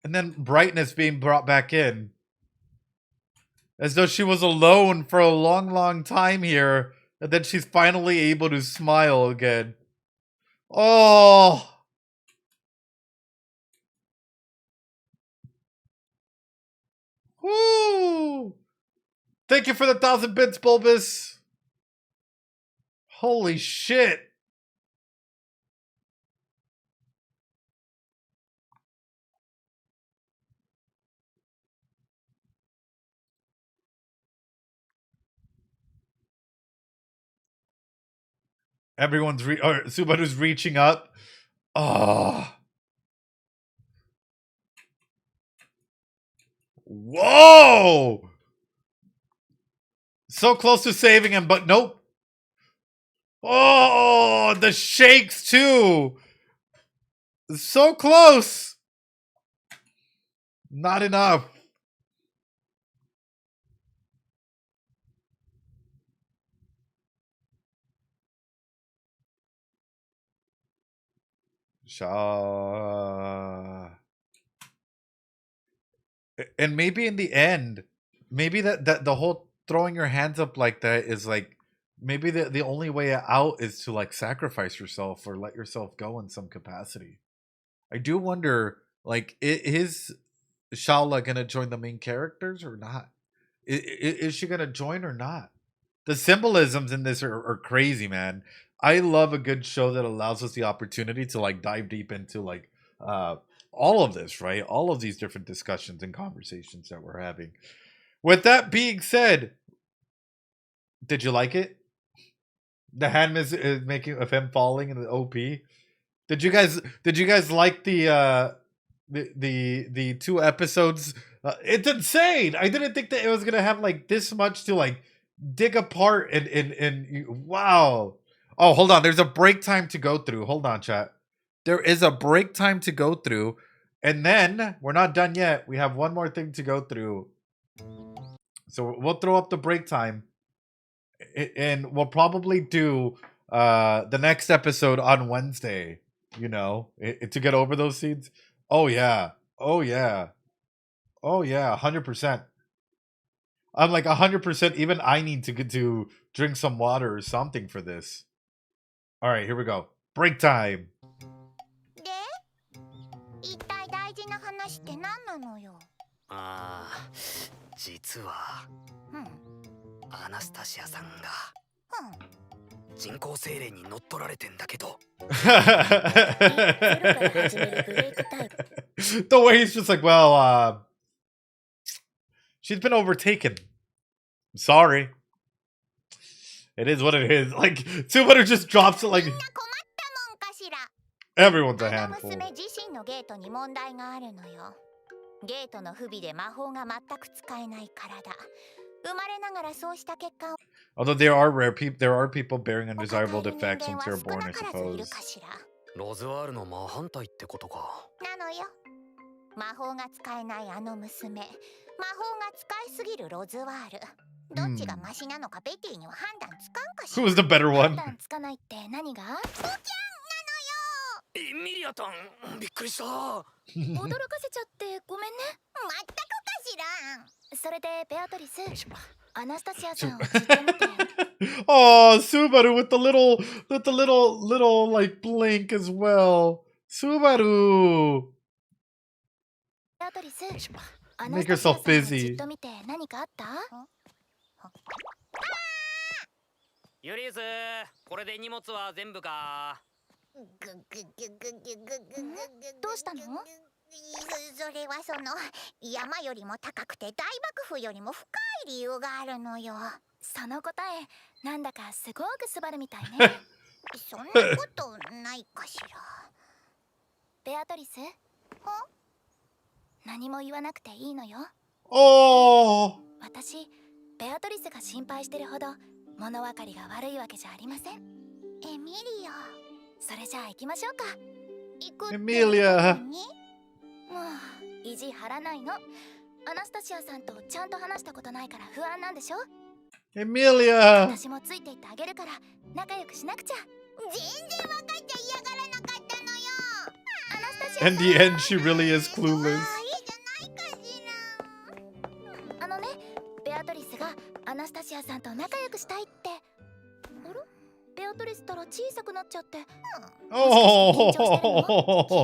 And then brightness being brought back in. As though she was alone for a long, long time here. And then she's finally able to smile again. Oh. Woo. Thank you for the 1,000 bits, Bulbous. Holy shit. Everyone's Subaru's reaching up. Oh. Whoa! So close to saving him, but nope. Oh, the shakes too. So close. Not enough. And maybe in the end, maybe that the whole throwing your hands up like that is like, maybe the only way out is to like sacrifice yourself or let yourself go in some capacity. I do wonder, like, is Shaola gonna join the main characters or not? Is she gonna join or not? The symbolisms in this are crazy, man. I love a good show that allows us the opportunity to like dive deep into like all of this, right? All of these different discussions and conversations that we're having. With that being said, did you like it? The hand is making of him falling in the OP. Did you guys like the 2 episodes? It's insane. I didn't think that it was gonna have like this much to like dig apart and wow. Oh, hold on. There's a break time to go through. Hold on, chat. There is a break time to go through, and then we're not done yet. We have one more thing to go through. So we'll throw up the break time, and we'll probably do the next episode on Wednesday. You know, to get over those scenes. Oh yeah. Oh yeah. Oh yeah. 100%. I'm like 100%. Even I need to get to drink some water or something for this. All right, here we go. Break time. で、一体大事な話って何なのよ。ああ、実はうん、アナスタシアさんがうん。人工精霊に乗っ取られてんだけど。ゼロから始めるブレイクタイプ。The way he's just like, well, she's been overtaken. Sorry. It is what it is. Like, Subaru just drops it like みんな困ったもんかしら。 everyone's a あの handful. 娘自身のゲートに問題があるのよ。ゲートの不備で魔法が全く使えない体。生まれながらそうした結果を Although there are people bearing 抱え undesirable る人 defects 間 once は they're 少 born, な I からずいる suppose. かしら。ロズワールの真反対ってことか。なのよ。魔法が使えないあの娘。魔法が使いすぎるロズワール。どっちがマシなのかベティには判断つかんかし Who ら。 is the better 判 one? 断つかないって何が？エミリアタン、びっくりした。驚かせちゃってごめんね。まったくかしら。それでベアトリス、アナスタシアさんをじっと見て。Oh, Subaru with the little like blink as well. Subaru. ベアトリス、 Make yourself busy. じっと見て何かあった？ユリウス、これで荷物は全部か。どうしたの？それはその山よりも高くて大幕府よりも深い理由があるのよ。その答えなんだかすごくすばるみたいね。そんなことないかしら。ベアトリス？何も言わなくていいのよ。 Oh. 私、ベアトリスが心配してるほど物分かりが悪いわけじゃありません。エミリア。それじゃあ行きましょうか。行くってエミリア。もう意地張らないの。アナスタシアさんとちゃんと話したことないから不安なんでしょ。 Emilia. 私もついていってあげるから仲良くしなくちゃ。全然分かっちゃ嫌がらなかったのよ。アナスタシアさん。 In the end, she really is clueless. いいじゃないかしら。あのね、ベアトリスがアナスタシアさんと仲良くしたいって。あら？ベアトリスたら小さくなっちゃって。Oh.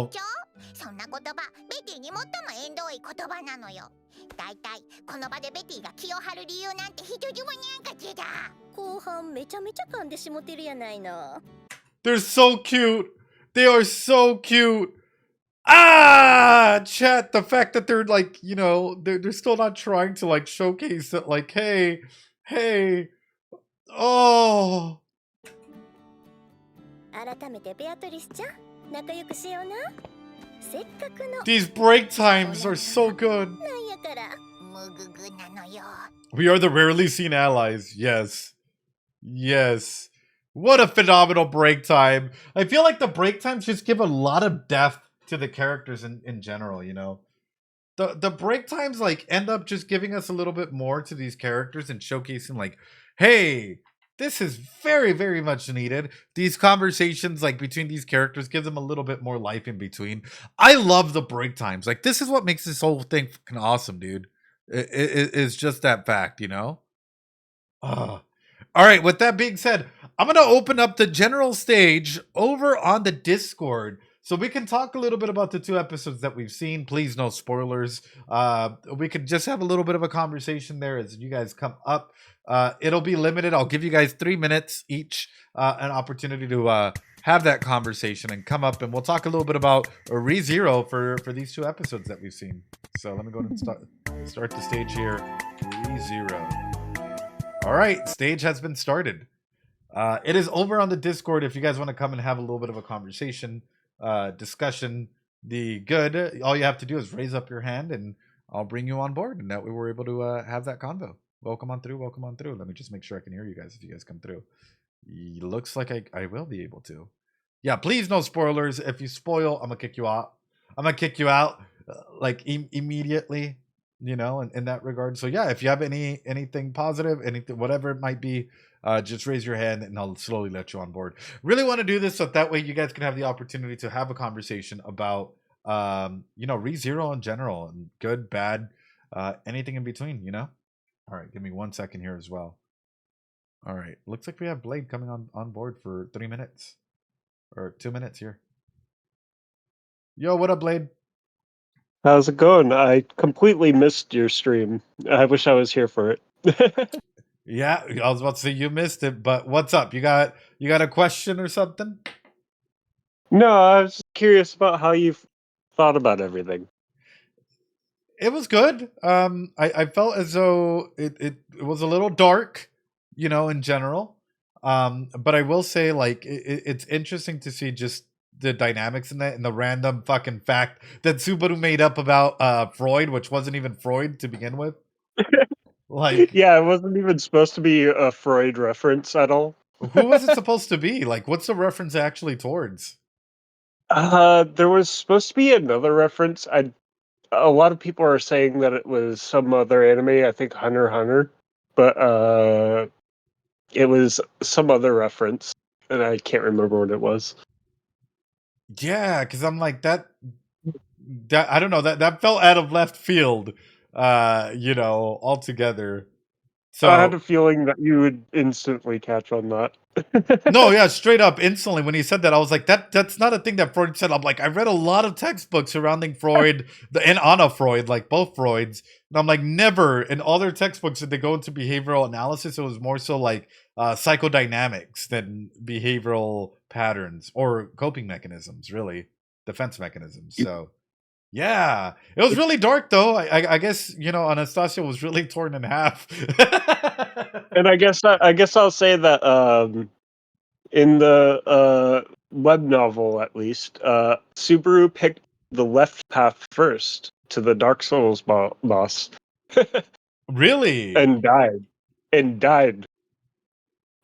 緊張？そんな言葉、ベティに最も縁遠い言葉なのよ。だいたいこの場でベティが気を張る理由なんて一つもにゃんかちだ。後半めちゃめちゃ噛んでしもてるやないの。 They're so cute. They are so cute. Ah, chat. The fact that they're like, you know, they're still not trying to like showcase that, like, hey. Oh. 改めてベアトリスちゃん、仲良くしような。せっかくの These break times are so good. なんやから。むぐぐなのよ。 We are the rarely seen allies. Yes. What a phenomenal break time. I feel like the break times just give a lot of depth to the characters in general, you know. The break times like end up just giving us a little bit more to these characters and showcasing like, hey, this is very, very much needed. These conversations like between these characters give them a little bit more life in between. I love the break times. Like this is what makes this whole thing fucking awesome, dude. It's just that fact, you know? All right, with that being said, I'm going to open up the general stage over on the Discord. So we can talk a little bit about the 2 episodes that we've seen. Please, no spoilers. We could just have a little bit of a conversation there as you guys come up. It'll be limited. I'll give you guys 3 minutes each, an opportunity to have that conversation and come up, and we'll talk a little bit about ReZero for these 2 episodes that we've seen. So let me go and start the stage here. ReZero. All right, stage has been started. It is over on the Discord if you guys want to come and have a little bit of a conversation, discussion. All you have to do is raise up your hand and I'll bring you on board, and that way we're able to have that convo. Welcome on through. Let me just make sure I can hear you guys if you guys come through. Looks like I will be able to. Yeah, please no spoilers. If you spoil, I'm gonna kick you out. Like immediately, in that regard. So yeah, if you have anything positive, anything, whatever it might be, just raise your hand and I'll slowly let you on board. Really want to do this so that way you guys can have the opportunity to have a conversation about ReZero in general, and good, bad, anything in between, All right, give me 1 second here as well. All right, looks like we have Blade coming on board for 3 minutes or 2 minutes here. Yo, what up, Blade? How's it going? I completely missed your stream. I wish I was here for it. Yeah, I was about to say you missed it, but what's up? You got a question or something? No, I was just curious about how you thought about everything. It was good. I felt as though it was a little dark, in general. But I will say, like, it's interesting to see just the dynamics in that, and the random fucking fact that Subaru made up about Freud, which wasn't even Freud to begin with. Like, yeah, it wasn't even supposed to be a Freud reference at all. Who was it supposed to be? Like, what's the reference actually towards? There was supposed to be another reference. A lot of people are saying that it was some other anime. I think Hunter x Hunter, but it was some other reference, and I can't remember what it was. Yeah, because I'm like that. I don't know, that felt out of left field, altogether. So I had a feeling that you would instantly catch on that. No, yeah, straight up, instantly when he said that, I was like, that's not a thing that Freud said. I'm like, I read a lot of textbooks surrounding Freud and Anna Freud, like both Freuds, and I'm like, never in all their textbooks did they go into behavioral analysis. It was more so like psychodynamics than behavioral patterns or coping mechanisms, really, defense mechanisms. So yeah, it was really dark though. I guess Anastasia was really torn in half. And I guess I'll say that in the web novel, at least, Subaru picked the left path first to the Dark Souls boss. Really? And died.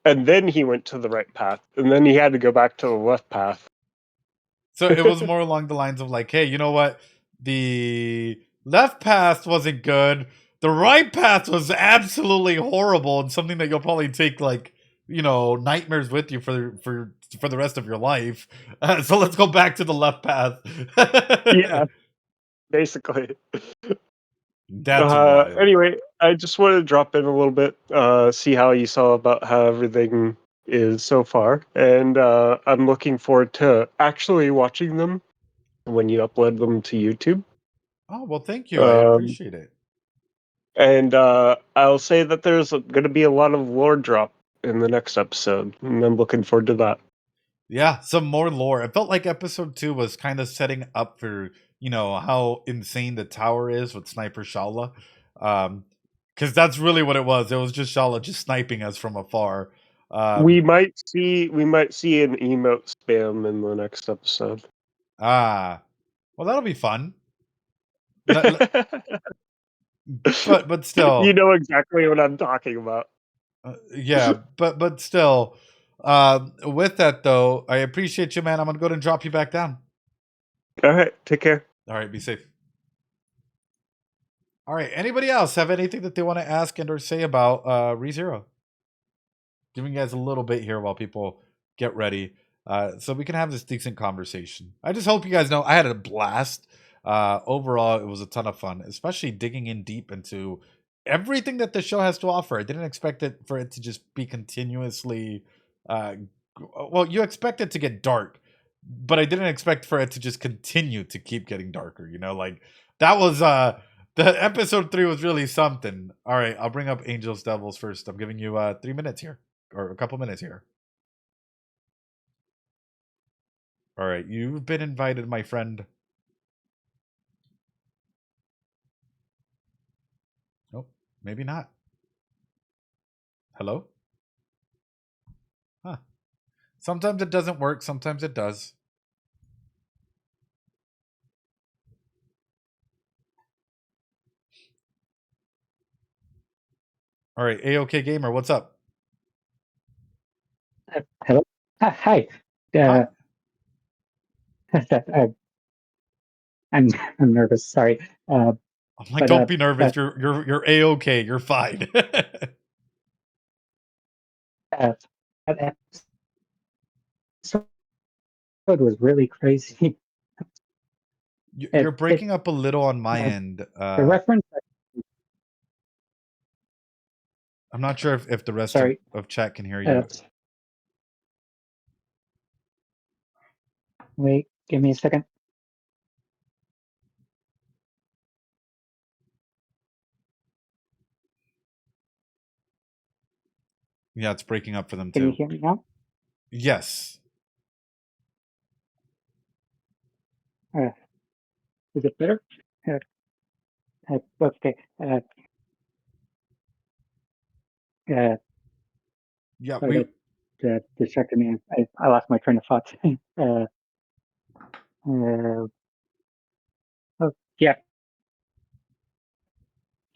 And then he went to the right path, and then he had to go back to the left path. So it was more along the lines of like, hey, you know what? The left path wasn't good. The right path was absolutely horrible, and something that you'll probably take like, nightmares with you for the rest of your life. So let's go back to the left path. Yeah, basically. That's wild. Anyway, I just wanted to drop in a little bit, see how you saw about how everything is so far, and I'm looking forward to actually watching them when you upload them to YouTube. Oh, well, thank you. I appreciate it. And I'll say that there's going to be a lot of lore drop in the next episode, and I'm looking forward to that. Yeah, some more lore. It felt like episode 2 was kind of setting up for, how insane the tower is with Sniper Shala. Because that's really what it was. It was just Shala just sniping us from afar. We might see an emote spam in the next episode. Well, that'll be fun. But still, you know exactly what I'm talking about. Yeah, but still, with that though, I appreciate you, man. I'm gonna go ahead and drop you back down. All right, take care. All right, be safe. All right, anybody else have anything that they want to ask and or say about ReZero? Giving you guys a little bit here while people get ready, so we can have this decent conversation. I just hope you guys know I had a blast. Overall, it was a ton of fun, especially digging in deep into everything that the show has to offer. I didn't expect it for it to just be continuously well, you expect it to get dark, but I didn't expect for it to just continue to keep getting darker. You know, like that was the episode 3 was really something. All right, I'll bring up Angels Devils first. I'm giving you 3 minutes here, or a couple minutes here. All right, you've been invited, my friend. Nope, maybe not. Hello? Huh. Sometimes it doesn't work, sometimes it does. All right, AOK Gamer, what's up? Hello. Hi. Hi. I'm nervous. Sorry. I'm like, don't be nervous. You're AOK. You're fine. That episode was really crazy. You're breaking up a little on my end. The reference. I'm not sure if the rest of chat can hear you. Wait, give me a second. Yeah, it's breaking up for them Can too. you hear me now? Yes. Is it better? Okay. Yeah, sorry, that distracted me. I lost my train of thought. Oh, yeah.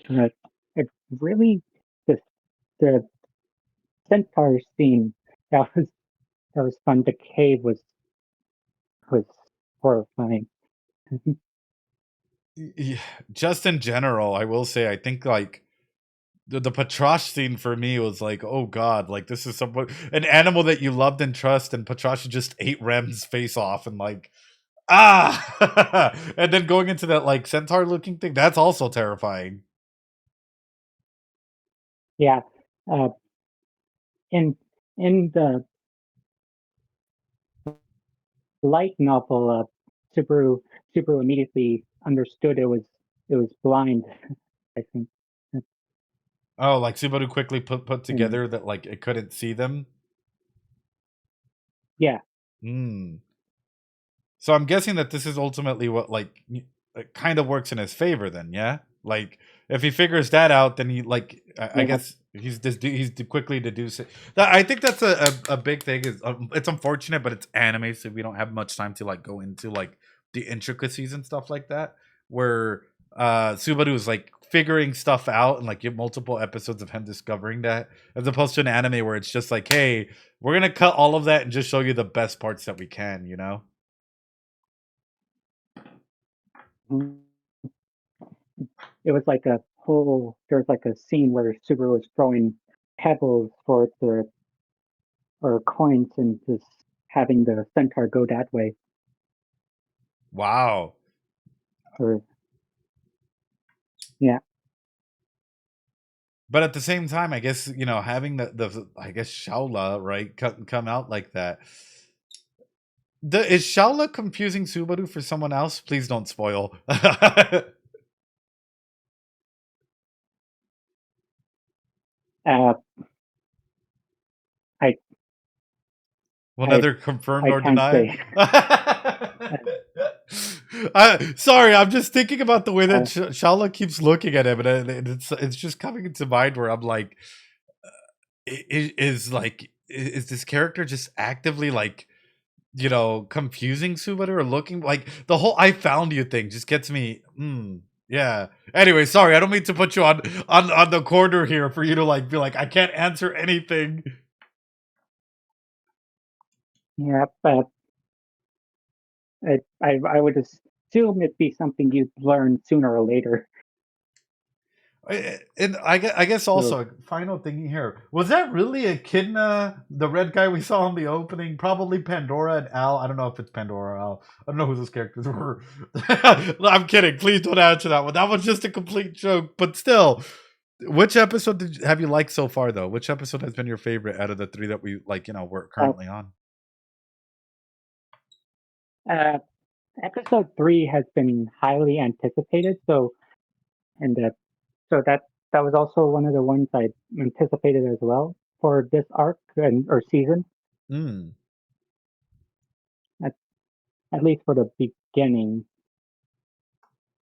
It really the centaur scene that was fun. The cave was horrifying. Yeah, just in general, I will say, I think like the Patrash scene for me was like, oh god, like this is an animal that you loved and trust, and Patrash just ate Rem's face off, and like, and then going into that like centaur looking thing, that's also terrifying. Yeah, in the light novel, Subaru immediately understood it was blind. I think. Oh, like Subaru quickly put together that like it couldn't see them. Yeah. So I'm guessing that this is ultimately what like it kind of works in his favor then, yeah? Like if he figures that out, then he like I guess he's quickly deducing. I think that's a big thing. Is it's unfortunate, but it's anime, so we don't have much time to like go into like the intricacies and stuff like that. Where Subaru is like figuring stuff out and like give multiple episodes of him discovering that, as opposed to an anime where it's just like, hey, we're gonna cut all of that and just show you the best parts that we can, you know? It was like there was like a scene where Subaru was throwing pebbles or coins and just having the centaur go that way. Wow. Yeah. But at the same time, I guess, you know, having the I guess Shaola, right, come out like that. Is Shaola confusing Subaru for someone else? Please don't spoil. Will neither confirm nor deny. Sorry, I'm just thinking about the way that Shaola keeps looking at him, and it's just coming into mind where I'm like, is this character just actively like, you know, confusing Subaru or looking like the whole "I found you" thing just gets me. Yeah. Anyway, sorry, I don't mean to put you on the corner here for you to like be like, I can't answer anything. Yeah, but I would assume it'd be something you'd learn sooner or later. And I guess also final thing here, was that really Echidna, the red guy we saw in the opening? Probably Pandora and Al. I don't know if it's Pandora or Al. I don't know who those characters were. I'm kidding. Please don't answer that one. That was just a complete joke. But still, which episode have you liked so far, though? Which episode has been your favorite out of the 3 that we like? You know, we're currently on. Episode 3 has been highly anticipated, so that was also one of the ones I anticipated as well for this arc or season, Mm. at least for the beginning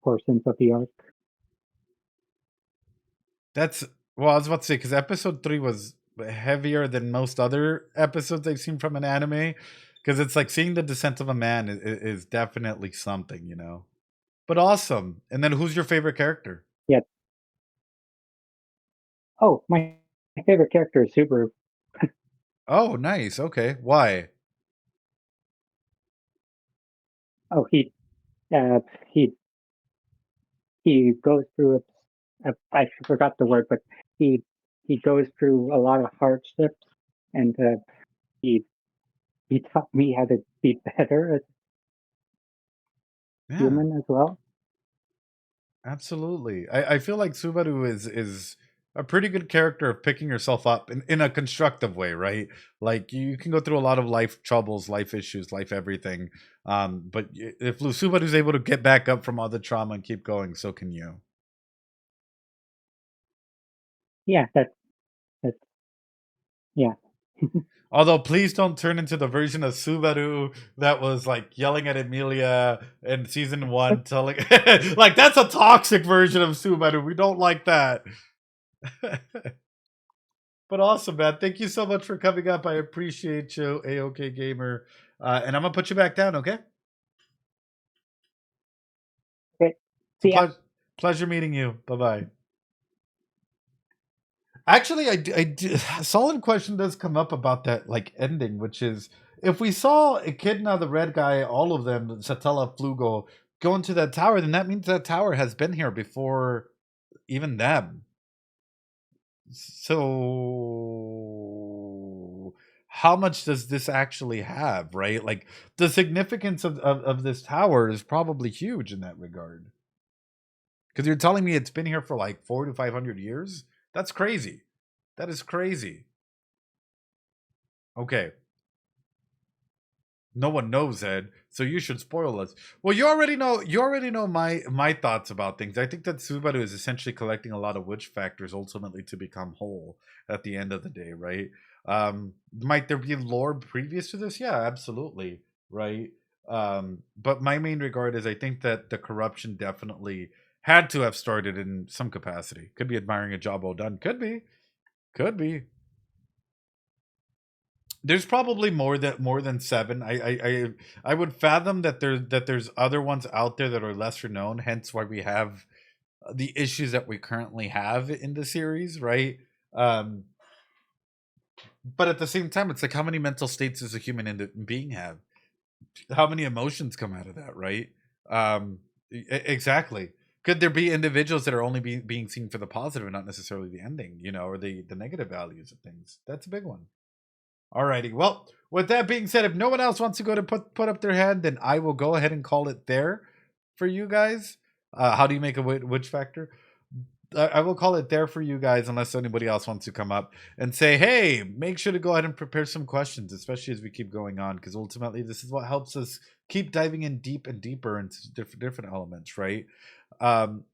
portions of the arc. That's well, I was about to say because episode 3 was heavier than most other episodes I've seen from an anime. Because it's like seeing the descent of a man is definitely something, you know. But awesome. And then who's your favorite character? Yeah. Oh, my favorite character is Subaru. Oh, nice. Okay. Why? Oh, he he goes through I forgot the word, but he goes through a lot of hardships, and he taught me how to be better as Yeah, human as well. absolutely. I feel like Subaru is a pretty good character of picking yourself up in a constructive way, right? Like you can go through a lot of life troubles, life issues, life everything. But if Subaru's able to get back up from all the trauma and keep going, so can you. Yeah, that's yeah. Although, please don't turn into the version of Subaru that was like yelling at Emilia in season 1, telling like that's a toxic version of Subaru. We don't like that. But awesome, man. Thank you so much for coming up. I appreciate you, AOK Gamer. And I'm gonna put you back down, okay? Okay. It's a See ya. pleasure meeting you. Bye bye. Actually, a solid question does come up about that like ending, which is if we saw Echidna, the red guy, all of them, Satella, Flugo, go into that tower, then that means that tower has been here before even them. So how much does this actually have, right? Like the significance of this tower is probably huge in that regard. Because you're telling me it's been here for like 400 to 500 years? That's crazy. That is crazy. Okay. No one knows, Ed, so you should spoil us. Well, you already know my thoughts about things. I think that Subaru is essentially collecting a lot of witch factors ultimately to become whole at the end of the day, right? Might there be lore previous to this? Yeah, absolutely, right? But my main regard is I think that the corruption definitely had to have started in some capacity. Could be admiring a job well done. Could be. Could be. There's probably more than 7. I would fathom that there's other ones out there that are lesser known. Hence why we have the issues that we currently have in the series, right? Um, but at the same time, it's like how many mental states does a human being have? How many emotions come out of that, right? Exactly. Could there be individuals that are only being seen for the positive and not necessarily the ending, you know, or the negative values of things? That's a big one. Alrighty. Well, with that being said, if no one else wants to go to put up their hand, then I will go ahead and call it there for you guys. How do you make a witch factor? I will call it there for you guys, unless anybody else wants to come up and say, "Hey, make sure to go ahead and prepare some questions, especially as we keep going on, because ultimately this is what helps us keep diving in deep and deeper into different elements, right?" Um,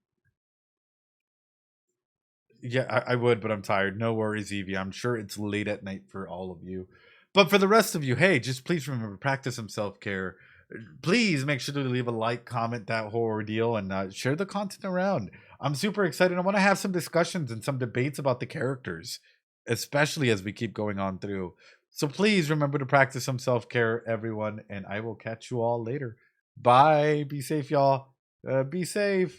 Yeah, I would, but I'm tired. No worries, Evie. I'm sure it's late at night for all of you. But for the rest of you, hey, just please remember, practice some self care. Please make sure to leave a like, comment that whole ordeal, and share the content around. I'm super excited. I want to have some discussions and some debates about the characters, especially as we keep going on through. So please remember to practice some self care, everyone, and I will catch you all later. Bye. Be safe, y'all. Be safe.